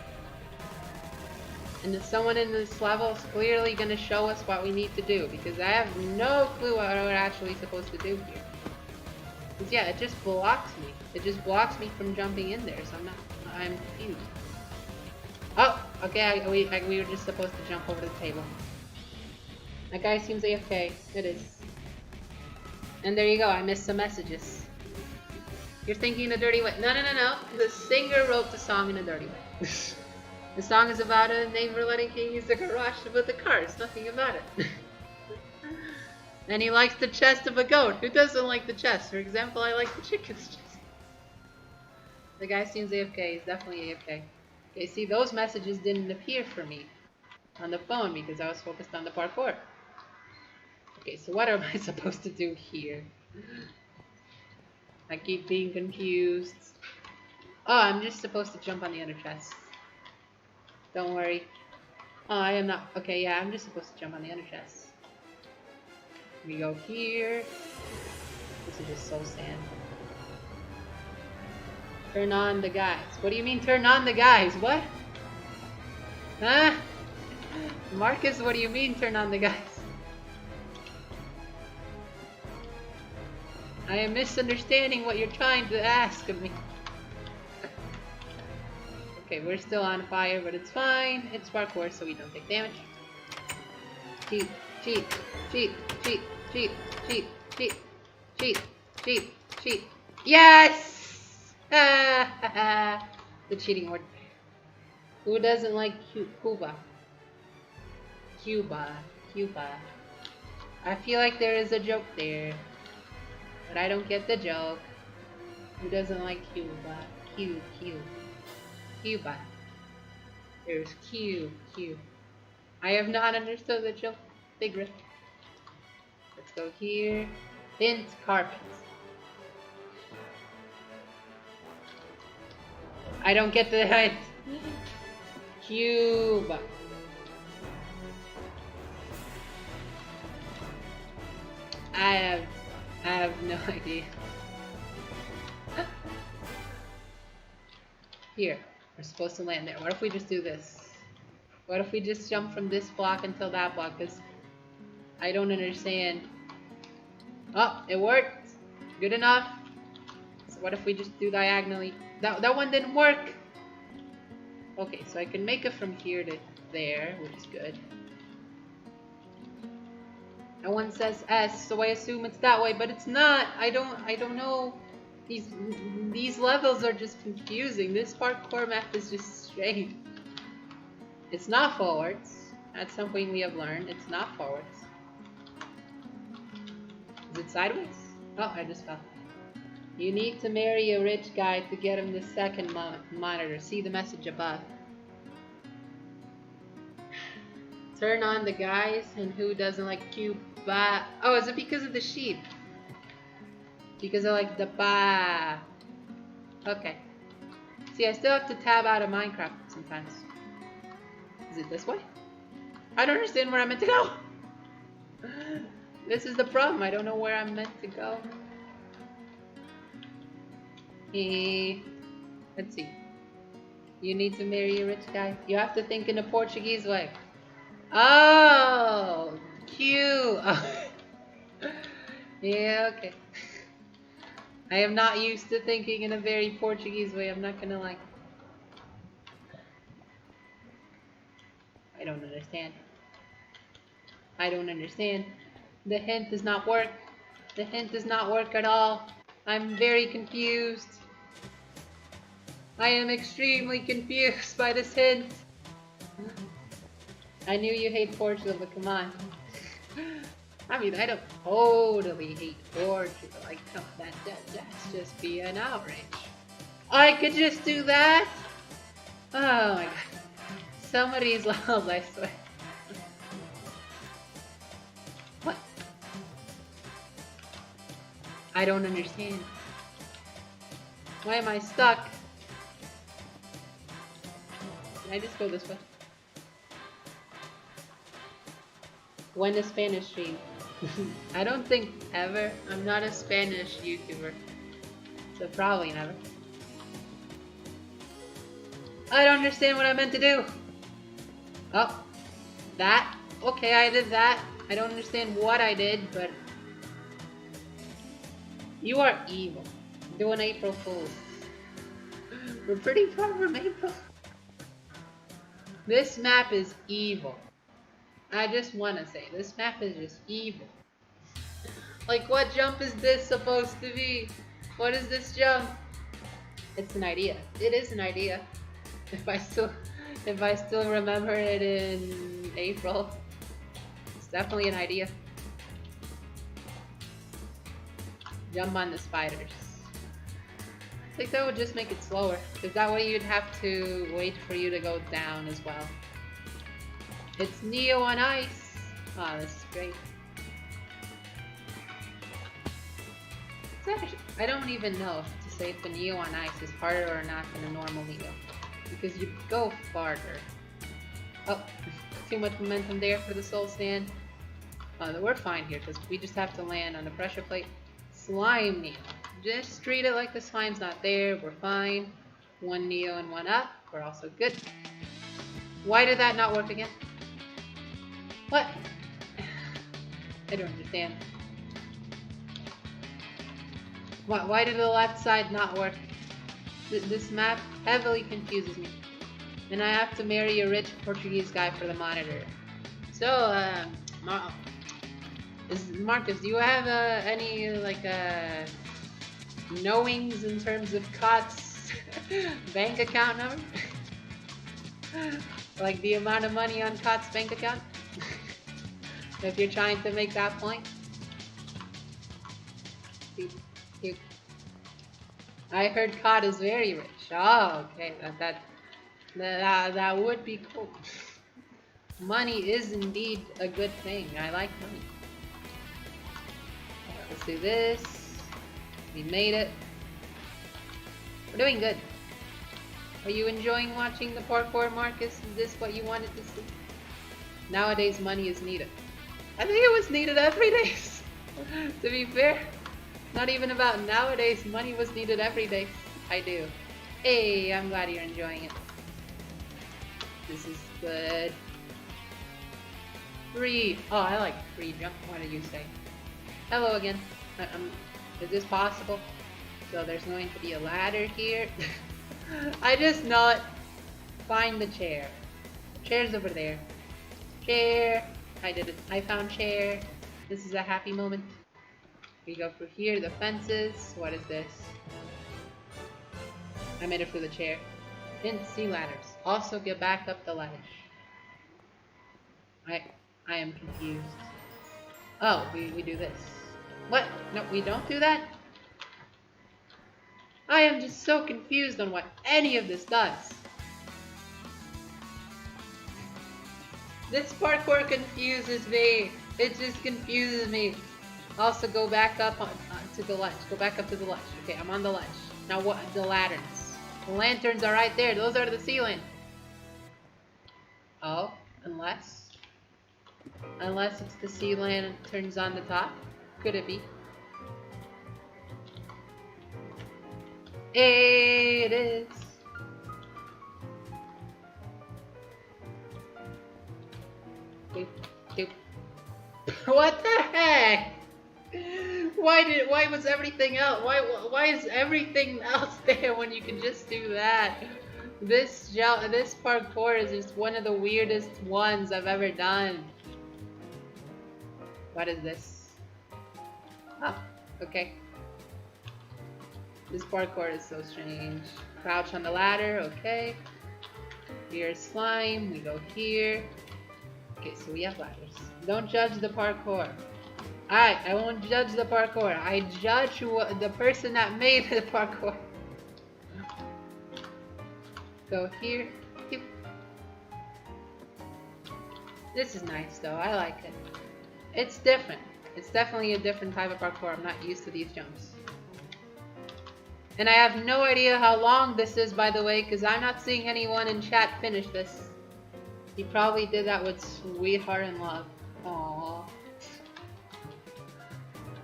Speaker 2: And if someone in this level is clearly gonna show us what we need to do, because I have no clue what we're actually supposed to do here. Because yeah, it just blocks me. It just blocks me from jumping in there, so I'm confused. Oh, okay, we were just supposed to jump over the table. That guy seems AFK. It is. And there you go, I missed some messages. You're thinking in a dirty way. No. The singer wrote the song in a dirty way. The song is about a neighbor letting King use the garage to put the cars. Nothing about it. And he likes the chest of a goat. Who doesn't like the chest? For example, I like the chicken's chest. The guy seems AFK. He's definitely AFK. Okay, see, those messages didn't appear for me on the phone because I was focused on the parkour. Okay, so what am I supposed to do here? I keep being confused. Oh, I'm just supposed to jump on the other chest. Don't worry. Oh, I am not. Okay, yeah, I'm just supposed to jump on the other chest. We go here. This is just so sad. Turn on the guys. What do you mean turn on the guys? What? Huh? Marcus, what do you mean turn on the guys? I am misunderstanding what you're trying to ask of me. Okay, we're still on fire, but it's fine. It's parkour, so we don't take damage. Cheat, cheat, cheat, cheat, cheat, cheat, cheat, cheat, cheat, cheat. Yes! The cheating word. Who doesn't like Cuba? Cuba. I feel like there is a joke there, but I don't get the joke. Who doesn't like Cuba? Cuba. There's Q. I have not understood the joke. Big rip. Let's go here. Hint carpet. I don't get the hint. Cuba. I have no idea. Here. We're supposed to land there. What if we just do this? What if we just jump from this block until that block? Because I don't understand. Oh, it worked. Good enough. So what if we just do diagonally? That one didn't work. Okay, so I can make it from here to there, which is good. And one says S, so I assume it's that way, but it's not. I don't know. These levels are just confusing. This parkour map is just strange. It's not forwards. That's something we have learned. It's not forwards. Is it sideways? Oh, I just fell. You need to marry a rich guy to get him the second monitor. See the message above. Turn on the guys and who doesn't like Cuba. Oh, is it because of the sheep? Because I like the ba. Okay. See, I still have to tab out of Minecraft sometimes. Is it this way? I don't understand where I'm meant to go. This is the problem. I don't know where I'm meant to go. Let's see. You need to marry a rich guy. You have to think in a Portuguese way. Oh, cute. Yeah, okay. I am not used to thinking in a very Portuguese way. I'm not gonna like. I don't understand. I don't understand. The hint does not work. The hint does not work at all. I'm very confused. I am extremely confused by this hint. I knew you hate Portugal, but come on. I mean, I don't totally hate Portugal. Like, come on, that's just be an outrage. I could just do that? Oh my god. Some of these levels, I swear. What? I don't understand. Why am I stuck? Can I just go this way? When a Spanish stream? I don't think ever. I'm not a Spanish YouTuber. So probably never. I don't understand what I meant to do. Oh. That? Okay, I did that. I don't understand what I did, but... You are evil. Do an April Fool's. We're pretty far from April. This map is evil. I just want to say, this map is just evil. Like, what jump is this supposed to be? What is this jump? It's an idea. It is an idea. If I still remember it in April, it's definitely an idea. Jump on the spiders. I think that would just make it slower, because that way you'd have to wait for you to go down as well. It's Neo on ice. Oh, this is great. I don't even know to say if the Neo on ice is harder or not than a normal Neo, because you go farther. Oh, too much momentum there for the soul stand. We're fine here, because we just have to land on the pressure plate. Slime Neo. Just treat it like the slime's not there. We're fine. One Neo and one up. We're also good. Why did that not work again? What? I don't understand. Why did the left side not work? This map heavily confuses me. And I have to marry a rich Portuguese guy for the monitor. So, Marcus, do you have any, like, knowings in terms of Cot's bank account number? Like the amount of money on Cot's bank account? If you're trying to make that point? I heard Cot is very rich. Oh, okay. That would be cool. Money is indeed a good thing. I like money. Let's do this. We made it. We're doing good. Are you enjoying watching the parkour, Marcus? Is this what you wanted to see? Nowadays, money is needed. I think it was needed every day. To be fair, not even about nowadays. Money was needed every day. I do. Hey, I'm glad you're enjoying it. This is good. Free. Oh, I like free jump. What did you say? Hello again. Is this possible? So there's going to be a ladder here. I just not find the chair. Chair's over there. Chair. I did it. I found chair. This is a happy moment. We go through here, the fences. What is this? I made it through the chair. Didn't see ladders. Also get back up the ledge. I am confused. Oh, we do this. What? No, we don't do that? I am just so confused on what any of this does. This parkour confuses me. It just confuses me. Also, go back up to the ledge. Go back up to the ledge. Okay, I'm on the ledge. Now what? The lanterns. The lanterns are right there. Those are the ceiling. Oh, unless it's the sea lanterns on the top. Could it be? It is. Doop, doop. What the heck? Why was everything else? Why is everything else there when you can just do that? This parkour is just one of the weirdest ones I've ever done. What is this? Oh, okay. This parkour is so strange. Crouch on the ladder, okay. Here's slime, we go here. Okay, so we have ladders. Don't judge the parkour. Alright, I won't judge the parkour. I judge the person that made the parkour. Go here. Doop. This is nice though, I like it. It's different. It's definitely a different type of parkour. I'm not used to these jumps. And I have no idea how long this is, by the way, because I'm not seeing anyone in chat finish this. He probably did that with Sweetheart in Love. Aww.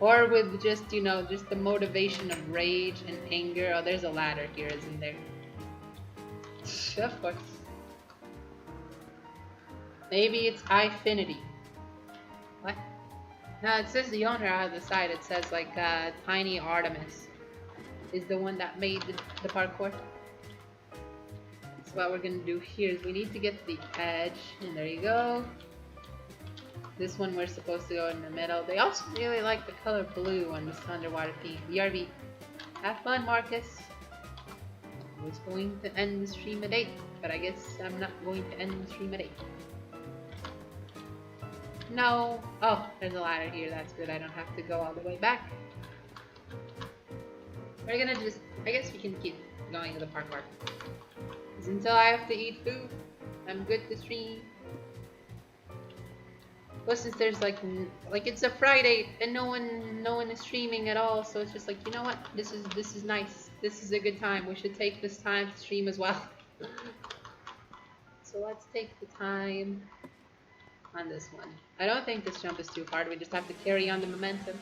Speaker 2: Or with just, you know, just the motivation of rage and anger. Oh, there's a ladder here, isn't there? Of course. Maybe it's Ifinity. What? No, it says the owner on the side. It says like Tiny Artemis is the one that made the parkour. So what we're gonna do here is we need to get to the edge, and there you go. This one we're supposed to go in the middle. They also really like the color blue on this underwater theme. BRB. Have fun, Marcus. I was going to end the stream at 8, but I guess I'm not going to end the stream at 8. No. Oh, there's a ladder here. That's good. I don't have to go all the way back. We're gonna just... I guess we can keep going to the parkour. Because until I have to eat food, I'm good to stream. Plus, since there's like it's a Friday and no one is streaming at all, so it's just like, you know what? This is nice. This is a good time. We should take this time to stream as well. So let's take the time on this one. I don't think this jump is too hard. We just have to carry on the momentum.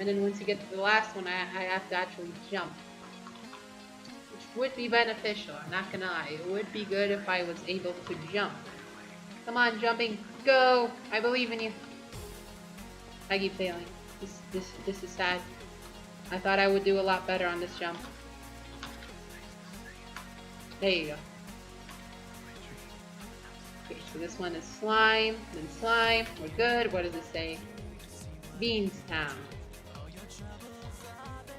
Speaker 2: And then once you get to the last one, I have to actually jump. Which would be beneficial, I'm not gonna lie. It would be good if I was able to jump. Come on, jumping. Go! I believe in you. I keep failing. This is sad. I thought I would do a lot better on this jump. There you go. Okay, so this one is slime, then slime. We're good. What does it say? Beanstown.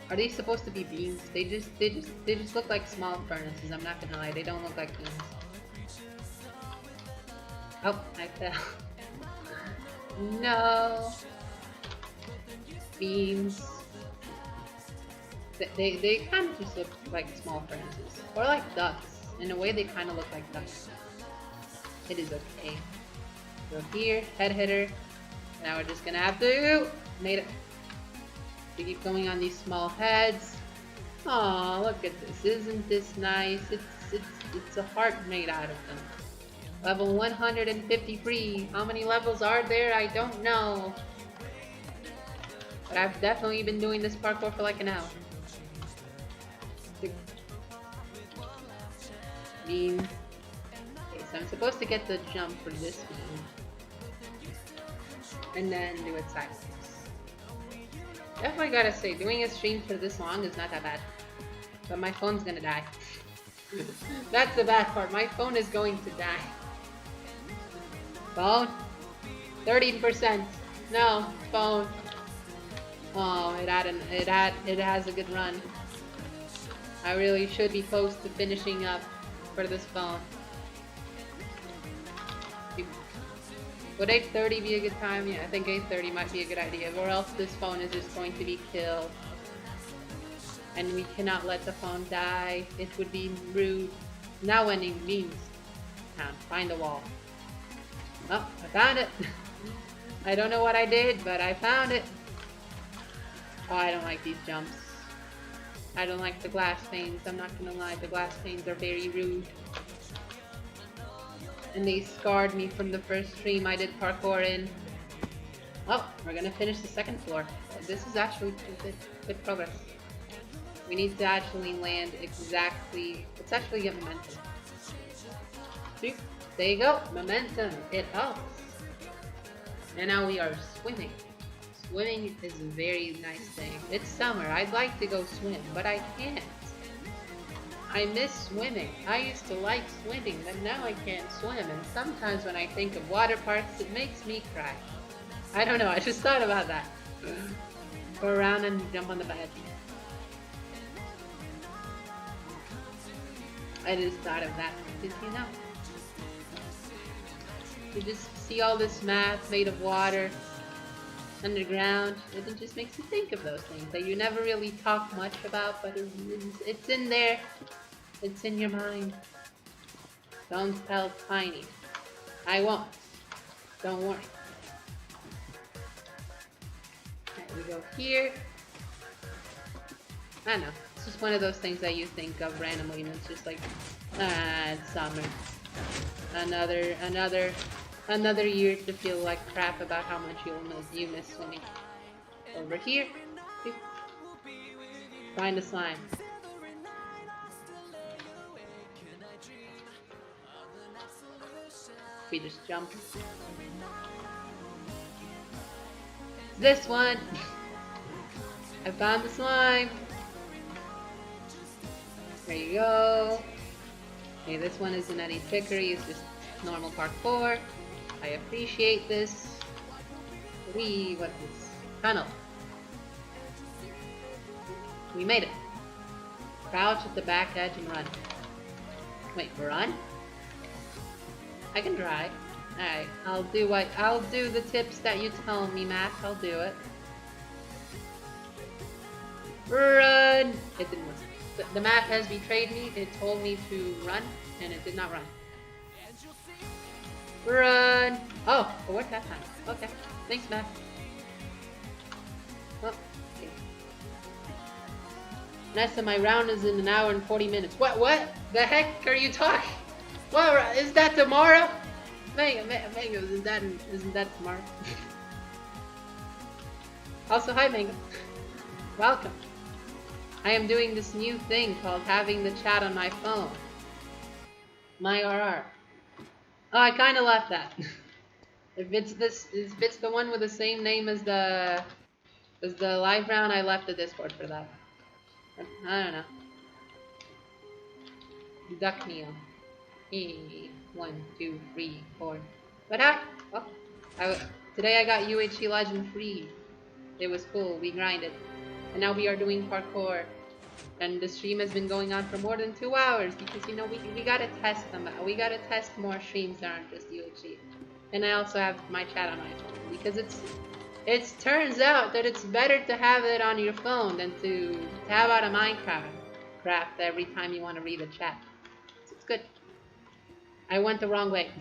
Speaker 2: Are these supposed to be beans? They just look like small furnaces. I'm not gonna lie. They don't look like beans. Oh, I fell. No. Beans. They kind of just look like small furnaces. Or like ducks. In a way, they kind of look like ducks. It is okay. Go here, head hitter. Now we're just gonna have to... Made it. We keep going on these small heads. Aw, look at this. Isn't this nice? It's a heart made out of them. Level 153. How many levels are there? I don't know. But I've definitely been doing this parkour for like an hour. Beam. Okay, so I'm supposed to get the jump for this beam. And then do it sideways. Definitely gotta say, doing a stream for this long is not that bad. But my phone's gonna die. That's the bad part. My phone is going to die. Phone? 13%. No, phone. Oh, it has a good run. I really should be close to finishing up for this phone. Would 8:30 be a good time? Yeah, I think 8:30 might be a good idea, or else this phone is just going to be killed. And we cannot let the phone die. It would be rude. Now ending means can't find the wall. Oh, I found it. I don't know what I did, but I found it. Oh, I don't like these jumps. I don't like the glass panes. I'm not gonna lie, the glass panes are very rude. And they scarred me from the first stream I did parkour in. Oh, we're gonna finish the second floor. This is actually good progress. We need to actually land exactly. Let's actually get momentum. See? There you go. Momentum. It helps. And now we are swimming. Swimming is a very nice thing. It's summer. I'd like to go swim, but I can't. I miss swimming. I used to like swimming, but now I can't swim. And sometimes when I think of water parks, it makes me cry. I don't know. I just thought about that. Go around and jump on the bed. I just thought of that because, you know, you just see all this math made of water underground, and it just makes you think of those things that you never really talk much about, but it's in there. It's in your mind. Don't tell Tiny. I won't. Don't worry. Alright, we go here. I don't know. It's just one of those things that you think of randomly, and it's just like, it's summer. Another year to feel like crap about how much you miss swimming. Over here, find a slime. We just jump. This one. I found the slime. There you go. Okay, this one isn't any trickery, it's just normal parkour. I appreciate this. What is this? Tunnel. We made it. Crouch at the back edge and run. Wait, run? I can try. Alright, I'll do the tips that you tell me, Matt. I'll do it. Run! It didn't work. The map has betrayed me. It told me to run, and it did not run. Run! Oh, it worked that time. Okay. Thanks, Matt. Oh, okay. Nessa, my round is in 1 hour and 40 minutes. What the heck are you talking? What, is that tomorrow? Mango, isn't that tomorrow? Also, hi, Mango. Welcome. I am doing this new thing called having the chat on my phone. My RR. Oh, I kind of left that. If it's the one with the same name as the live round, I left the Discord for that. I don't know. Duck Neo. Hey, 1, 2, 3, 4. What happened? Oh, today I got UHC Legend free. It was cool. We grinded, and now we are doing parkour. And the stream has been going on for more than 2 hours because, you know, we gotta test them out. We gotta test more streams that aren't just UHC. And I also have my chat on my phone because it turns out that it's better to have it on your phone than to tab out a Minecraft every time you want to read a chat. So it's good. I went the wrong way.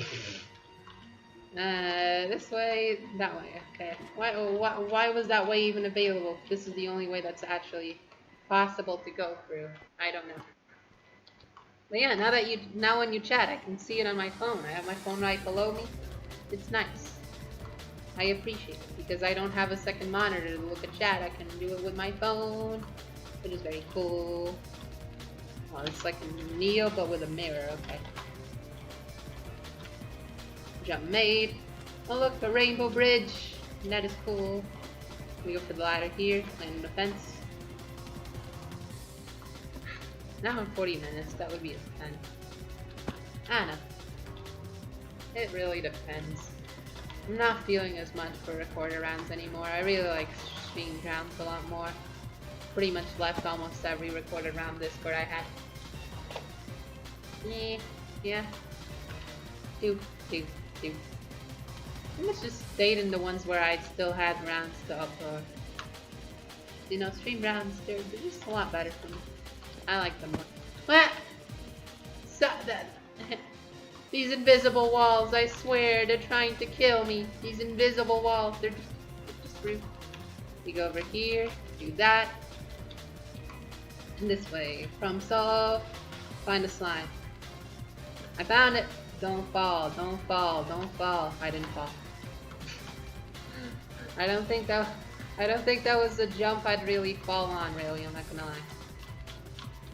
Speaker 2: This way, that way. Okay. Why was that way even available? This is the only way that's actually possible to go through. I don't know. But yeah, now when you chat, I can see it on my phone. I have my phone right below me. It's nice. I appreciate it because I don't have a second monitor to look at chat. I can do it with my phone, which is very cool. Oh, it's like a Neo but with a mirror. Okay. Jump made. Oh look, the rainbow bridge. That is cool. We go for the ladder here, land on the fence. Now in 40 minutes, that would be a 10. I don't know. It really depends. I'm not feeling as much for recorder rounds anymore. I really like stream rounds a lot more. Pretty much left almost every recorded round Discord I had. Yeah. Two. I must just stayed in the ones where I still had rounds to upload. You know, stream rounds, they're just a lot better for me. I like them more. What? Stop that. These invisible walls, I swear, they're trying to kill me. These invisible walls, they're just rude. We go over here, do that. And this way, from solve, find a slime. I found it. Don't fall, don't fall, don't fall. I didn't fall. I don't think that was a jump I'd really fall on, really, I'm not gonna lie.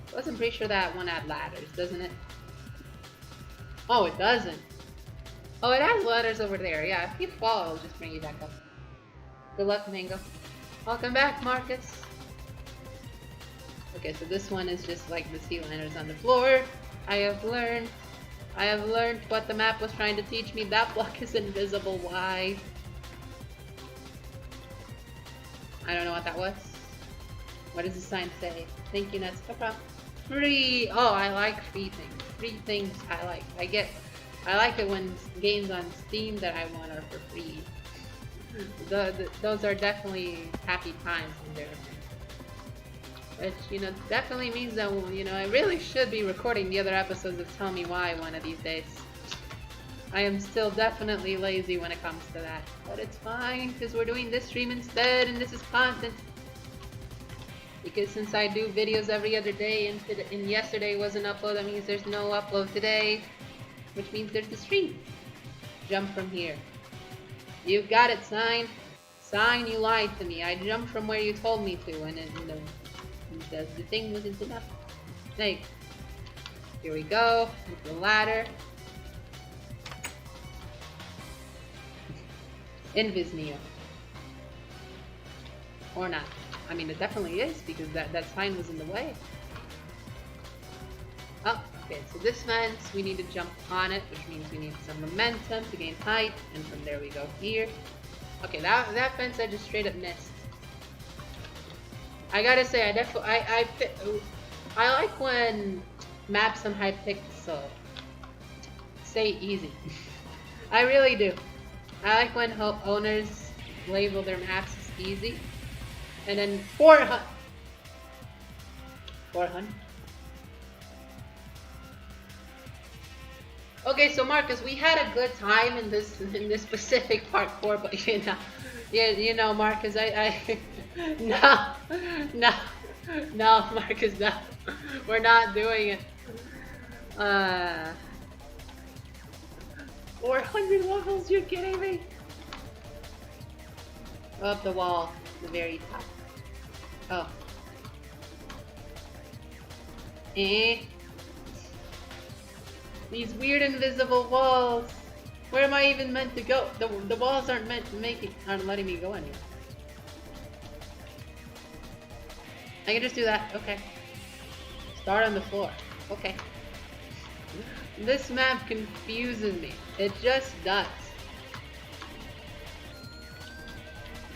Speaker 2: Plus, I'm pretty sure that one had ladders, doesn't it? Oh, it doesn't. Oh, it has ladders over there. Yeah, if you fall, it'll just bring you back up. Good luck, Mango. Welcome back, Marcus. Okay, so this one is just like the sea liners on the floor. I have learned what the map was trying to teach me. That block is invisible. Why? I don't know what that was. What does the sign say? Thank you, Nuts. No problem. Free! Oh, I like free things. Free things I like. I like it when games on Steam that I want are for free. Those are definitely happy times in there. Which, you know, definitely means that, you know, I really should be recording the other episodes of Tell Me Why one of these days. I am still definitely lazy when it comes to that. But it's fine, because we're doing this stream instead, and this is content. Because since I do videos every other day, and yesterday was an upload, that means there's no upload today. Which means there's the stream. Jump from here. You got it, Sign. Sign, you lied to me. I jumped from where you told me to, and the thing wasn't enough. Hey, here we go, with the ladder. Invis Neo. Or not. I mean, it definitely is, because that sign was in the way. Oh, okay, so this fence, we need to jump on it, which means we need some momentum to gain height, and from there we go here. Okay, that fence I just straight up missed. I gotta say, I like when maps on Hypixel say easy. I really do. I like when owners label their maps as easy. And then 400. Okay, so Marcus, we had a good time in this specific parkour, but you know, Marcus, no, Marcus, no, we're not doing it. 400 levels, you're kidding me? Up the wall, the very top. Oh. These weird invisible walls. Where am I even meant to go? The walls aren't letting me go anywhere. I can just do that. Okay. Start on the floor. Okay. This map confuses me. It just does.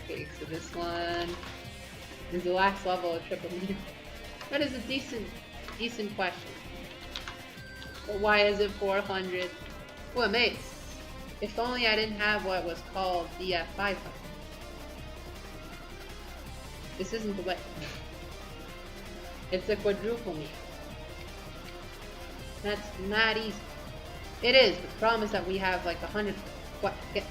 Speaker 2: Okay, so this one is the last level of Triple Meter. That is a decent question. But why is it 400? Well, mates, if only I didn't have what was called DF 500. This isn't the way. It's a quadruple meter. That's not easy. It is, but the problem is that we have like 100. What? Just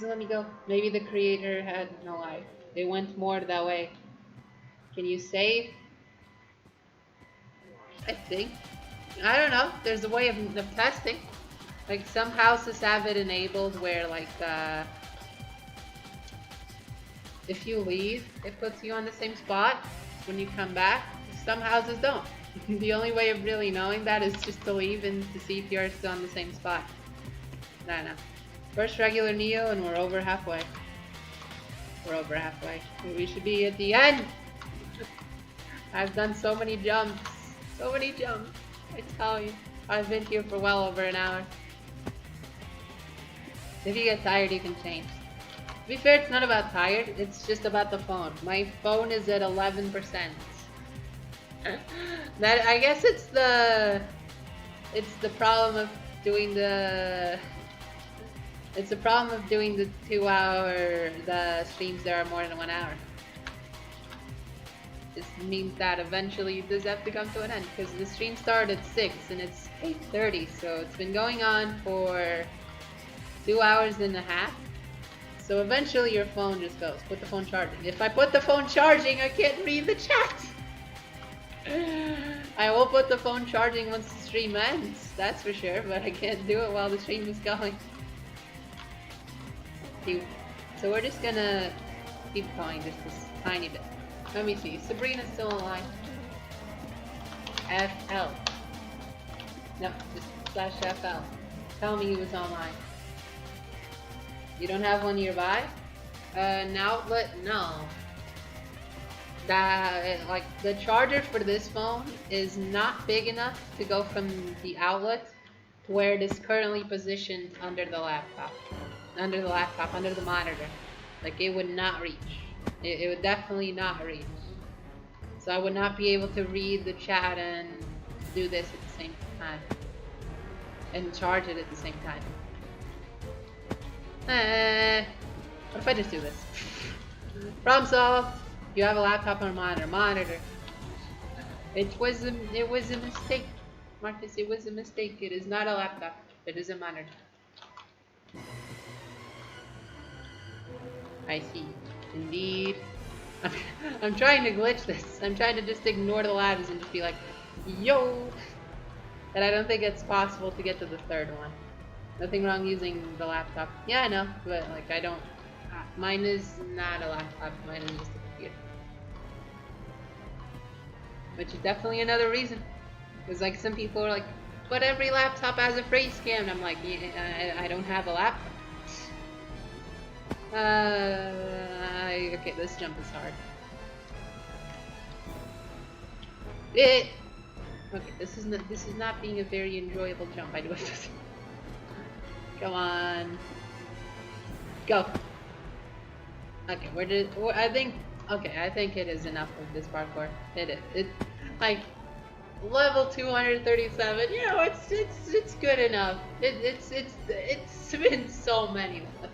Speaker 2: let me go. Maybe the creator had no life. They went more that way. Can you save? I think. I don't know. There's a way of testing. Like some houses have it enabled where like if you leave, it puts you on the same spot when you come back. Some houses don't. The only way of really knowing that is just to leave and to see if you're still on the same spot. I don't know. First regular Neo and we're over halfway. We're over halfway. We should be at the end. I've done so many jumps. So many jumps. I tell you. I've been here for well over an hour. If you get tired, you can change. To be fair, it's not about tired, it's just about the phone. My phone is at 11%. That, I guess it's the problem of doing the it's the problem of doing the 2-hour streams that are more than 1 hour. This means that eventually it does have to come to an end, because the stream started at 6 and it's 8:30, so it's been going on for 2 hours and a half. So eventually your phone just goes. Put the phone charging. If I put the phone charging, I can't read the chat. I will put the phone charging once the stream ends, that's for sure, but I can't do it while the stream is going. So we're just gonna keep going just this tiny bit. Let me see. Sabrina's still online. FL. No, just /FL. Tell me he was online. You don't have one nearby? An outlet? No. Like, the charger for this phone is not big enough to go from the outlet to where it is currently positioned under the laptop. Under the monitor. Like, it would not reach. It would definitely not reach. So I would not be able to read the chat and do this at the same time. And charge it at the same time. What if I just do this? Problem solved! You have a laptop or a monitor. It was a mistake. Marcus, it was a mistake. It is not a laptop. It is a monitor. I see. Indeed. I'm trying to glitch this. I'm trying to just ignore the labs and just be like, yo! And I don't think it's possible to get to the third one. Nothing wrong using the laptop. Yeah, I know, but like I don't. Mine is not a laptop. Mine is just a computer. Which is definitely another reason. Because like some people are like, but every laptop has a face cam. And I'm like, yeah, I don't have a laptop. Okay, this jump is hard. Okay, this is not being a very enjoyable jump. I do it. Come on. Go. Okay, I think it is enough of this parkour. It is. It like level 237. You know, it's good enough. It's been so many levels.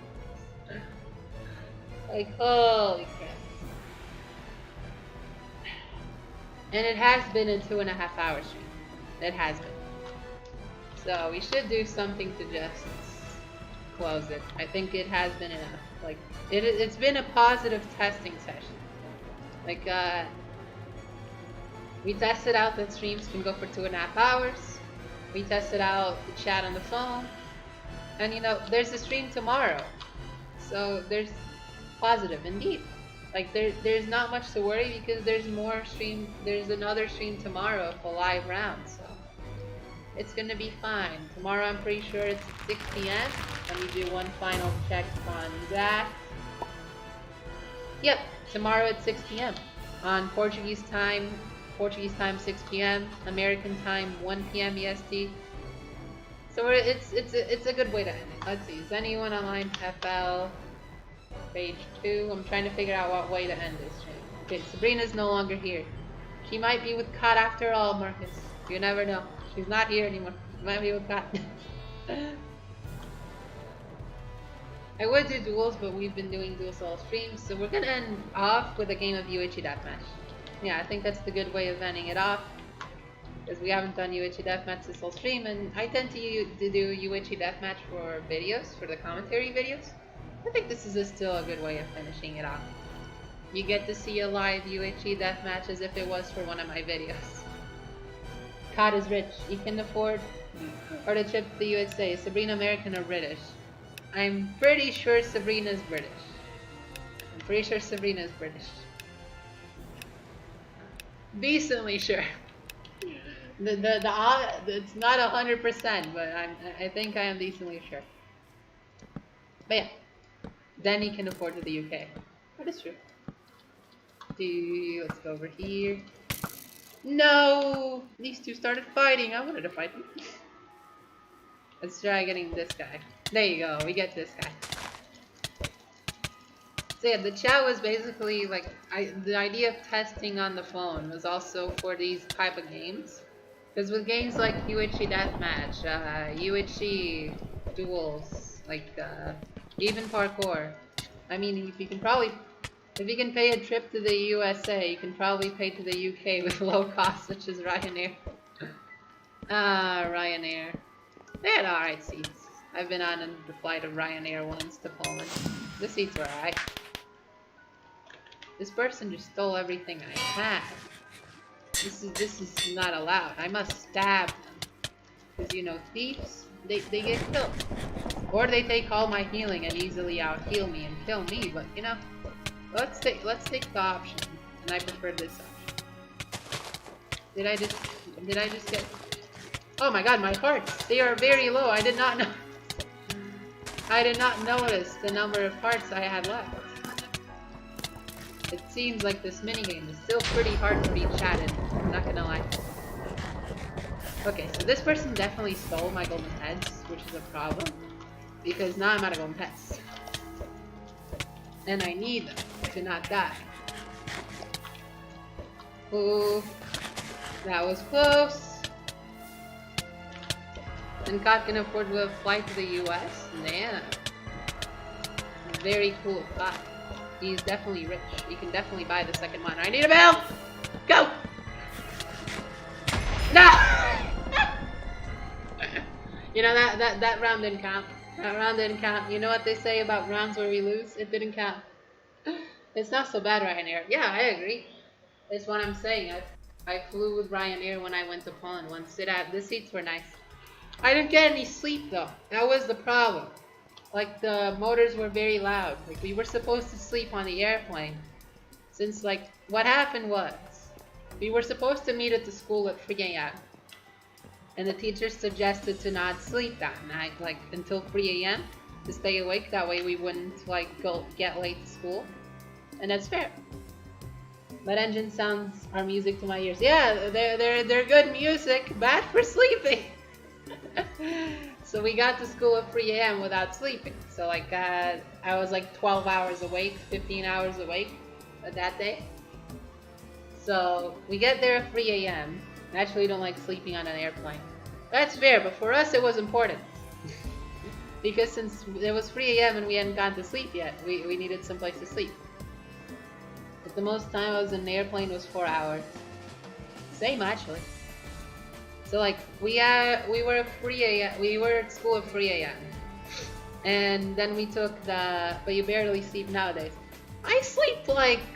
Speaker 2: Like, holy crap. And it has been a 2.5 hour stream. It has been. So we should do something to just close it. I think it has been enough. Like, it's been a positive testing session. Like, we tested out that streams can go for 2.5 hours. We tested out the chat on the phone. And you know, there's a stream tomorrow. So there's positive indeed. Like there's not much to worry because there's another stream tomorrow for a live round, so it's gonna be fine. Tomorrow I'm pretty sure it's at 6 p.m. Let me do one final check on that. Yep, tomorrow at 6 p.m. on Portuguese time 6 p.m. American time 1 p.m. EST. So it's a good way to end it. Let's see, is anyone online? FL page 2. I'm trying to figure out what way to end this stream. Okay, Sabrina's no longer here. She might be with Kat after all, Marcus. You never know. She's not here anymore. She might be with Kat. I would do duels, but we've been doing duels all streams, so we're gonna end off with a game of UHE Deathmatch. Yeah, I think that's the good way of ending it off. Because we haven't done UHE Deathmatch this whole stream, and I tend to do UHE Deathmatch for videos, for the commentary videos. I think this is still a good way of finishing it off. You get to see a live UHE deathmatch as if it was for one of my videos. Cod is rich. He can afford or the trip to the USA. Is Sabrina American or British? I'm pretty sure Sabrina's British. Decently sure. It's not 100%, but I think I am decently sure. But yeah. Then he can afford to the UK. That is true. Let's go over here. No! These two started fighting. I wanted to fight them. Let's try getting this guy. There you go, we get this guy. So yeah, the chat was basically like, the idea of testing on the phone was also for these type of games. Because with games like Hypixel Deathmatch, Hypixel Duels, like even Parkour, I mean, if you can probably, if you can pay a trip to the USA, you can probably pay to the UK with low cost, which is Ryanair. Ryanair. They had alright seats. I've been on the flight of Ryanair once to Poland. The seats were alright. This person just stole everything I had. This is not allowed. I must stab them. Because, you know, thieves, they get killed. Or they take all my healing and easily out-heal me and kill me, but, you know, let's take the option. And I prefer this option. Did I just get... Oh my god, my hearts! They are very low. I did not know... I did not notice the number of hearts I had left. It seems like this minigame is still pretty hard to be chatted, I'm not gonna lie. Okay, so this person definitely stole my golden heads, which is a problem. Because now I'm out of golden heads. And I need them to not die. Ooh, that was close. And God can afford to fly to the US? Nah. Very cool thought. He's definitely rich. He can definitely buy the second one. I need a bell! Go! No! You know, that round didn't count. That round didn't count. You know what they say about rounds where we lose? It didn't count. It's not so bad, Ryanair. Yeah, I agree. That's what I'm saying. I flew with Ryanair when I went to Poland once. The seats were nice. I didn't get any sleep though. That was the problem. Like, the motors were very loud. Like, we were supposed to sleep on the airplane. Since, like, what happened was, we were supposed to meet at the school at 3 a.m. And the teacher suggested to not sleep that night, like, until 3 a.m. to stay awake. That way we wouldn't, like, get late to school. And that's fair. But engine sounds are music to my ears. Yeah, they're good music. Bad for sleeping. So we got to school at 3 a.m. without sleeping. So like I was like 12 hours awake, 15 hours awake that day. So we get there at 3 a.m. I actually don't like sleeping on an airplane. That's fair, but for us it was important. Because since it was 3 a.m. and we hadn't gone to sleep yet, we needed someplace to sleep. But the most time I was in an airplane was 4 hours. Same actually. So like we were at 3 a.m. We were at school at 3 a.m. And then we took but you barely sleep nowadays. I sleep like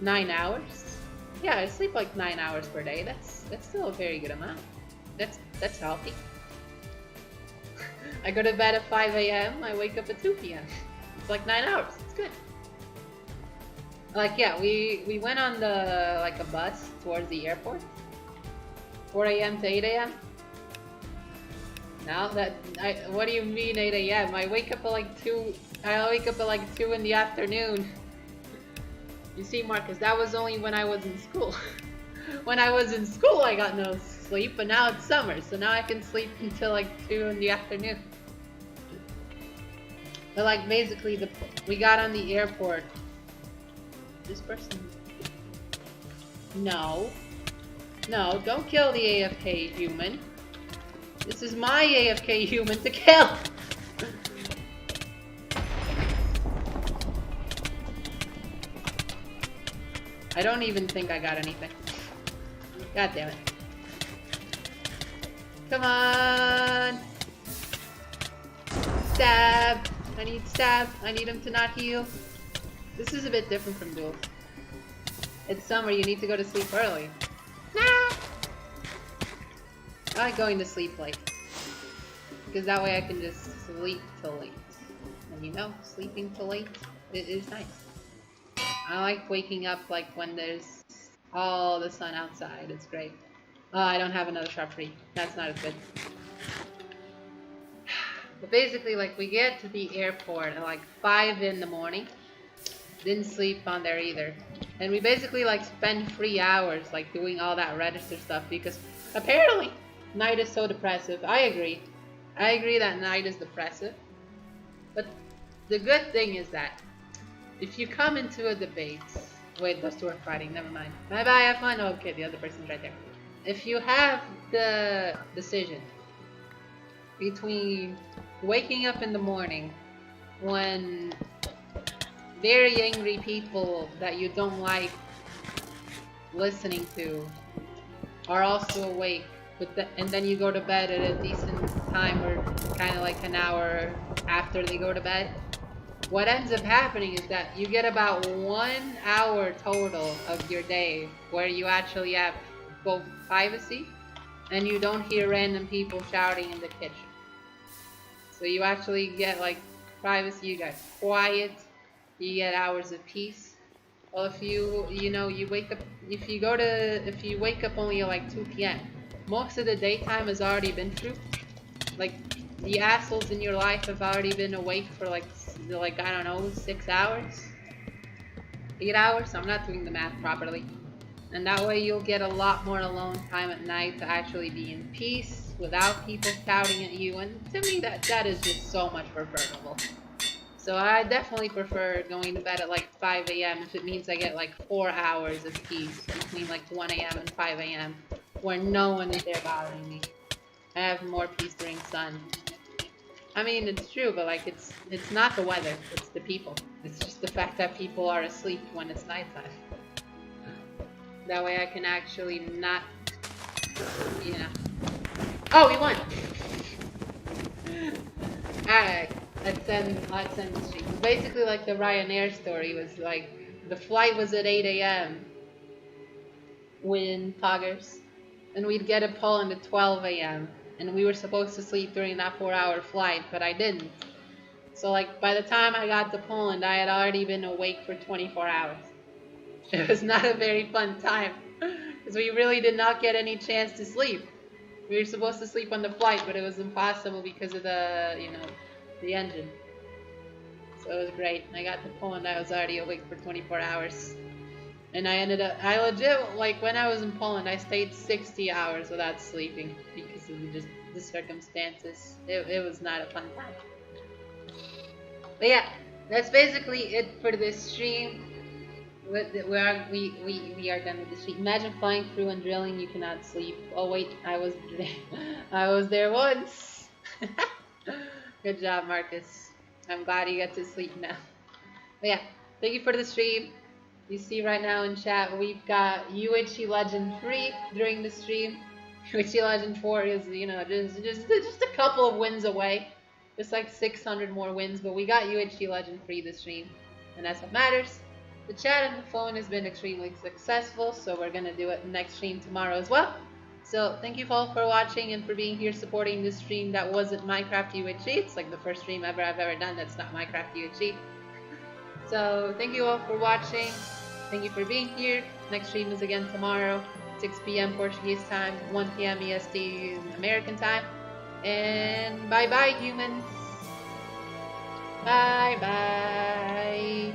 Speaker 2: 9 hours. Yeah, I sleep like 9 hours per day. That's still a very good amount. That's healthy. I go to bed at 5 a.m. I wake up at 2 p.m. It's like 9 hours. It's good. Like, yeah, we went on a bus towards the airport. 4 a.m. to 8 a.m. Now what do you mean 8 a.m.? I wake up at like 2. I wake up at like 2 in the afternoon. You see, Marcus, that was only when I was in school. When I was in school, I got no sleep, but now it's summer, so now I can sleep until like 2 in the afternoon. But like basically, we got on the airport. This person. No, don't kill the AFK human. This is my AFK human to kill. I don't even think I got anything. God damn it. Come on! Stab! I need stab. I need him to not heal. This is a bit different from Duels. It's summer, you need to go to sleep early. Nah! I like going to sleep late. Because that way I can just sleep till late. And you know, sleeping till late, it is nice. I like waking up like when there's all the sun outside. It's great. Oh, I don't have another sharp tree. That's not as good. But basically, like, we get to the airport at like 5 in the morning. Didn't sleep on there either. And we basically like spend 3 hours like doing all that register stuff because apparently Night is so depressive. I agree. I agree that night is depressive. But the good thing is that if you come into a debate, wait, those two are fighting. Never mind. Bye bye. Have fun. Oh, okay, the other person's right there. If you have the decision between waking up in the morning when very angry people that you don't like listening to are also awake, and then you go to bed at a decent time or kind of like an hour after they go to bed, what ends up happening is that you get about 1 hour total of your day where you actually have both privacy and you don't hear random people shouting in the kitchen. So you actually get like privacy, you get quiet, you get hours of peace. Well, if you wake up, if you wake up only at like 2 p.m., most of the daytime has already been through. Like, the assholes in your life have already been awake for like I don't know, 6 hours? 8 hours? I'm not doing the math properly. And that way you'll get a lot more alone time at night to actually be in peace without people shouting at you. And to me, that is just so much preferable. So I definitely prefer going to bed at like 5 a.m. if it means I get like 4 hours of peace between like 1 a.m. and 5 a.m. where no one is there bothering me. I have more peace during sun. I mean, it's true, but like it's not the weather, it's the people. It's just the fact that people are asleep when it's nighttime. That way I can actually not, you know. Oh, we won! Alright, let's end the stream. Basically, like the Ryanair story was like, the flight was at 8 a.m. when Poggers, and we'd get to Poland at 12 a.m. and we were supposed to sleep during that 4-hour flight, but I didn't. So like by the time I got to Poland, I had already been awake for 24 hours. It was not a very fun time, because we really did not get any chance to sleep. We were supposed to sleep on the flight, but it was impossible because of the engine. So it was great. I got to Poland, I was already awake for 24 hours. And I legit, like when I was in Poland, I stayed 60 hours without sleeping because of just the circumstances. It was not a fun time. But yeah, that's basically it for this stream. We are done with the stream. Imagine flying through and drilling, you cannot sleep. Oh wait, I was there once. Good job, Marcus. I'm glad you get to sleep now. But yeah, thank you for the stream. You see right now in chat, we've got UHC Legend 3 during the stream. UHC Legend 4 is, just a couple of wins away. Just like 600 more wins, but we got UHC Legend 3 this stream, and that's what matters. The chat and the phone has been extremely successful, so we're gonna do it next stream tomorrow as well. So thank you all for watching and for being here supporting this stream that wasn't Minecraft UHC. It's like the first stream I've ever done that's not Minecraft UHC. So thank you all for watching. Thank you for being here. Next stream is again tomorrow, 6 p.m. Portuguese time, 1 p.m. EST American time. And bye bye, humans. Bye bye.